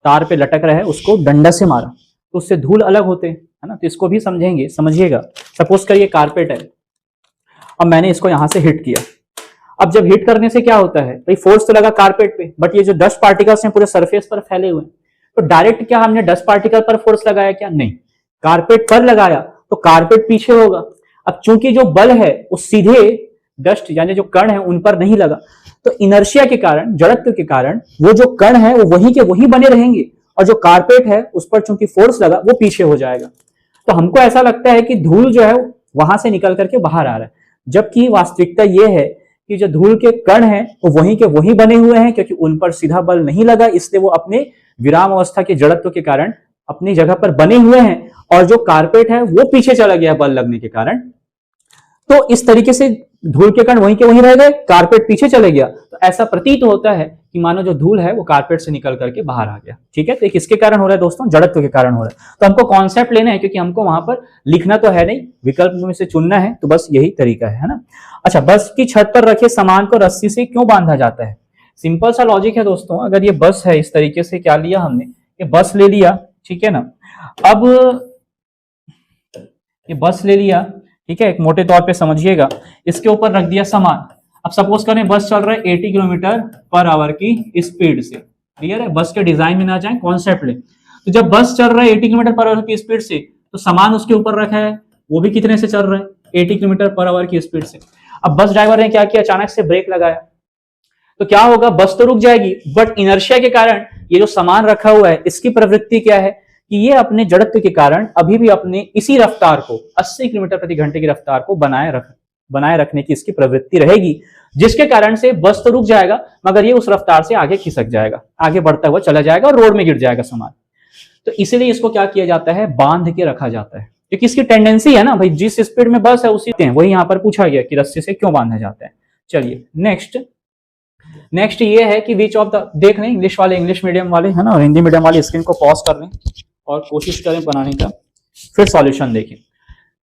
तार पे लटक रहा है, उसको डंडा से मारा, तो उससे धूल अलग होते हैं, है ना। तो इसको भी समझेंगे, समझिएगा। सपोज करिए कारपेट है, अब मैंने इसको यहां से हिट किया। अब जब हिट करने से क्या होता है, भाई फोर्स तो लगा कारपेट पे, बट ये जो डस्ट पार्टिकल्स हैं पूरे सरफेस पर फैले हुए हैं, तो डायरेक्ट क्या हमने डस्ट पार्टिकल पर फोर्स लगाया क्या? नहीं, कारपेट पर लगाया, तो कारपेट पीछे होगा। अब चूंकि जो बल है वो सीधे डस्ट यानी जो कण है उन पर नहीं लगा, तो इनर्शिया के कारण, जड़त्व के कारण वो जो कण है वो वहीं के वहीं बने रहेंगे, और जो कारपेट है उस पर चूंकि फोर्स लगा वो पीछे हो जाएगा। तो हमको ऐसा लगता है कि धूल जो है वहां से निकल करके बाहर आ रहा है, जबकि वास्तविकता यह है कि जो धूल के कण हैं वो वहीं के वहीं बने हुए हैं, क्योंकि उन पर सीधा बल नहीं लगा, इसलिए वो अपने विराम अवस्था के जड़त्व के कारण अपनी जगह पर बने हुए हैं, और जो कारपेट है वो पीछे चला गया बल लगने के कारण। तो इस तरीके से धूल के कण वहीं के वहीं रह गए, कारपेट पीछे चले गया। तो ऐसा प्रतीत होता है कि मानो जो धूल है वो कारपेट से निकल करके बाहर आ गया। ठीक है, तो किसके कारण हो रहा है दोस्तों? जड़त्व के कारण हो रहा है। तो हमको कॉन्सेप्ट लेना है, क्योंकि हमको वहां पर लिखना तो है नहीं, विकल्प में से चुनना है, तो बस यही तरीका है ना। अच्छा, बस की छत पर रखे सामान को रस्सी से क्यों बांधा जाता है? सिंपल सा लॉजिक है दोस्तों। अगर ये बस है, इस तरीके से क्या लिया हमने, ये बस ले लिया, ठीक है ना। अब ये बस ले लिया, ठीक है, एक मोटे तौर पे समझिएगा, इसके ऊपर रख दिया सामान। अब सपोज करें बस चल रहा है 80 किलोमीटर पर आवर की स्पीड से। क्लियर है? बस के डिजाइन में ना जाए, कॉन्सेप्ट ले। तो जब बस चल रहा है 80 किलोमीटर पर आवर की स्पीड से, तो सामान उसके ऊपर रखा है, वो भी कितने से चल रहा है? 80 किलोमीटर पर आवर की स्पीड से। अब बस ड्राइवर ने क्या किया, अचानक से ब्रेक लगाया, तो क्या होगा? बस तो रुक जाएगी, बट इनर्शिया के कारण ये जो सामान रखा हुआ है इसकी प्रवृत्ति क्या है कि ये अपने जड़त्व के कारण अभी भी अपने इसी रफ्तार को, 80 किलोमीटर प्रति घंटे की रफ्तार को बनाए रखने की इसकी प्रवृत्ति रहेगी, जिसके कारण से बस तो रुक जाएगा, मगर ये उस रफ्तार से आगे खिसक जाएगा, आगे बढ़ता हुआ चला जाएगा और रोड में गिर जाएगा सामान। तो इसीलिए इसको क्या किया जाता है? बांध के रखा जाता है, क्योंकि इसकी टेंडेंसी है ना भाई, जिस स्पीड में बस है उसी वही यहां पर पूछा गया कि रस्सी से क्यों बांधा जाता है। चलिए नेक्स्ट ये है कि विच ऑफ द, देख लें इंग्लिश वाले इंग्लिश मीडियम वाले, है ना, और हिंदी मीडियम वाले स्क्रीन को पॉज कर लें और कोशिश करें बनाने का, फिर सॉल्यूशन देखें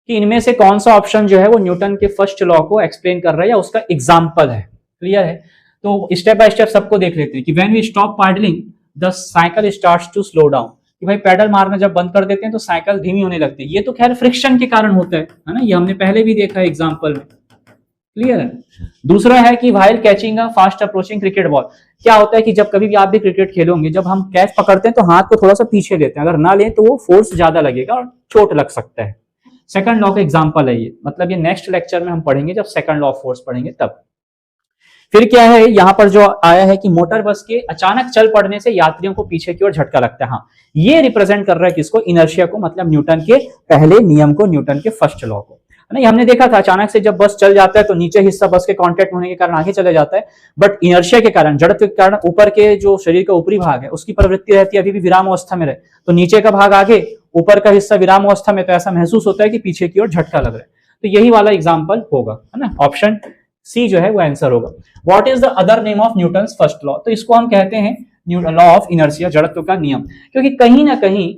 कि इनमें से कौन सा ऑप्शन जो है वो न्यूटन के फर्स्ट लॉ को एक्सप्लेन कर रहा है या उसका एग्जांपल है। क्लियर है? तो स्टेप बाय स्टेप सबको देख लेते हैं कि when we stop pedalling the cycle starts to slow down, कि भाई पैडल मारना जब बंद कर देते हैं तो साइकिल धीमी होने लगती है। ये तो खैर फ्रिक्शन के कारण होता है ना, ये हमने पहले भी देखा है एग्जाम्पल में। क्लियर है? दूसरा है कि while catching a fast approaching cricket ball, क्या होता है कि जब कभी भी आप भी क्रिकेट खेलोगे, जब हम कैच पकड़ते हैं तो हाथ को थोड़ा सा पीछे देते हैं, अगर ना लें तो वो फोर्स ज्यादा लगेगा और चोट लग सकता है। सेकंड लॉ का एग्जांपल है ये, मतलब ये नेक्स्ट लेक्चर में हम पढ़ेंगे जब सेकंड लॉ ऑफ फोर्स पढ़ेंगे तब। फिर क्या है यहाँ पर जो आया है कि मोटर बस के अचानक चल पड़ने से यात्रियों को पीछे की ओर झटका लगता है। हाँ, ये रिप्रेजेंट कर रहा है किसको? इनर्शिया को, मतलब न्यूटन के पहले नियम को, न्यूटन के फर्स्ट लॉ को। नहीं, हमने देखा था अचानक से जब बस चल जाता है तो नीचे हिस्सा बस के कांटेक्ट होने के कारण आगे चले जाता है, बट इनर्शिया के कारण, जड़त्व के कारण ऊपर के जो शरीर का ऊपरी भाग है उसकी प्रवृत्ति रहती है अभी भी विराम अवस्था में रहे, तो नीचे का भाग आगे, ऊपर का हिस्सा विराम अवस्था में, तो ऐसा महसूस होता है कि पीछे की ओर झटका लग रहा है। तो यही वाला एग्जाम्पल होगा, है ना, ऑप्शन सी जो है वो आंसर होगा। What is the other name of Newton's first law? तो इसको हम कहते हैं लॉ ऑफ इनर्शिया, जड़त्व का नियम, क्योंकि कहीं ना कहीं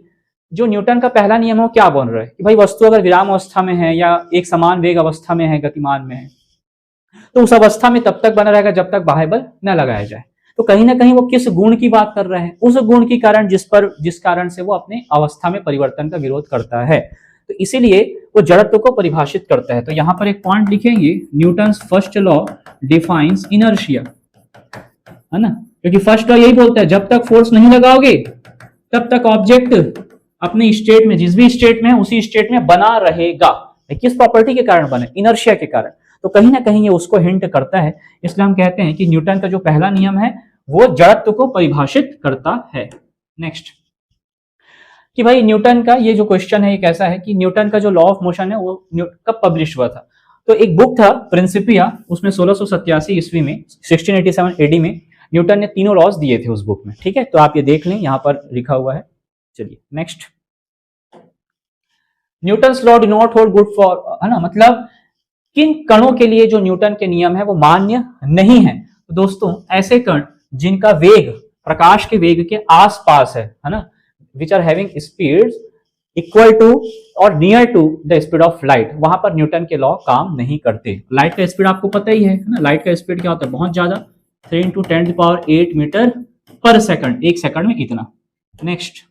जो न्यूटन का पहला नियम है वो क्या बन रहा है कि भाई वस्तु अगर विराम अवस्था में है या एक समान वेग अवस्था में है, गतिमान में है, तो उस अवस्था में तब तक बना रहेगा जब तक बाह्य बल न लगाया जाए। तो कहीं ना कहीं वो किस गुण की बात कर रहा है, उस गुण के कारण जिस कारण से वो अपने अवस्था में परिवर्तन का विरोध करता है। तो इसीलिए वो जड़त्व को परिभाषित करता है। तो यहां पर एक पॉइंट लिखेंगे, Newton's first law defines inertia, है ना, क्योंकि फर्स्ट लॉ यही बोलता है जब तक फोर्स नहीं लगाओगे तब तक ऑब्जेक्ट अपने स्टेट में, जिस भी स्टेट में है उसी स्टेट में बना रहेगा। किस प्रॉपर्टी के कारण बने, इनर्शिया के कारण। तो कहीं ना कहीं ये उसको हिंट करता है, इसलिए हम कहते हैं कि न्यूटन का जो पहला नियम है वो जड़त्व को परिभाषित करता है। नेक्स्ट कि भाई न्यूटन का ये जो क्वेश्चन है ये कैसा है कि न्यूटन का जो लॉ ऑफ मोशन है वो कब पब्लिश हुआ था। तो एक बुक था प्रिंसिपिया, उसमें 1687 ईस्वी में 1687 एडी में न्यूटन ने तीनों लॉज दिए थे उस बुक में, ठीक है। तो आप ये देख लें, यहां पर लिखा हुआ है। चलिए next, Newton's law do not hold good for, है ना, मतलब किन कणों के लिए जो न्यूटन के नियम है वो मान्य नहीं है। तो दोस्तों ऐसे कण जिनका वेग प्रकाश के वेग के आसपास है ना, which are having speed equal to और near to the speed of light, वहां पर न्यूटन के लॉ काम नहीं करते। लाइट का स्पीड आपको पता ही है ना, लाइट का स्पीड क्या होता है, बहुत ज्यादा, 3 × 10⁸ मीटर पर सेकंड, एक सेकंड में इतना। Next,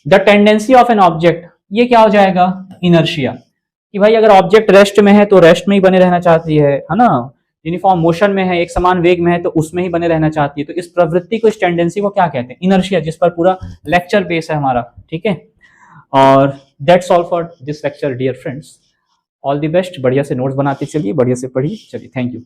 the tendency of an object, ये क्या हो जाएगा, इनर्शिया, कि भाई अगर ऑब्जेक्ट रेस्ट में है तो रेस्ट में ही बने रहना चाहती है ना, यूनिफॉर्म मोशन में है, एक समान वेग में है तो उसमें ही बने रहना चाहती है। तो इस प्रवृत्ति को, इस टेंडेंसी को क्या कहते हैं, इनर्शिया, जिस पर पूरा लेक्चर बेस है हमारा, ठीक है। और that's all for this lecture dear friends, all the best, बढ़िया से नोट्स बनाते चलिए, बढ़िया से पढ़िए, चलिए, थैंक यू।